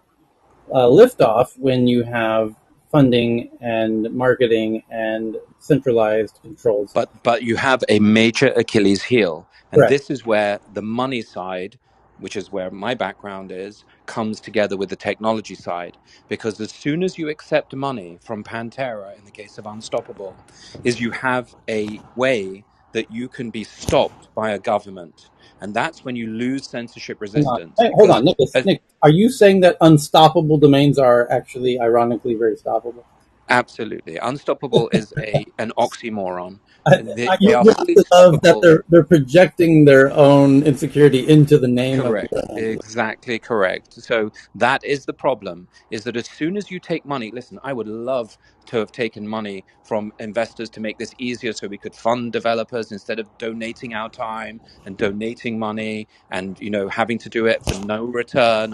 liftoff when you have funding and marketing and centralized controls. But you have a major Achilles heel, and Correct. this is where the money side, which is where my background is, comes together with the technology side. Because as soon as you accept money from Pantera, in the case of Unstoppable, is you have a way that you can be stopped by a government, and that's when you lose censorship Hang on. resistance. Hey, hold Because on, Nicholas. as, Nick, are you saying that unstoppable domains are actually, ironically, very stoppable? absolutely, Unstoppable is a an oxymoron. They You are have fully to love that stoppable. they're projecting their own insecurity into the name of the Correct. brand. Exactly correct. So that is the problem, is that as soon as you take money, listen, I would love to have taken money from investors to make this easier so we could fund developers instead of donating our time and donating money and, having to do it for no return.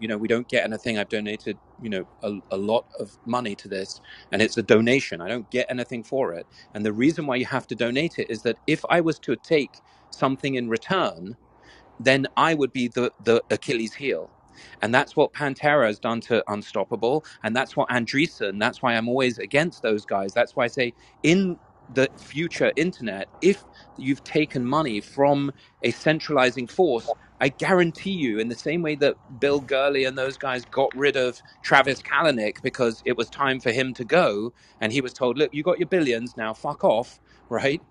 We don't get anything. I've donated, a lot of money to this, and it's a donation. I don't get anything for it. And the reason why you have to donate it is that if I was to take something in return, then I would be the Achilles heel. And that's what Pantera has done to Unstoppable. And that's what Andreessen, that's why I'm always against those guys. That's why I say in the future internet, if you've taken money from a centralizing force, I guarantee you, in the same way that Bill Gurley and those guys got rid of Travis Kalanick because it was time for him to go, and he was told, look, you got your billions, now fuck off, right?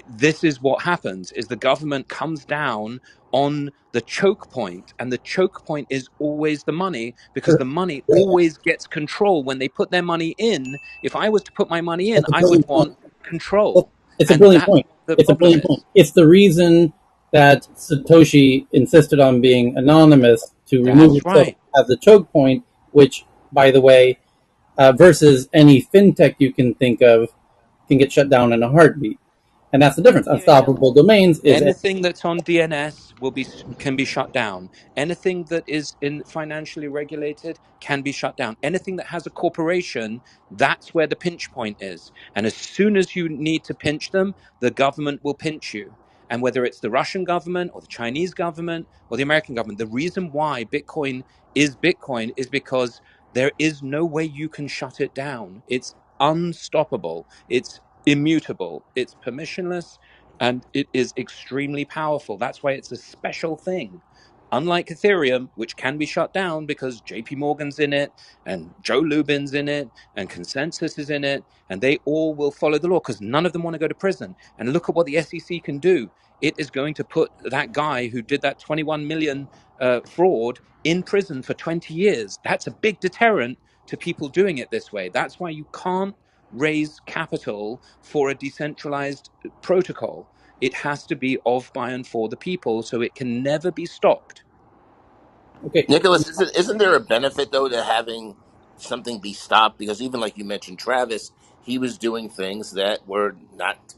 This is what happens, is the government comes down on the choke point, and the choke point is always the money, because the money always gets control when they put their money in. If I was to put my money in, That's a I would brilliant want point. control, It's a and brilliant that's point. what the It's a problem brilliant point. is. It's the reason that Satoshi insisted on being anonymous to remove That's himself right. as a choke point, which, by the way, versus any fintech you can think of, can get shut down in a heartbeat. And that's the difference. Unstoppable domains is Anything that's on DNS can be shut down. Anything that is in financially regulated can be shut down. Anything that has a corporation, that's where the pinch point is. And as soon as you need to pinch them, the government will pinch you. And whether it's the Russian government or the Chinese government or the American government, the reason why Bitcoin is because there is no way you can shut it down. It's unstoppable. It's immutable. It's permissionless, and it is extremely powerful. That's why it's a special thing. Unlike Ethereum, which can be shut down because JP Morgan's in it and Joe Lubin's in it and Consensus is in it, and they all will follow the law because none of them want to go to prison. And look at what the SEC can do. it is going to put that guy who did that 21 million fraud in prison for 20 years. That's a big deterrent to people doing it this way. That's why you can't raise capital for a decentralized protocol. It has to be of, by, and for the people, so it can never be stopped. Okay, Nicholas, isn't there a benefit though to having something be stopped? Because even like you mentioned, Travis, he was doing things that were not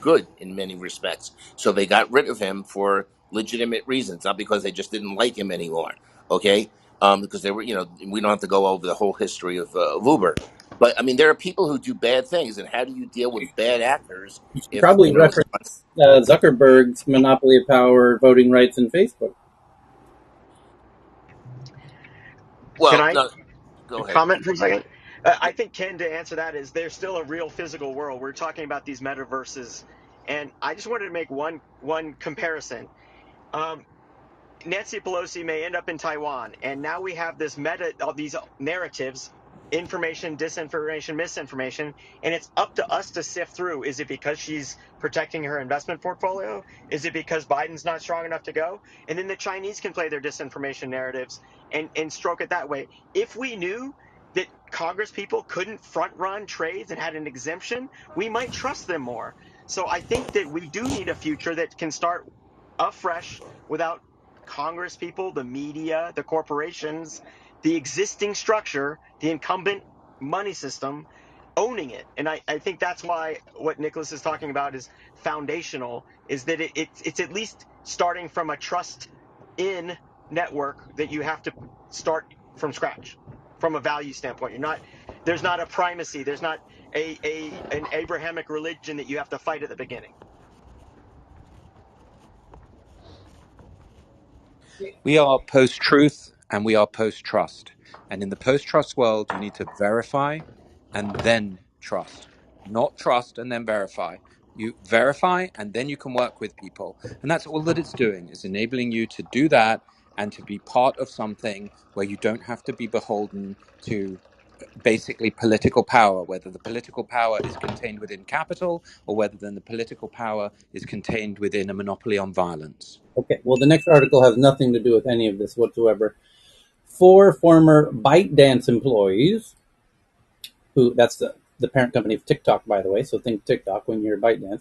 good in many respects. So they got rid of him for legitimate reasons, not because they just didn't like him anymore. Okay, because they were, we don't have to go over the whole history of Uber, but I mean, there are people who do bad things, and how do you deal with bad actors you if probably reference Zuckerberg's monopoly of power, voting rights, in Facebook. Can well, I no, go ahead. comment for a second? I think, Ken, to answer that is there's still a real physical world. We're talking about these metaverses, and I just wanted to make one comparison. Um, Nancy Pelosi may end up in Taiwan, and now we have this meta of these narratives, information, disinformation, misinformation, and it's up to us to sift through. Is it because she's protecting her investment portfolio? Is it because Biden's not strong enough to go? And then the Chinese can play their disinformation narratives and stroke it that way. If we knew that Congress people couldn't front run trades and had an exemption, we might trust them more. So I think that we do need a future that can start afresh without Congress people, the media, the corporations, the existing structure, the incumbent money system owning it. And I think that's why what Nicholas is talking about is foundational, is that it's at least starting from a trust in network that you have to start from scratch from a value standpoint. There's not a primacy, there's not an Abrahamic religion that you have to fight at the beginning. We are post truth and we are post trust. And in the post trust world, you need to verify and then trust, not trust and then verify. You verify and then you can work with people. And that's all that it's doing, is enabling you to do that and to be part of something where you don't have to be beholden to basically political power, whether the political power is contained within capital or whether then the political power is contained within a monopoly on violence. Okay, well, the next article has nothing to do with any of this whatsoever. 4 former ByteDance employees, who that's the parent company of TikTok, by the way, so think TikTok when you're ByteDance.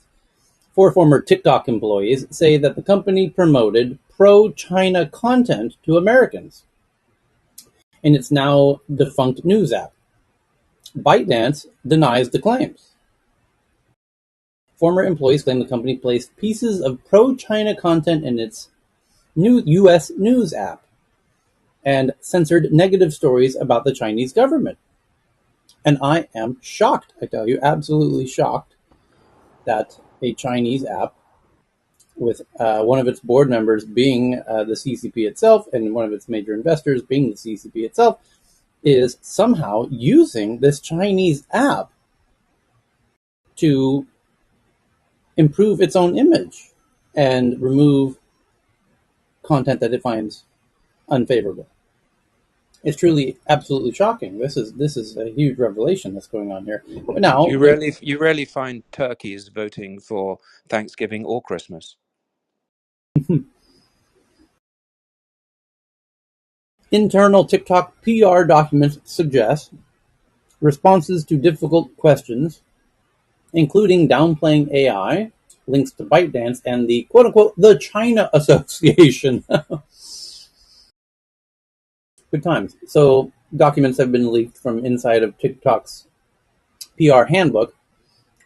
4 former TikTok employees say that the company promoted pro-China content to Americans in its now defunct news app. ByteDance denies the claims. Former employees claim the company placed pieces of pro-China content in its new U.S. news app and censored negative stories about the Chinese government. And I am shocked, I tell you, absolutely shocked, that a Chinese app with one of its board members being the CCP itself and one of its major investors being the CCP itself is somehow using this Chinese app to improve its own image and remove content that it finds unfavorable. It's truly absolutely shocking. This is a huge revelation that's going on here. But now, You rarely find turkeys voting for Thanksgiving or Christmas. internal TikTok PR documents suggest responses to difficult questions, including downplaying AI, links to ByteDance, and the quote-unquote the China Association. Good times. So documents have been leaked from inside of TikTok's PR handbook,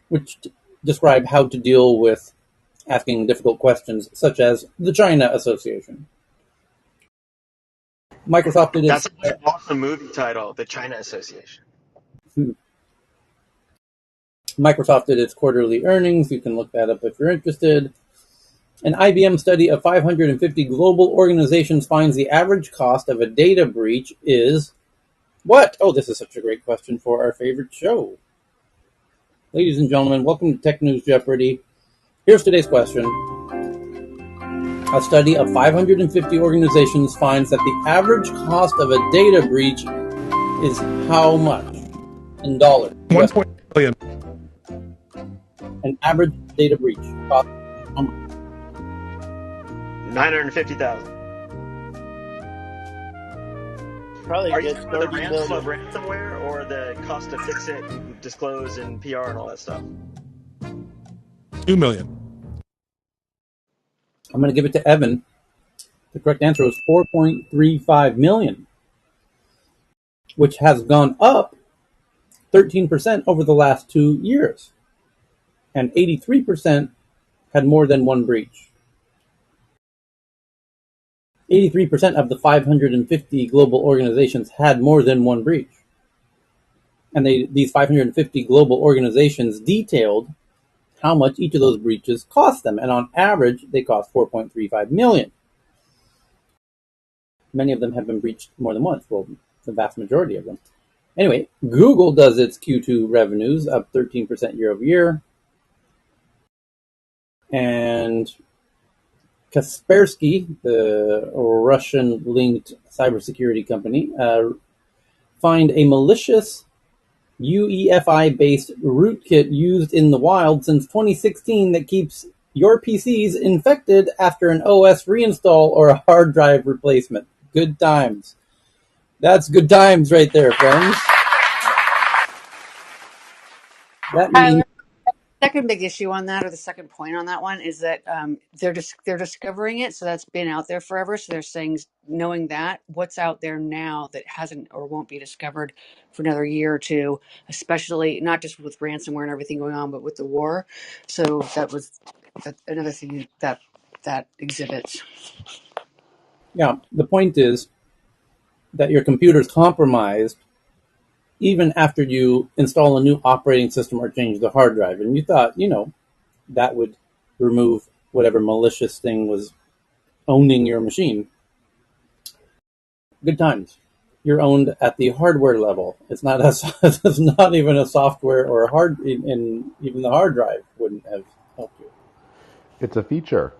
which describe how to deal with asking difficult questions, such as the China Association. Microsoft did That's its an awesome movie title, The China Association. Microsoft did its quarterly earnings. You can look that up if you're interested. An IBM study of 550 global organizations finds the average cost of a data breach is what? Oh, this is such a great question for our favorite show. Ladies and gentlemen, welcome to Tech News Jeopardy. Here's today's question. A study of 550 organizations finds that the average cost of a data breach is how much? In dollars. US. 1.8 billion. An average data breach costs how much? 950,000. Probably a Are you good talking about the 30 ransom of million. ransomware or the cost to fix it and disclose and PR and all that stuff? 2 million. I'm going to give it to Evan. The correct answer was 4.35 million, which has gone up 13% over the last 2 years, and 83% had more than one breach. 83% of the 550 global organizations had more than one breach. And these 550 global organizations detailed how much each of those breaches cost them. And on average, they cost 4.35 million. Many of them have been breached more than once. Well, the vast majority of them. Anyway, Google does its Q2 revenues up 13% year over year. And Kaspersky, the Russian-linked cybersecurity company, find a malicious UEFI-based rootkit used in the wild since 2016 that keeps your PCs infected after an OS reinstall or a hard drive replacement. Good times. That's good times right there, friends. That means, Tyler, second big issue on that, or the second point on that one, is that they're discovering it, so that's been out there forever. So they're saying, knowing that, what's out there now that hasn't or won't be discovered for another year or two, especially not just with ransomware and everything going on, but with the war. So that's another thing that exhibits. yeah, the point is that your computer's compromised even after you install a new operating system or change the hard drive. And you thought, that would remove whatever malicious thing was owning your machine. Good times. You're owned at the hardware level. It's not it's not even a software or a in even the hard drive wouldn't have helped you. It's a feature.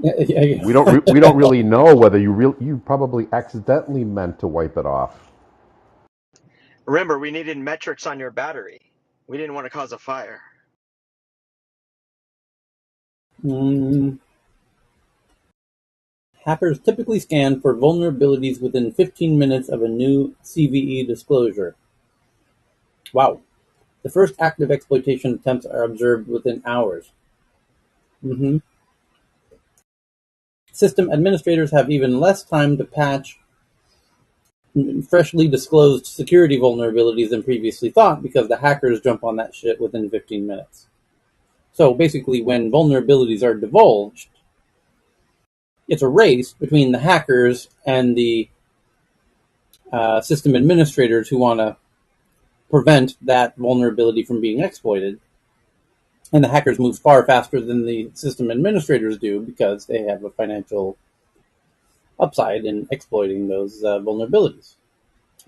Yeah, We don't really know whether you probably accidentally meant to wipe it off. Remember, we needed metrics on your battery. We didn't want to cause a fire. Hackers typically scan for vulnerabilities within 15 minutes of a new CVE disclosure. Wow. The first active exploitation attempts are observed within hours. Mhm. System administrators have even less time to patch freshly disclosed security vulnerabilities than previously thought because the hackers jump on that shit within 15 minutes. So basically, when vulnerabilities are divulged, it's a race between the hackers and the system administrators who want to prevent that vulnerability from being exploited. And the hackers move far faster than the system administrators do because they have a financial upside in exploiting those vulnerabilities.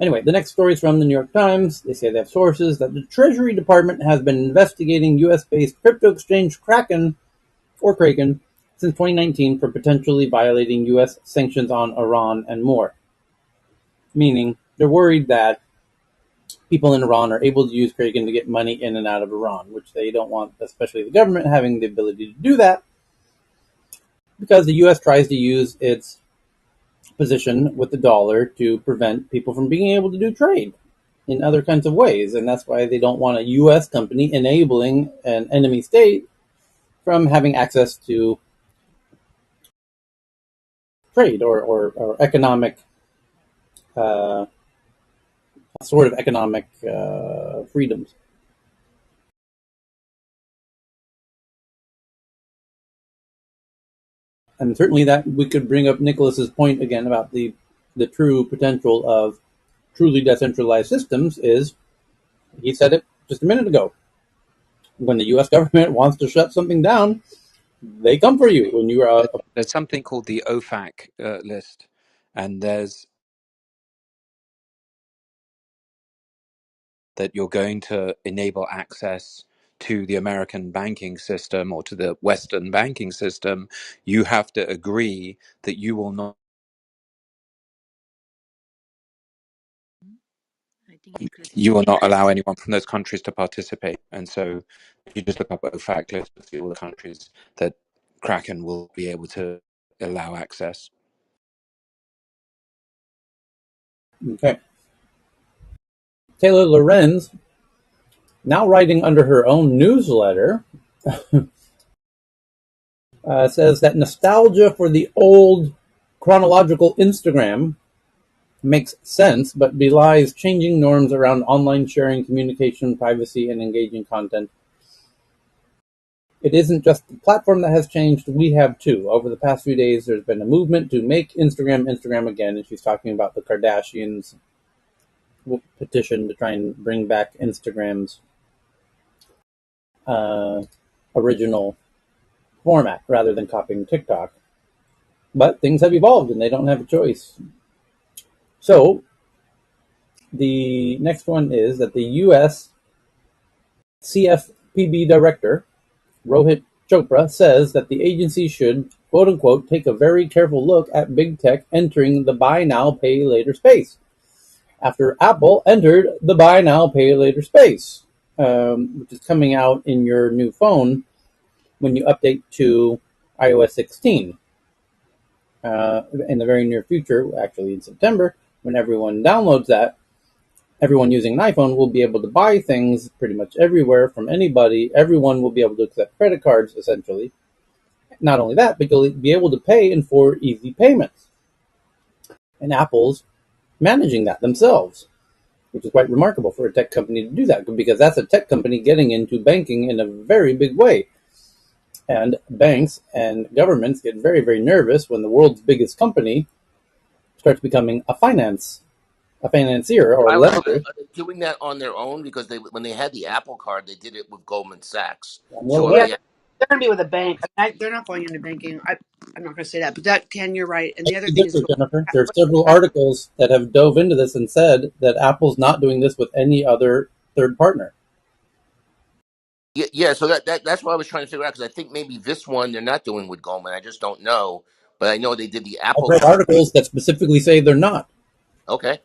Anyway, the next story is from the New York Times. They say they have sources that the Treasury Department has been investigating US-based crypto exchange Kraken since 2019 for potentially violating US sanctions on Iran and more. Meaning, they're worried that people in Iran are able to use Kraken to get money in and out of Iran, which they don't want, especially the government, having the ability to do that because the US tries to use its position with the dollar to prevent people from being able to do trade in other kinds of ways. And that's why they don't want a US company enabling an enemy state from having access to trade or economic, uh, sort of economic freedoms. And certainly that we could bring up Nicholas's point again about the true potential of truly decentralized systems is, he said it just a minute ago, when the US government wants to shut something down, they come for you when you are. There's something called the OFAC list, and there's that you're going to enable access to the American banking system or to the Western banking system, you have to agree that you will not allow anyone from those countries to participate. And so if you just look up OFAC list to see all the countries that Kraken will be able to allow access. Okay. Taylor Lorenz, now writing under her own newsletter, says that nostalgia for the old chronological Instagram makes sense, but belies changing norms around online sharing, communication, privacy, and engaging content. It isn't just the platform that has changed, we have too. Over the past few days, there's been a movement to make Instagram Instagram again, and she's talking about the Kardashians' petition to try and bring back Instagram's uh, original format rather than copying TikTok. But things have evolved and they don't have a choice. So the next one is that the US CFPB director, Rohit Chopra, says that the agency should, quote unquote, take a very careful look at big tech entering the buy now, pay later space. After Apple entered the buy now, pay later space, which is coming out in your new phone when you update to iOS 16. In the very near future, actually in September, when everyone downloads that, everyone using an iPhone will be able to buy things pretty much everywhere from anybody. Everyone will be able to accept credit cards, essentially. Not only that, but you'll be able to pay in 4 easy payments. And Apple's managing that themselves, which is quite remarkable for a tech company to do that, because that's a tech company getting into banking in a very big way. And banks and governments get very, very nervous when the world's biggest company starts becoming a financier or Tyler, lender. are they doing that on their own? Because they, when they had the Apple Card, they did it with Goldman Sachs. Well, So are what? Yeah, they? they're going to be with a bank. They're not going into banking. I'm not going to say that, but that, Ken, you're right. And the other thing is, Jennifer. There are several articles that have dove into this and said that Apple's not doing this with any other third partner. Yeah. So that's what I was trying to figure out, because I think maybe this one they're not doing with Goldman. I just don't know, but I know they did the I've Apple read Card. articles that specifically say they're not. Okay,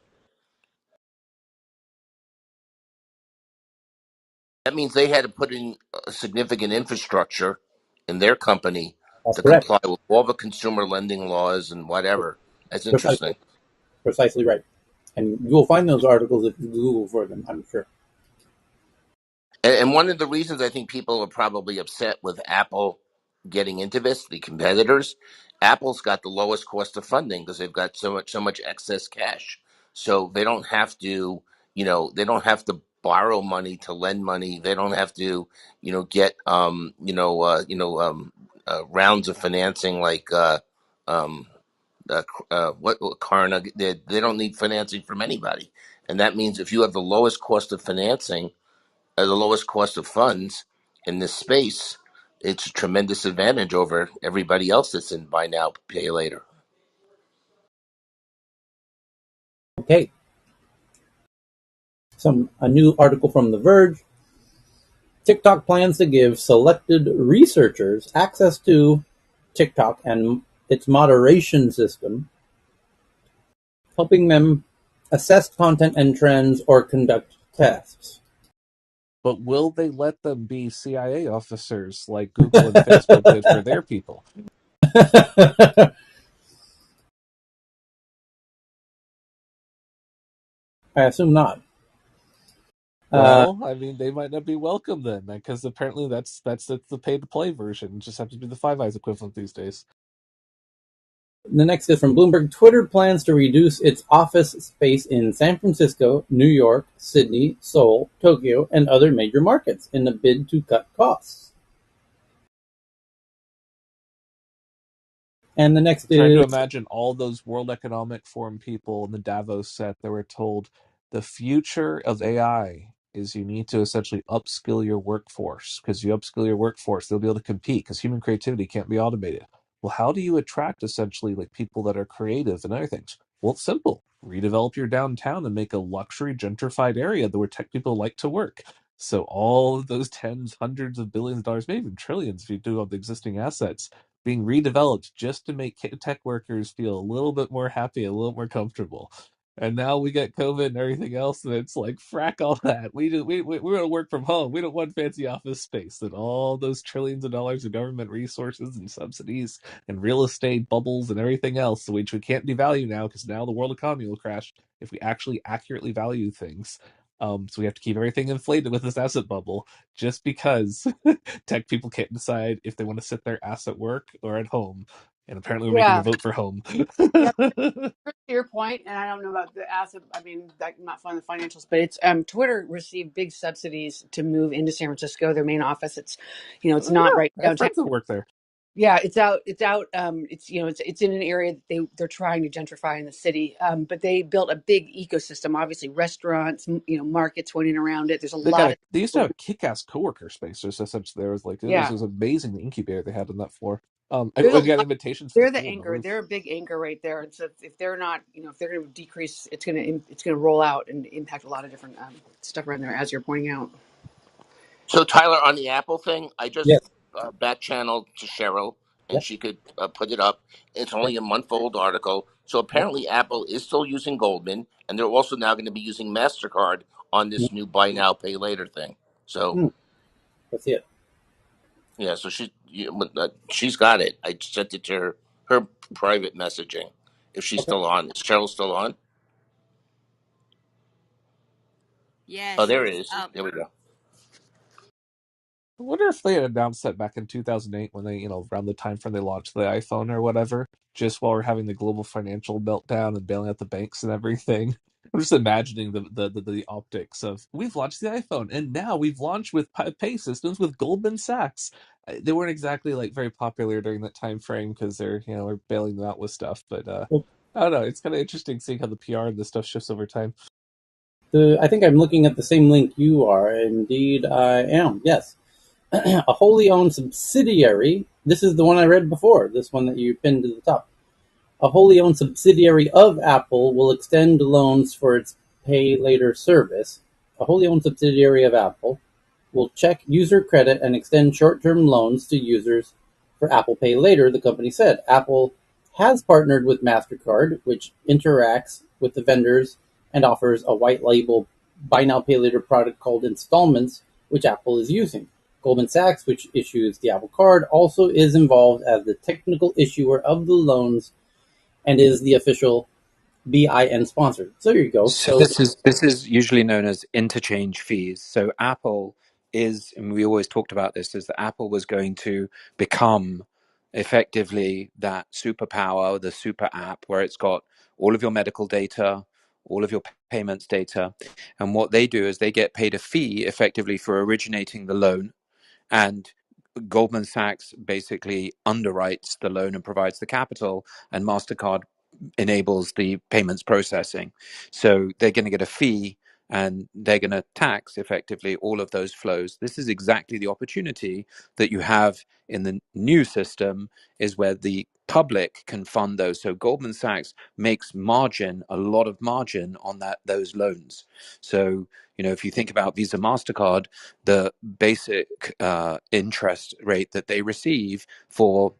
that means they had to put in a significant infrastructure in their company That's to correct. comply with all the consumer lending laws and whatever. That's Precisely. interesting. Precisely right. And you will find those articles if you Google for them, I'm sure. And one of the reasons I think people are probably upset with Apple getting into this, the competitors, Apple's got the lowest cost of funding because they've got so much excess cash. So they don't have to, they don't have to borrow money to lend money. They don't have to, get rounds of financing like um what Karna did. They don't need financing from anybody. And that means if you have the lowest cost of financing, the lowest cost of funds in this space, it's a tremendous advantage over everybody else that's in buy now, pay later. Okay. A new article from The Verge. TikTok plans to give selected researchers access to TikTok and its moderation system, helping them assess content and trends or conduct tests. But will they let them be CIA officers like Google and Facebook did for their people? I assume not. Uh, Well, I mean, they might not be welcome then, because apparently that's the pay to play version. It just happens to be the Five Eyes equivalent these days. the next is from Bloomberg. Twitter plans to reduce its office space in San Francisco, New York, Sydney, Seoul, Tokyo, and other major markets in a bid to cut costs. And the next I'm trying to is imagine all those World Economic Forum people in the Davos set that were told the future of AI is you need to essentially upskill your workforce, because you upskill your workforce, they'll be able to compete because human creativity can't be automated. Well, how do you attract essentially like people that are creative and other things? Well, it's simple. Redevelop your downtown and make a luxury gentrified area where tech people like to work. So all of those tens, hundreds of billions of dollars, maybe even trillions if you do all the existing assets being redeveloped just to make tech workers feel a little bit more happy, a little more comfortable. And now we get COVID and everything else, and it's like frack all that. We want to work from home. We don't want fancy office space and all those trillions of dollars of government resources and subsidies and real estate bubbles and everything else, which we can't devalue now because now the world economy will crash if we actually accurately value things. So we have to keep everything inflated with this asset bubble just because tech people can't decide if they want to sit their ass at work or at home. And apparently we're making a Yeah, vote for home. yeah. To your point, and I don't know about the asset. I mean, I'm not fond of the financials, but it's Twitter received big subsidies to move into San Francisco, their main office. It's, it's Oh not yeah, right I have downtown. friends that work there. Yeah, it's out. It's out. It's in an area that they're trying to gentrify in the city. But they built a big ecosystem. Obviously, restaurants, markets went in around it. There's a lot of They used to have a kick-ass coworker space. There's such there was like yeah. it was amazing the incubator they had on that floor. There's a I got lot. invitations to the They're the pool on the anchor. roof. They're a big anchor right there. And so if they're not, if they're going to decrease, it's going to roll out and impact a lot of different stuff around there, as you're pointing out. So Tyler, on the Apple thing, I just Yes. back channeled to Cheryl, and Yep. she could put it up. It's Okay. only a month old article. So Yep. apparently, Apple is still using Goldman, and they're also now going to be using Mastercard on this new buy now, pay later thing. So Mm, let's see it. yeah, so she's got it. I sent it to her private messaging. If she's Okay. still on, is Cheryl still on? Oh, Yes, there it it's is. up. There we go. I wonder if they had announced that back in 2008 when they, around the time frame they launched the iPhone or whatever, just while we're having the global financial meltdown and bailing out the banks and everything. I'm just imagining the optics of we've launched the iPhone and now we've launched with pay systems with Goldman Sachs. They weren't exactly like very popular during that time frame because we're bailing them out with stuff. But Well, I don't know. It's kind of interesting seeing how the PR and this stuff shifts over time. I think I'm looking at the same link you are. Indeed, I am. Yes. A wholly owned subsidiary. This is the one I read before, this one that you pinned to the top. A wholly owned subsidiary of Apple will extend loans for its pay later service. A wholly owned subsidiary of Apple will check user credit and extend short-term loans to users for Apple Pay Later, the company said. Apple has partnered with MasterCard, which interacts with the vendors and offers a white label buy now pay later product called Installments, which Apple is using. Goldman Sachs, which issues the Apple Card, also is involved as the technical issuer of the loans and is the official BIN sponsor. So there you go. So So this is usually known as interchange fees. So Apple is, and we always talked about this, is that Apple was going to become effectively that superpower, the super app, where it's got all of your medical data, all of your payments data, and what they do is they get paid a fee effectively for originating the loan, and Goldman Sachs basically underwrites the loan and provides the capital, and MasterCard enables the payments processing. So they're going to get a fee and they're going to tax effectively all of those flows. This is exactly the opportunity that you have in the new system, is where the public can fund those. So Goldman Sachs makes margin, a lot of margin on those loans. So if you think about Visa, MasterCard, the basic interest rate that they receive for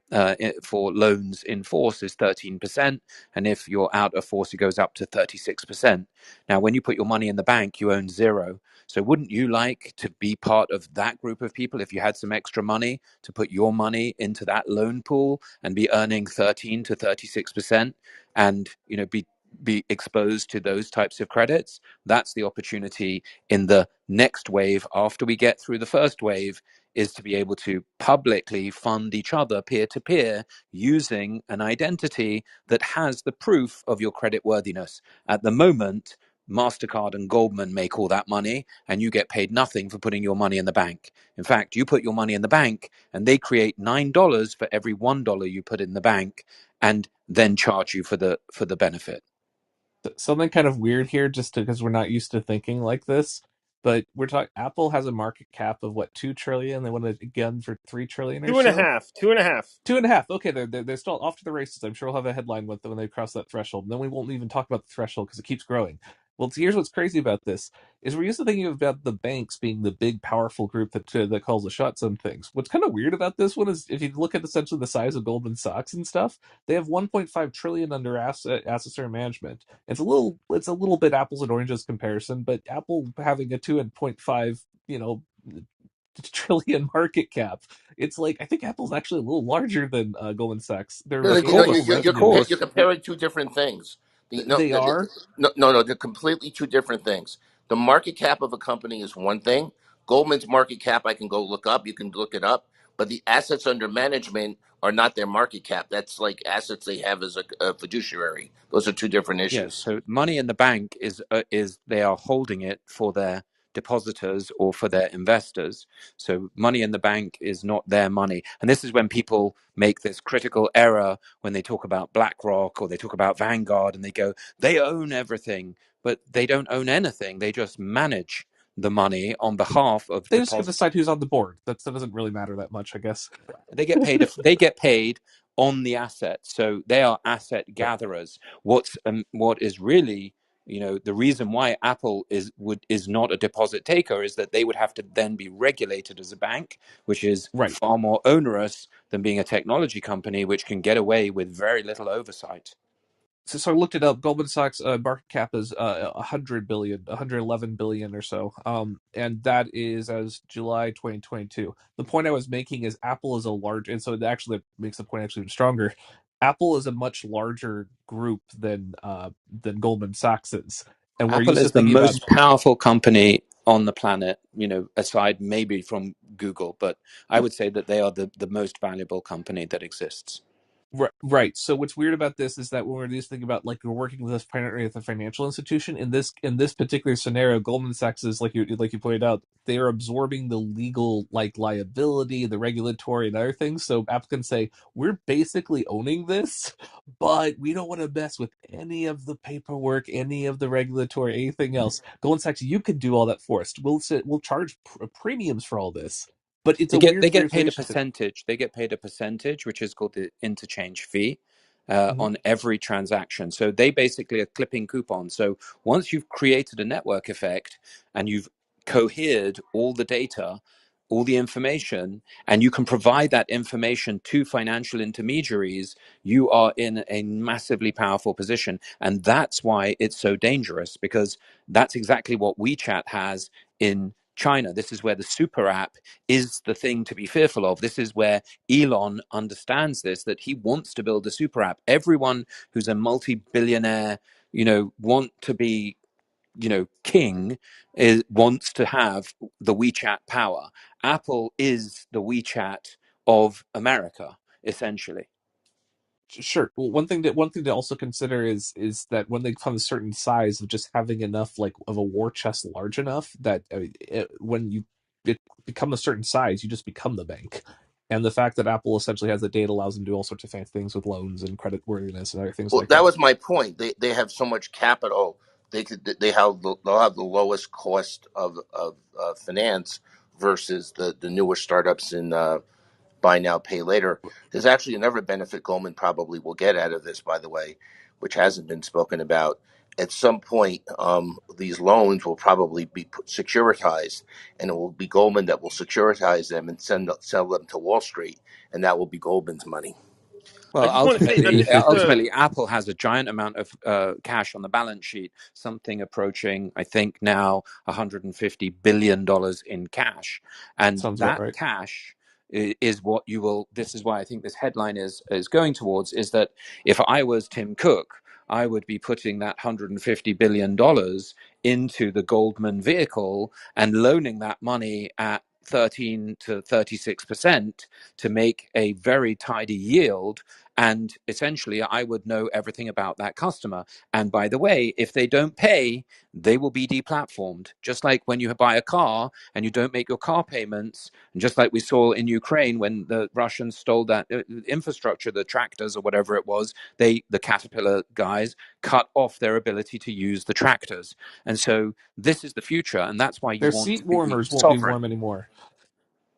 loans in force is 13%, and if you're out of force, it goes up to 36%. Now, when you put your money in the bank, you own zero. So, wouldn't you like to be part of that group of people if you had some extra money to put your money into that loan pool and be earning 13 to 36%, and be exposed to those types of credits? That's the opportunity in the next wave after we get through the first wave, is to be able to publicly fund each other peer to peer using an identity that has the proof of your credit worthiness. At the moment, MasterCard and Goldman make all that money, and you get paid nothing for putting your money in the bank. In fact, you put your money in the bank, and they create $9 for every $1 you put in the bank, and then charge you for the benefit. Something kind of weird here, just because we're not used to thinking like this. But we're talking. Apple has a market cap of what, 2 trillion? They want to gun for 3 trillion or Two and a so. half. Two and a half. 2.5. Okay, they're still off to the races. I'm sure we'll have a headline with them when they cross that threshold. And then we won't even talk about the threshold because it keeps growing. Well, here's what's crazy about this is we're used to thinking about the banks being the big, powerful group that calls the shots on things. What's kind of weird about this one is if you look at essentially the size of Goldman Sachs and stuff, they have 1.5 trillion under assets under management. It's a little bit apples and oranges comparison, but Apple having a 2.5 trillion market cap, it's like I think Apple's actually a little larger than Goldman Sachs. Their No, Of no, annual course, of revenue, you're course. comparing two different things. they are. No, they're completely two different things. The market cap of a company is one thing. Goldman's market cap, I can go look up. You can look it up. But the assets under management are not their market cap. That's like assets they have as a fiduciary. Those are two different Yes, issues. so money in the bank is they are holding it for their depositors or for their investors. So money in the bank is not their money. And this is when people make this critical error when they talk about BlackRock or they talk about Vanguard and they go, they own everything, but they don't own anything. They just manage the money on behalf of They just get to depositors. decide who's on the board. That doesn't really matter that much, I guess. They get paid if they get paid on the asset, so they are asset Right. gatherers. What is really, the reason why Apple is not a deposit taker is that they would have to then be regulated as a bank, which is Right. far more onerous than being a technology company, which can get away with very little oversight. So I looked it up. Goldman Sachs market cap is 100 billion, 111 billion or so, and that is as July 2022. The point I was making is Apple is a large, and so it actually makes the point actually even stronger. Apple is a much larger group than Goldman Sachs is, and we're Apple used to is the thinking about most powerful company on the planet, aside maybe from Google, but I would say that they are the most valuable company that exists. Right. So what's weird about this is that when we're just thinking about like we're working with this primarily with a financial institution in this particular scenario, Goldman Sachs is like you pointed out, they are absorbing the legal like liability, the regulatory and other things. So applicants say we're basically owning this, but we don't want to mess with any of the paperwork, any of the regulatory, anything else. Goldman Sachs, you can do all that for us. We'll charge premiums for all this. But it's They a get they weird get weird paid a relationship. percentage. They get paid a percentage, which is called the interchange fee, Mhm. on every transaction. So they basically are clipping coupons. So once you've created a network effect and you've cohered all the data, all the information, and you can provide that information to financial intermediaries, you are in a massively powerful position. And that's why it's so dangerous, because that's exactly what WeChat has in China. This is where the super app is the thing to be fearful of. This is where Elon understands this, that he wants to build a super app. Everyone who's a multi-billionaire, want to be, king, wants to have the WeChat power. Apple is the WeChat of America, essentially. Sure. Well, one thing to also consider is that when they come a certain size of just having enough like of a war chest large enough that when you become a certain size, you just become the bank. And the fact that Apple essentially has the data allows them to do all sorts of fancy things with loans and credit worthiness and other things Well, like that that. was my point. They have so much capital. They'll have the lowest cost of finance versus the newer startups in buy now, pay later. There's actually another benefit Goldman probably will get out of this, by the way, which hasn't been spoken about. At some point, these loans will probably be securitized, and it will be Goldman that will securitize them and sell them to Wall Street, and that will be Goldman's money. I Well, just want to say that ultimately, Apple has a giant amount of cash on the balance sheet, something approaching, I think now, $150 billion in cash, and Sounds about that right. cash is what you will. This is why I think this headline is going towards is that if I was Tim Cook, I would be putting that $150 billion into the Goldman vehicle and loaning that money at 13 to 36% to make a very tidy yield, and essentially I would know everything about that customer. And by the way, if they don't pay, they will be deplatformed, just like when you buy a car and you don't make your car payments, and just like we saw in Ukraine when the Russians stole that infrastructure, the tractors or whatever it was, the Caterpillar guys cut off their ability to use the tractors. And so this is the future, and that's why you Their want seat to be warmers won't be sovereign. warm anymore.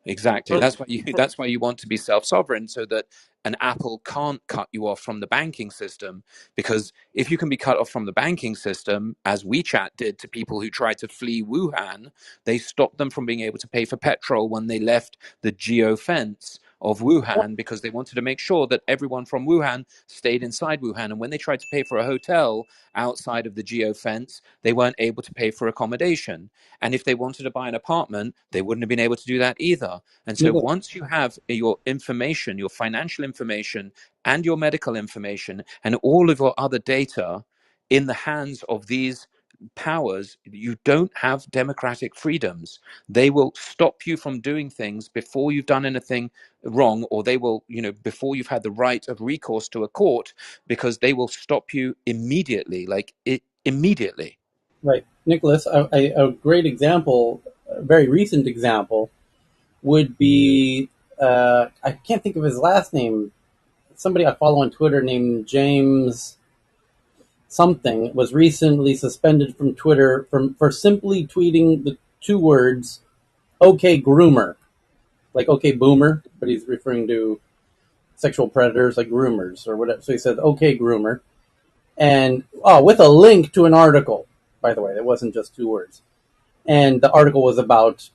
Exactly. That's why you want to be self-sovereign, so that an Apple can't cut you off from the banking system. Because if you can be cut off from the banking system, as WeChat did to people who tried to flee Wuhan, they stopped them from being able to pay for petrol when they left the geofence of Wuhan, because they wanted to make sure that everyone from Wuhan stayed inside Wuhan. And when they tried to pay for a hotel outside of the geofence, they weren't able to pay for accommodation. And if they wanted to buy an apartment, they wouldn't have been able to do that either. And so Nicholas, once you have your information, your financial information, and your medical information, and all of your other data in the hands of these powers, you don't have democratic freedoms. They will stop you from doing things before you've done anything wrong, or they will, before you've had the right of recourse to a court, because they will stop you immediately, immediately. right? Nicholas, a great example, a very recent example, would be I can't think of his last name. Somebody I follow on Twitter named James something was recently suspended from Twitter for simply tweeting the two words "Okay groomer," like "Okay boomer," but he's referring to sexual predators like groomers or whatever. So he said "Okay groomer," and with a link to an article. By the way, it wasn't just two words, and the article was about.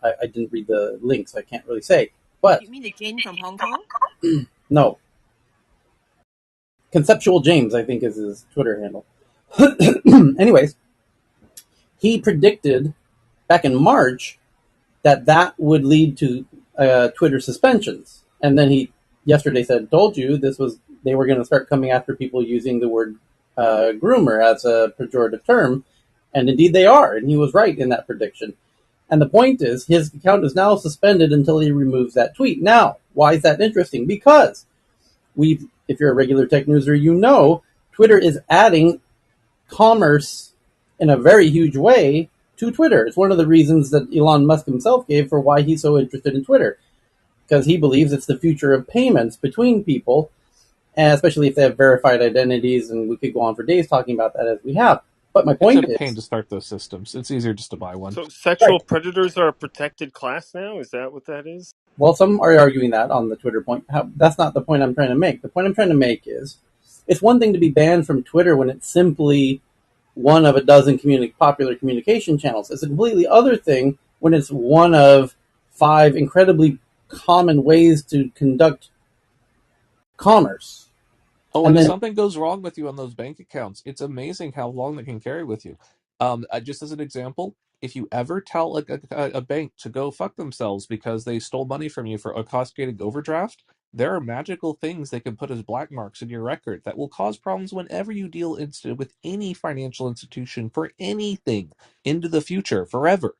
I didn't read the links, so I can't really say, but You mean the Jane from Hong Kong? no, Conceptual James, I think, is his Twitter handle. Anyways, he predicted back in March that would lead to Twitter suspensions, and then he yesterday said, "Told you they were going to start coming after people using the word groomer as a pejorative term," and indeed they are, and he was right in that prediction. And the point is, his account is now suspended until he removes that tweet. Now, why is that interesting? Because if you're a regular tech newser, you know Twitter is adding commerce in a very huge way to Twitter. It's one of the reasons that Elon Musk himself gave for why he's so interested in Twitter, because he believes it's the future of payments between people, and especially if they have verified identities. And we could go on for days talking about that as we have. But my It's a point pain is, to start those systems. It's easier just to buy one. So right? sexual predators are a protected class now? Is that what that is? Well, some are arguing that on the Twitter point. That's not the point I'm trying to make. The point I'm trying to make is, it's one thing to be banned from Twitter when it's simply one of a dozen popular communication channels. It's a completely other thing when it's one of five incredibly common ways to conduct commerce. Oh, and And if then, something goes wrong with you on those bank accounts, it's amazing how long they can carry with you. Just as an example, if you ever tell a bank to go fuck themselves because they stole money from you for a cascading overdraft, there are magical things they can put as black marks in your record that will cause problems whenever you deal with any financial institution for anything into the future, forever.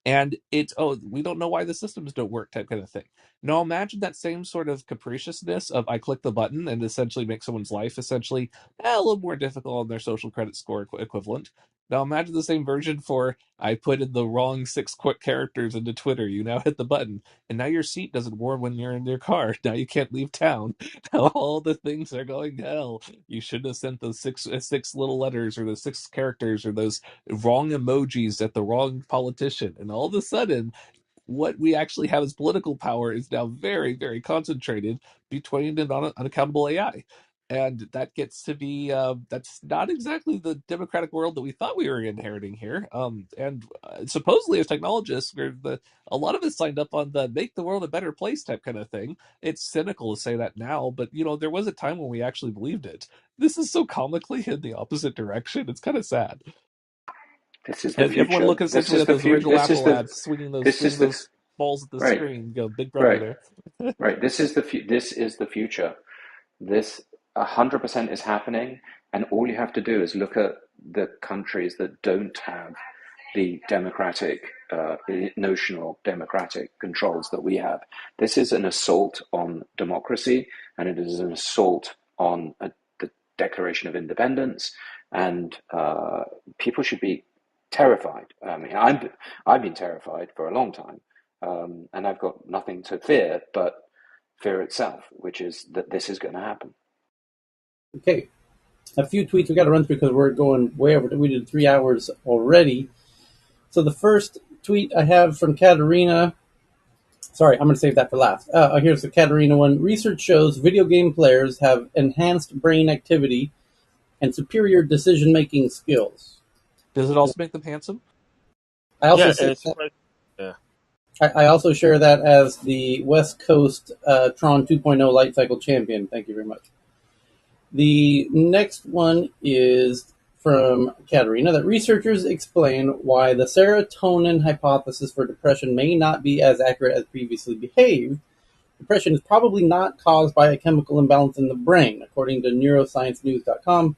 And it's, oh, we don't know why the systems don't work type kind of thing. Now imagine that same sort of capriciousness of I click the button and essentially make someone's life essentially a little more difficult on their social credit score equivalent. Now imagine the same version for I put in the wrong six quick characters into Twitter. You now hit the button, and now your seat doesn't warm when you're in your car. Now you can't leave town. Now all the things are going to hell. You shouldn't have sent those six little letters or those six characters or those wrong emojis at the wrong politician, and all of a sudden what we actually have as political power is now very, very concentrated between an unaccountable AI. And that gets to be that's not exactly the democratic world that we thought we were inheriting here. And supposedly, as technologists, a lot of us signed up on the make the world a better place type kind of thing. It's cynical to say that now, but there was a time when we actually believed it. This is so comically in the opposite direction. It's kind of sad. This is the Everyone future. look This essentially is at the those future. original Apple ads, This swinging is the those balls at the right, screen. Go, Big Brother right, there. right. This is the future. This 100% is happening, and all you have to do is look at the countries that don't have the democratic, notional democratic controls that we have. This is an assault on democracy, and it is an assault on the Declaration of Independence, and people should be terrified. I mean, I've been terrified for a long time, and I've got nothing to fear but fear itself, which is that this is going to happen. okay, a few tweets we got to run through because we're going way over. We did 3 hours already. So the first tweet I have from Katerina Sorry, I'm going to save that for last. Here's the Katerina one. Research shows video game players have enhanced brain activity and superior decision-making skills. Does it also make them handsome? I also Yeah, say and it's surprising. Yeah. I also share that as the West Coast Tron 2.0 Light Cycle champion. Thank you very much. The next one is from Katerina that researchers explain why the serotonin hypothesis for depression may not be as accurate as previously behaved. Depression is probably not caused by a chemical imbalance in the brain, according to neurosciencenews.com.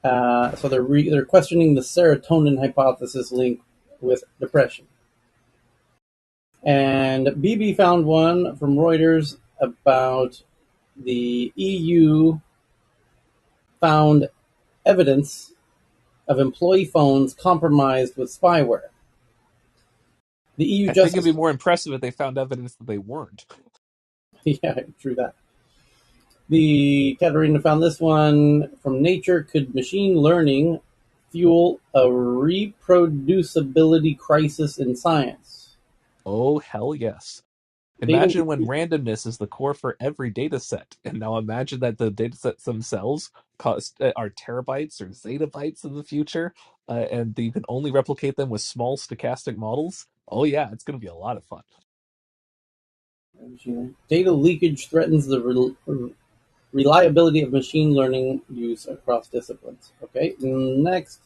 So they're questioning the serotonin hypothesis link with depression. And BB found one from Reuters about the EU found evidence of employee phones compromised with spyware. The EU I think it'd be Justice, more impressive if they found evidence that they weren't. yeah, true that. The Katerina found this one from Nature. Could machine learning fuel a reproducibility crisis in science? Oh, hell yes. Data, Imagine when randomness is the core for every data set. And now imagine that the data sets themselves are terabytes or zettabytes in the future, and you can only replicate them with small stochastic models. Oh, yeah, it's going to be a lot of fun. data leakage threatens the reliability of machine learning use across disciplines. Okay, next.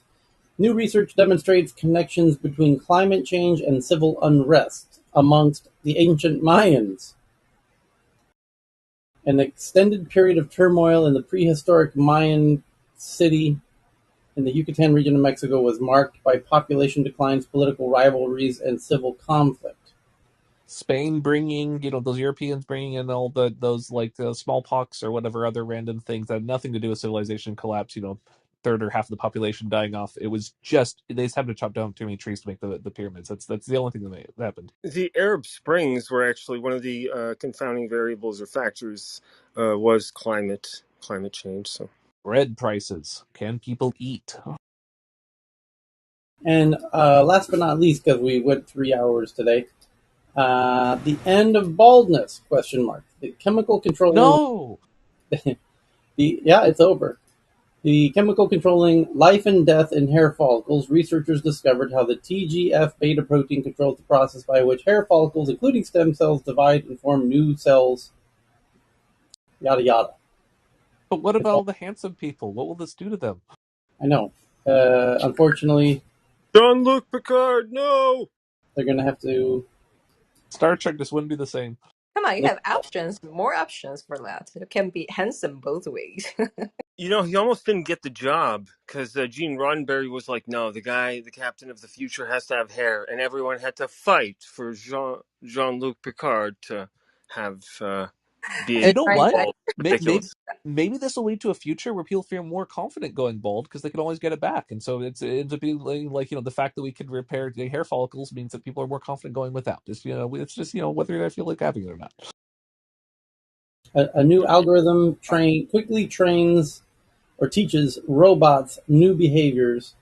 New research demonstrates connections between climate change and civil unrest amongst the ancient Mayans. An extended period of turmoil in the prehistoric Mayan city in the Yucatan region of Mexico was marked by population declines, political rivalries, and civil conflict. Spain bringing, those Europeans bringing in all those like the smallpox or whatever other random things that had nothing to do with civilization collapse. Third or half of the population dying off. It was just they just had to chop down too many trees to make the pyramids. That's the only thing that happened. The Arab Springs were actually one of the confounding variables or factors was climate change. So Bread prices. Can people eat? And last but not least, because we went 3 hours today, the end of baldness? Question mark. The chemical controlling No. it's over. The chemical controlling life and death in hair follicles, researchers discovered how the TGF beta protein controls the process by which hair follicles, including stem cells, divide and form new cells. Yada yada. But what It's about all, all the handsome people? What will this do to them? I know. Unfortunately, Jean-Luc Picard, no. they're going to have to. Star Trek just wouldn't be the same. Come on, you Look, have options, more options for that. You can be handsome both ways. He almost didn't get the job because Gene Roddenberry was like, "No, the captain of the future, has to have hair," and everyone had to fight for Jean-Luc Picard to have be You It's able know to right be what? back. bald. Maybe, Ridiculous. maybe this will lead to a future where people feel more confident going bald because they can always get it back, and so it ends up being like the fact that we can repair the hair follicles means that people are more confident going without. It's just whether they feel like having it or not. a new algorithm quickly trains or teaches robots new behaviors.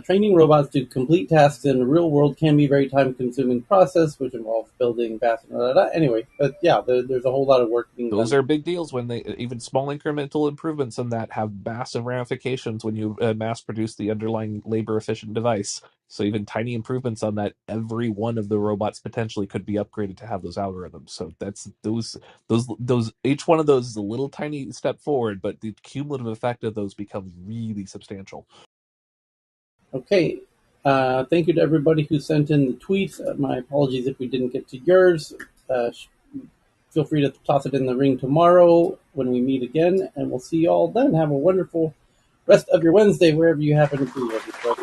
Training robots to complete tasks in the real world can be a very time-consuming process, which involves building fast. Anyway, but yeah, there's a whole lot of work being Those done. are big deals when they even small incremental improvements in that have massive ramifications when you mass produce the underlying labor efficient device. So even tiny improvements on that, every one of the robots potentially could be upgraded to have those algorithms. So that's those each one of those is a little tiny step forward, but the cumulative effect of those becomes really substantial. Okay, thank you to everybody who sent in the tweets. My apologies if we didn't get to yours. Feel free to toss it in the ring tomorrow when we meet again, and we'll see you all then. Have a wonderful rest of your Wednesday, wherever you happen to be, everybody.